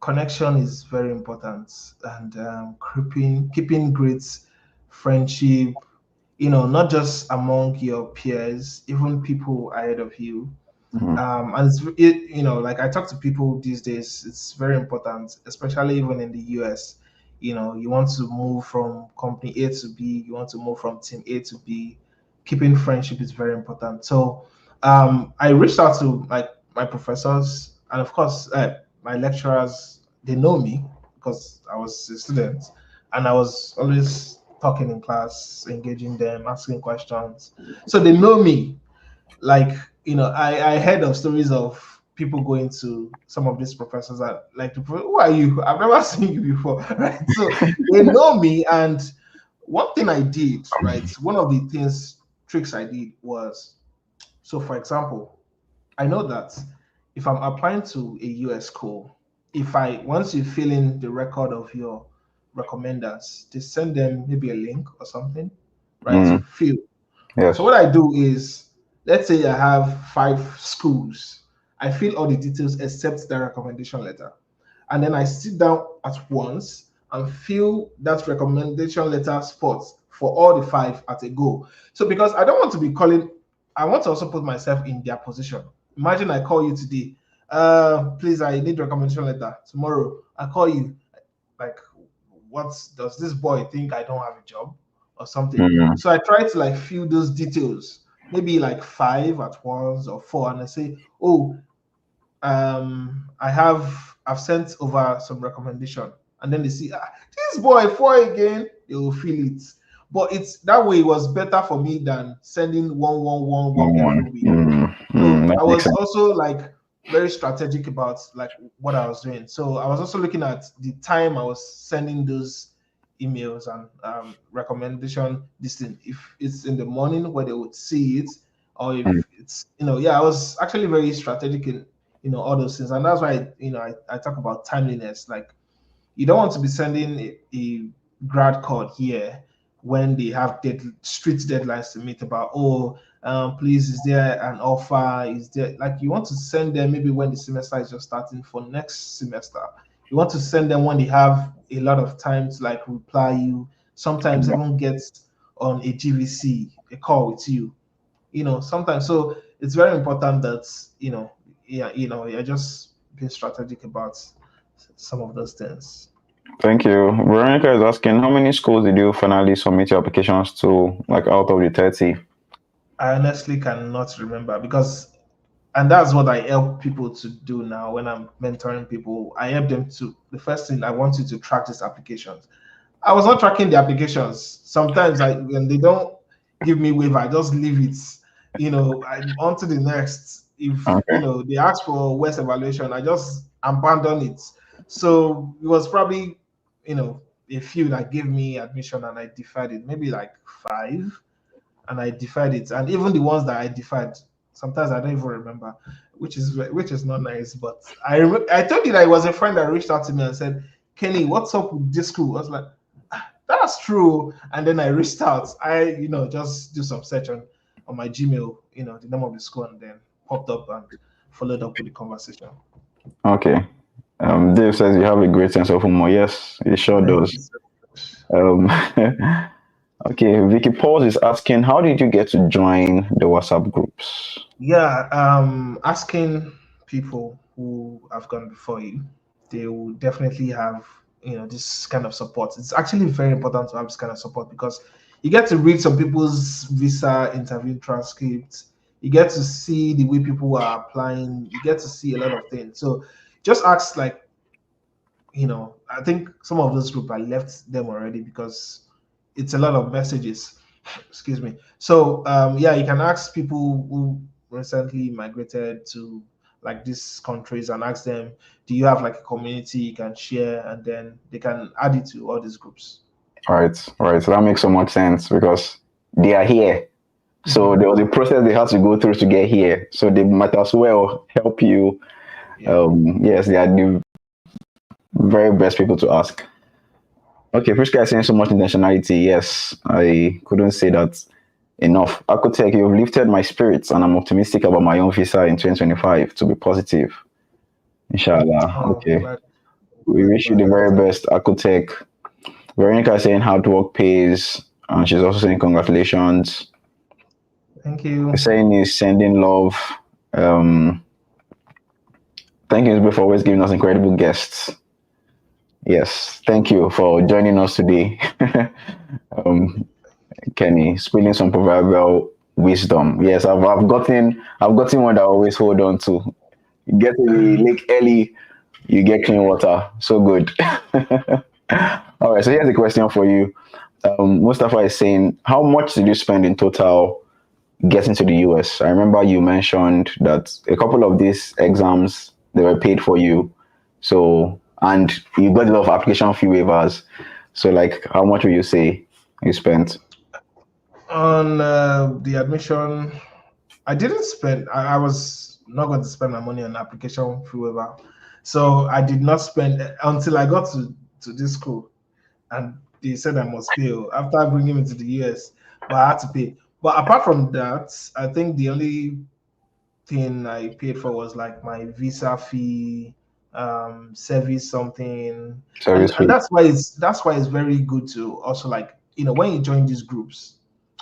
connection is very important, and keeping great friendship, not just among your peers, even people ahead of you. Mhm. And like I talk to people these days, it's very important, especially even in the US. You want to move from company A to B, you want to move from team A to B. Keeping friendship is very important. So I reached out to my professors, and of course my lecturers. They know me because I was a student, and I was always talking in class, engaging them, asking questions. So they know me. Like, I heard of stories of people going to some of these professors that like, who are you? I've never seen you before, right? So they know me. And one thing I did, right, one of the tricks I did was, so for example, I know that if I'm applying to a US school, if I once you fill in the record of your recommenders, they send them maybe a link or something, right, to Mm, fill. So yes. what I do is, let's say I have 5 schools, I fill all the details except the recommendation letter, and then I sit down at once and fill that recommendation letter spot for all the 5 at a go. So because I don't want to be calling, I want to also put myself in their position. Imagine I call you today, please, I need recommendation letter. Tomorrow I call you, like, what does this boy think I don't have a job or something? Mm, So I try to like fill those details, maybe like 5 at once or 4, and I say, oh, I've sent over some recommendation, and then they see, this boy 4 again, they will feel it. But it's that way, it was better for me than sending one every One. week. So That I makes was sense. also like very strategic about like what I was doing. So I was also looking at the time I was sending those emails and recommendation this thing. If it's in the morning where they would see it, or if Mm, it's I was actually very strategic in all those things, and that's why I talk about timeliness. Like you don't want to be sending a grad code here when they have strict deadlines to meet about, please, is there an offer, is there, like, you want to send them maybe when the semester is just starting for next semester. You want to send them when they have a lot of time to like reply you, sometimes even get on a GVC, a call with you, sometimes. So it's very important that you're just being strategic about some of those things. Thank you. Veronica is asking, how many schools did you finally submit your applications to, like out of the 30? I honestly cannot remember, because, and that's what I help people to do now when I'm mentoring people. I help them to, the first thing, I want you to track these applications. I was not tracking the applications. Sometimes when they don't give me waiver, I just leave it. I'm on to the next. If Okay. they ask for West evaluation, I just abandon it. So it was probably a few that gave me admission and I deferred it, maybe like five, and I deferred it. And even the ones that I deferred, sometimes I don't even remember, which is not nice. But I told you that it was a friend that reached out to me and said, Kenny, what's up with this school? I was like, that's true. And then I reached out. I just do some search on my Gmail, the name of the school, and then popped up and followed up with the conversation. Okay. Dave says you have a great sense of humor. Yes, it sure Thank you does. so much. Um, okay, Vicky Pauls is asking, how did you get to join the WhatsApp groups? Yeah, asking people who have gone before you, they will definitely have this kind of support. It's actually very important to have this kind of support, because you get to read some people's visa interview transcripts. You get to see the way people are applying. You get to see a lot of things. So just ask, like, I think some of those group I left them already, because it's a lot of messages. Excuse me. So yeah, you can ask people who recently migrated to like these countries and ask them, do you have like a community you can share, and then they can add it to all these groups. All right. So that makes so much sense because they are here. So Mhm. there was a process they had to go through to get here. So they might as well help you. Yeah. Yes, they are the very best people to ask. Okay, Priska is saying so much intentionality. Yes, I couldn't say that enough. Akutech, you've lifted my spirits and I'm optimistic about my own visa in 2025 to be positive. Inshallah. Oh, Okay. glad, We glad wish you about the that. very best, Akutech. Veronica is saying hard work pays. And she's also saying congratulations. Thank you. Saying is sending love. Um, thank you Nzube, for always giving us incredible guests. Yes, thank you for joining us today. um, Kenny, spilling some proverbial wisdom. Yes, I've gotten one that I always hold on to. You get to the lake early, you get clean water. So good. All right, so here's a question for you. Mustafa is saying, how much did you spend in total getting to the US? I remember you mentioned that a couple of these exams they were paid for you. So and you got a lot of application fee waivers. So like how much would you say you spent? On the admission, I didn't spend. I was not going to spend my money on application fee waiver, so I did not spend until I got to this school, and they said I must pay after bringing me to the US, but I had to pay. But apart from that, I think the only thing I paid for was like my visa fee, service something, and Service and fee. that's why it's very good to also, like, when you join these groups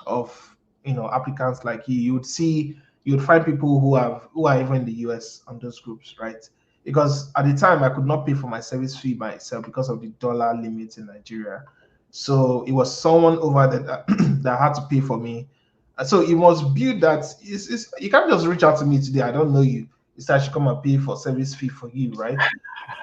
of applicants like you would see, you'd find people who are even in the US on those groups, right? Because at the time I could not pay for my service fee myself because of the dollar limit in Nigeria. So it was someone over there that, that had to pay for me. And so you must build that. You can't just reach out to me today. I don't know you. It's that I should come and pay for service fee for you, right?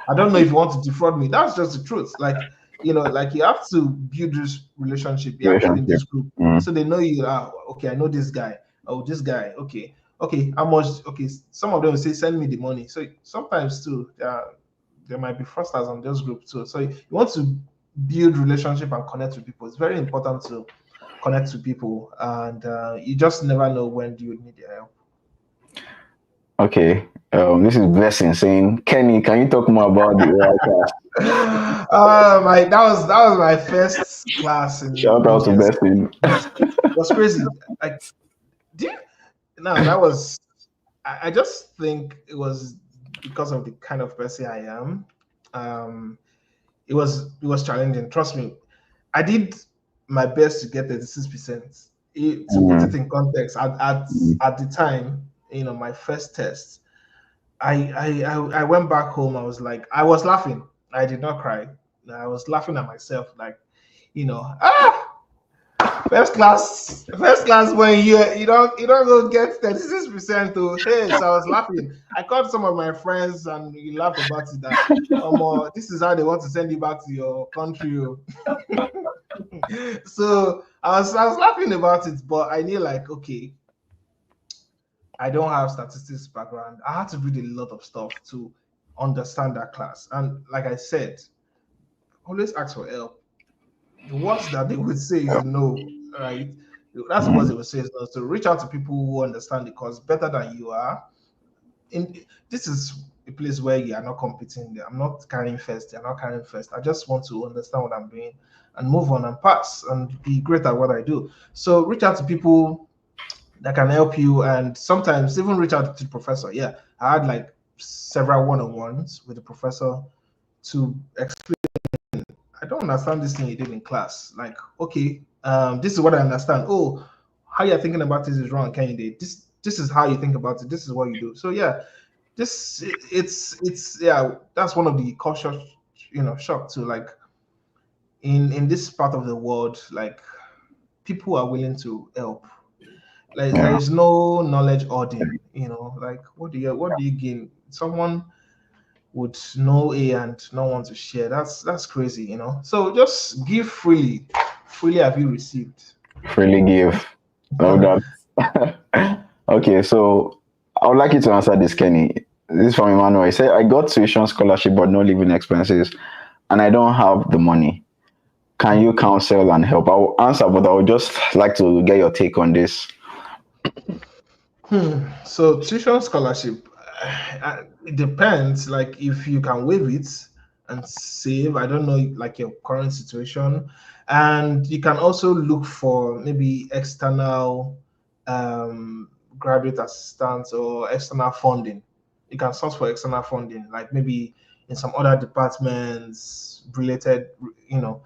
I don't know if you want to defraud me. That's just the truth. Like, like you have to build this relationship. You have to be in Relationship. this group Mm. so they know you are okay. I know this guy. Oh, this guy. Okay, okay. How much? Okay, some of them will say send me the money. So sometimes too, there might be fraudsters on those groups too. So you want to build relationship and connect with people. It's very important to connect to people, and you just never know when you need their help. Okay. This is Blessing saying, Kenny, can you talk more about the AI class? My that was my first class in Shout out to BS. Blessing. It was crazy. Like, do you, no, that was. I just think it was because of the kind of person I am. Um, it was challenging. Trust me, I did my best to get 36%. To put it Mm, in context, mm. at the time, my first test, I went back home. I was laughing. I did not cry. I was laughing at myself, like, ah, first class when you don't go get 36%. To hey, so I was laughing. I called some of my friends and we laughed about it. That this is how they want to send you back to your country. Oh. So I was laughing about it, but I knew, like, okay, I don't have statistics background. I had to read a lot of stuff to understand that class. And like I said, always ask for help. The worst that they would say is no, right? That's the worst they Mm. would say is no. So reach out to people who understand the course better than you are. This is a place where you are not competing. I'm not carrying first. You're not carrying first. I just want to understand what I'm doing and move on and pass and be great at what I do. So reach out to people that can help you, and sometimes even reach out to the professor. Yeah, I had like several one-on-ones with the professor to explain. I don't understand this thing you did in class. Like, okay, this is what I understand. Oh, how you're thinking about this is wrong, Kehinde. This is how you think about it. This is what you do. So yeah, it's yeah. That's one of the culture, shock too. Like in this part of the world, like people are willing to help. Like there Yeah. is no knowledge hoarding. Like what do you gain? Someone would know A and not want to share. That's crazy. So just give freely. Freely have you received. Freely give. Love that. Okay, so I would like you to answer this, Kenny. This is from Emmanuel. He said, I got tuition scholarship but no living expenses and I don't have the money. Can you counsel and help? I will answer, but I would just like to get your take on this. So tuition scholarship, it depends. Like if you can waive it and save, I don't know, like your current situation, and you can also look for maybe external graduate assistance or external funding. You can source for external funding, like maybe in some other departments related. You know,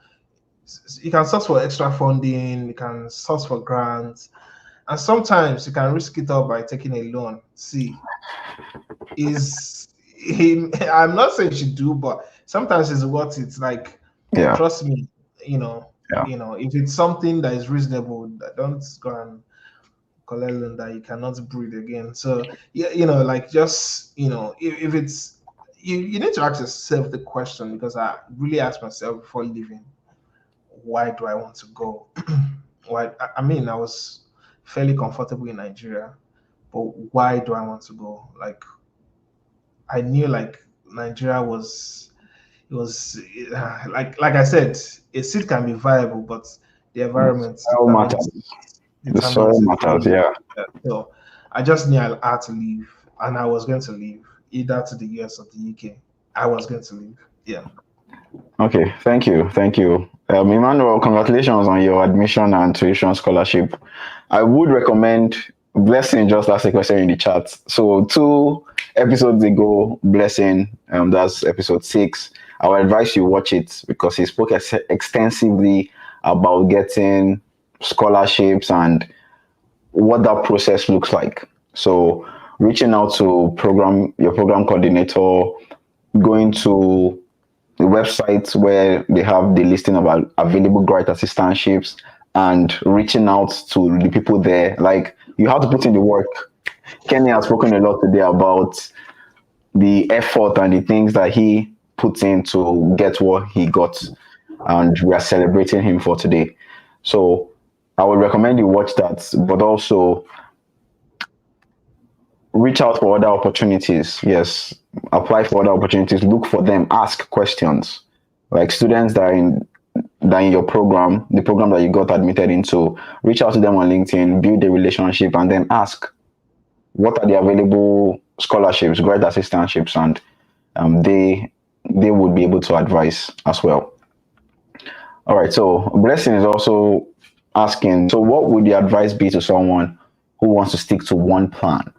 you can source for extra funding. You can source for grants, and sometimes you can risk it all by taking a loan. See, is I'm not saying you should do, but sometimes it's worth it. Like, Yeah, trust me, you know, yeah. if it's something that is reasonable, don't go and collect loan that you cannot breathe again. So yeah, like just if it's you need to ask yourself the question, because I really asked myself before leaving, why do I want to go? Why? I mean, I was fairly comfortable in Nigeria, but why do I want to go? Like, I knew, like, Nigeria was it was like I said, a seat can be viable, but the environment Soil matters. The soil determines it for matters, you. yeah. So I just knew I had to leave, and I was going to leave either to the US or the UK. I was going to leave. Yeah. Okay, thank you. Thank you. Emmanuel, congratulations on your admission and tuition scholarship. I would recommend Blessing just asked a question in the chat. So 2 episodes ago, Blessing, that's episode 6. I would advise you watch it because he spoke extensively about getting scholarships and what that process looks like. So reaching out to your program coordinator, going to the websites where they have the listing of available grant assistantships and reaching out to the people there. Like, you have to put in the work. Kenny has spoken a lot today about the effort and the things that he puts in to get what he got. and we are celebrating him for today. So I would recommend you watch that, but also reach out for other opportunities. Yes, apply for other opportunities. Look for them. Ask questions. Like students that in your program, the program that you got admitted into, reach out to them on LinkedIn, build a relationship, and then ask what are the available scholarships, grad assistantships, and they would be able to advise as well. All right. So Blessing is also asking, so what would the advice be to someone who wants to stick to one plan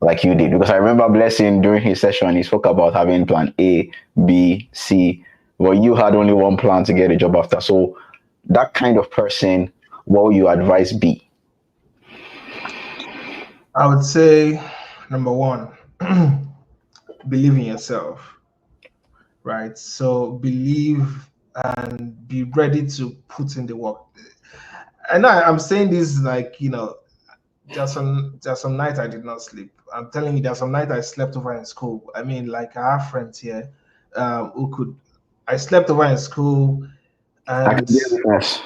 like you did? Because I remember Blessing during his session, he spoke about having plan A, B, C, but you had only one plan to get a job after. So that kind of person, what would your advice be? I would say number one, believe in yourself, right? So believe and be ready to put in the work. And I'm saying this like, there's some night I did not sleep. I'm telling you, there's some night I slept over in school. I mean, like I have friends here who could. I slept over in school, I can and get this.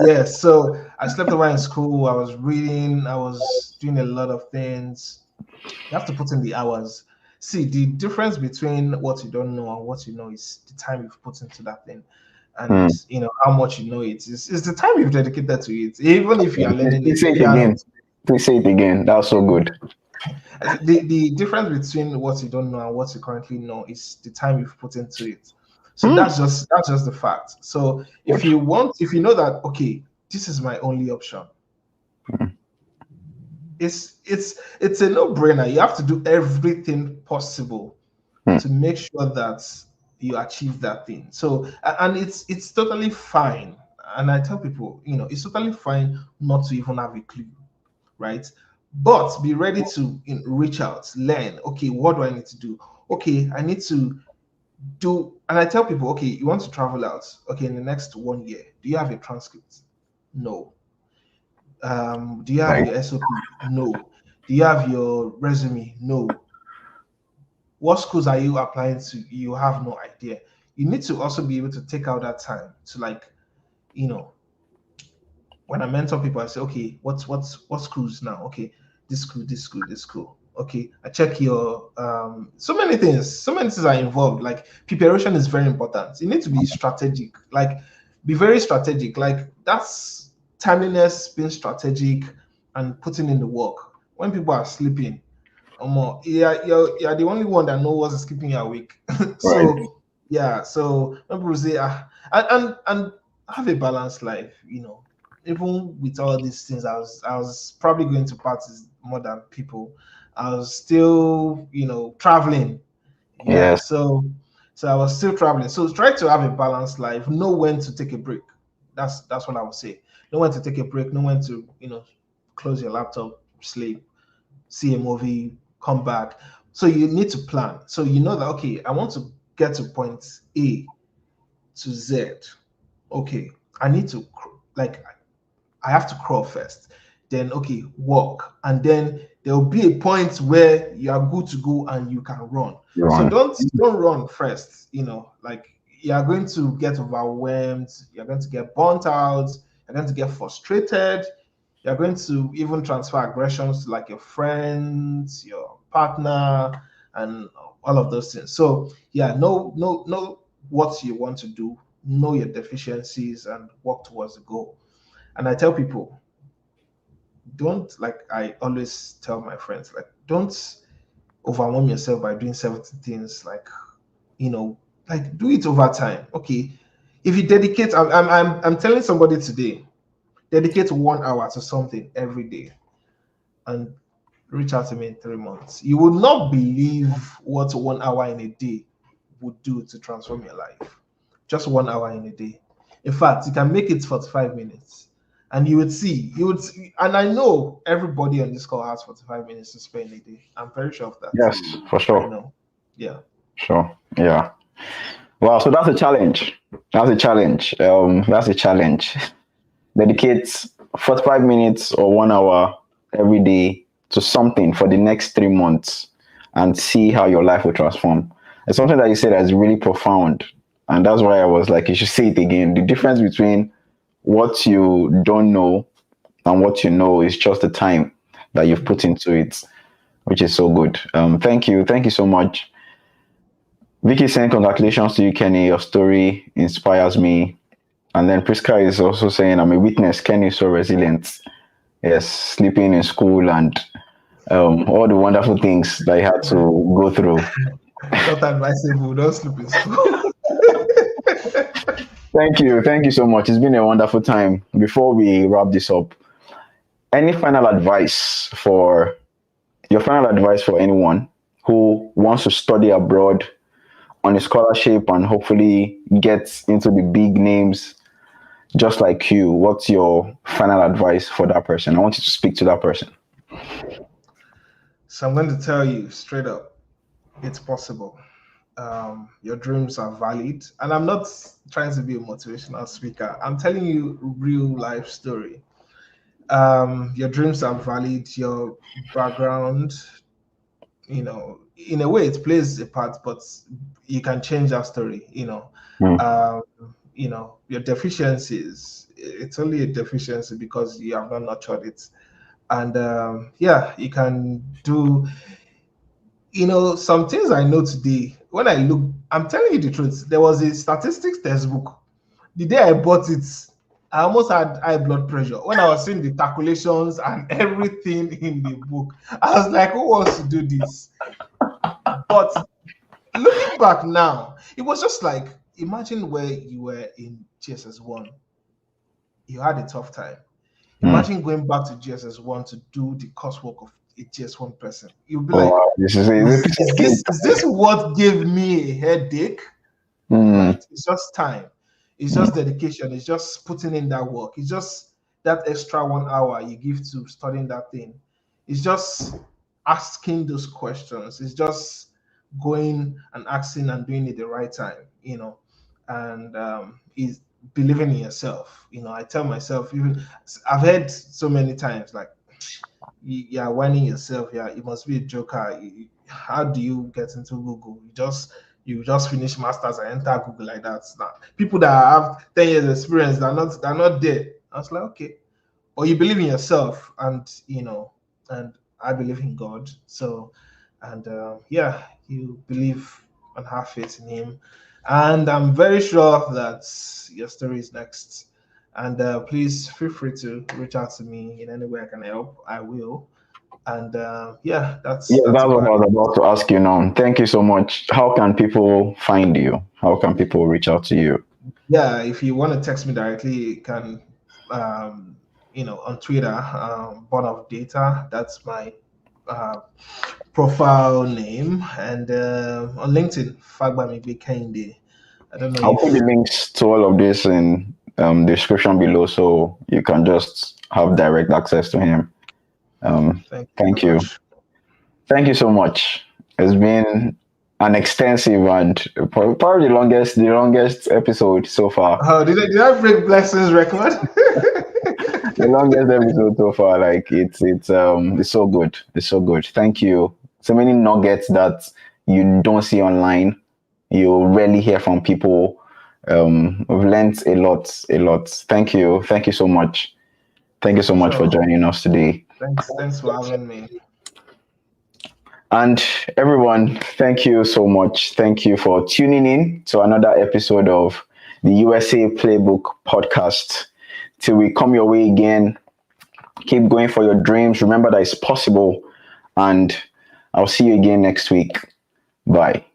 yes, so I slept over in school. I was reading. I was doing a lot of things. You have to put in the hours. See, the difference between what you don't know and what you know is the time you've put into that thing, and how much you know it is the time you've dedicated to it. Even if you are learning it, Please say if it you are again. Please say it again. That's so good. the difference between what you don't know and what you currently know is the time you've put into it. So Hmm. that's just the fact. So if you know that, okay, this is my only option, it's a no-brainer. You have to do everything possible Hmm. to make sure that you achieve that thing. So and it's totally fine. And I tell people, it's totally fine not to even have a clue, right? But be ready to reach out, learn. Okay, what do I need to do? Okay, I need to do. And I tell people, okay, you want to travel out. Okay, in the next 1 year, do you have a transcript? No. Do you have Right. your SOP? No. Do you have your resume? No. What schools are you applying to? You have no idea. You need to also be able to take out that time to, like, you know, when I mentor people, I say, okay, what schools now? Okay, this school, this school, this school. Okay, I check your so many things are involved. Like preparation is very important. You need to be strategic, like be very strategic. Like that's timeliness, being strategic and putting in the work. When people are sleeping, you're the only one that knows what's keeping you awake. Right. So yeah, so when people say and have a balanced life, even with all these things, I was probably going to parties more than people. I was still, traveling. Yeah, Yes. so I was still traveling. So try to have a balanced life. Know when to take a break. That's what I would say. Know when to take a break. Know when to, close your laptop, sleep, see a movie, come back. So you need to plan. So you know that, okay, I want to get to point A to Z. Okay, I need to like I have to crawl first. Then okay, walk, and then there will be a point where you are good to go and you can run. You're So on. don't run first. Like you are going to get overwhelmed. You're going to get burnt out. You're going to get frustrated. You're going to even transfer aggressions to like your friends, your partner, and all of those things. So yeah, know what you want to do, know your deficiencies, and work towards the goal. And I tell people, don't, like I always tell my friends, like don't overwhelm yourself by doing 70 things. You know, like do it over time. Okay, if you dedicate, I'm telling somebody today, dedicate 1 hour to something every day, and reach out to me in 3 months. You will not believe what 1 hour in a day would do to transform your life. Just 1 hour in a day. In fact, you can make it 45 minutes. And and I know everybody on this call has 45 minutes to spend a day. I'm very sure of that. Yes, for I sure. know. Yeah. Sure. Yeah. Wow. So that's a challenge. That's a challenge. That's a challenge. Dedicate 45 minutes or 1 hour every day to something for the next 3 months and see how your life will transform. It's something that you said that is really profound And that's why I was like, you should say it again. The difference between what you don't know and what you know is just the time that you've put into it, which is so good. Thank you. Thank you so much. Vicky saying congratulations to you, Kenny. Your story inspires me. And then Priska is also saying, I'm a witness. Kenny is so resilient. Yes, sleeping in school and all the wonderful things that he had to go through. Not advisable. Don't sleep in school. Thank you. Thank you so much. It's been a wonderful time. Before we wrap this up, any final advice for anyone who wants to study abroad on a scholarship and hopefully get into the big names just like you? What's your final advice for that person? I want you to speak to that person. So I'm going to tell you straight up, it's possible. Your dreams are valid. And I'm not trying to be a motivational speaker. I'm telling you real life story. Your dreams are valid. Your background, in a way it plays a part, but you can change that story. Your deficiencies, it's only a deficiency because you have not nurtured it. And you can do, some things I know today. When I look, I'm telling you the truth, there was a statistics textbook. The day I bought it, I almost had high blood pressure. When I was seeing the calculations and everything in the book, I was like, who wants to do this? But looking back now, it was just like, imagine where you were in GSS1. You had a tough time. Imagine going back to GSS1 to do the coursework of a GS1 person. You'll be like, is this what gave me a headache? Right? It's just time. It's just dedication. It's just putting in that work. It's just that extra 1 hour you give to studying that thing. It's just asking those questions. It's just going and asking and doing it the right time, and is believing in yourself. I tell myself, even I've heard so many times, like, you're whining yourself. Yeah, you must be a joker. How do you get into Google? You just finish masters and enter Google like that. Now, people that have 10 years experience, they're not there. I was like, okay. Or you believe in yourself, and and I believe in God. So, and you believe and have faith in Him. And I'm very sure that your story is next. And please feel free to reach out to me in any way I can help. I will. And that's what I was about to ask you now. Thank you so much. How can people find you? How can people reach out to you? Yeah, if you want to text me directly, you can, on Twitter, Born of Data. That's my profile name, and on LinkedIn, Fagbamigbe Kehinde. I don't know. I'll put the links to all of this in the description below, so you can just have direct access to him. Thank you. Thank you so much. It's been an extensive and probably the longest episode so far. Oh, did I break Blessing's record? The longest episode so far. Like it's so good. It's so good. Thank you. So many nuggets that you don't see online. You rarely hear from people. We've learned a lot. Thank you so much. Thank you so much for joining us today. Thanks for having me. And everyone, thank you so much. Thank you for tuning in to another episode of the USA Playbook Podcast. Till we come your way again, keep going for your dreams. Remember that it's possible. And I'll see you again next week. Bye.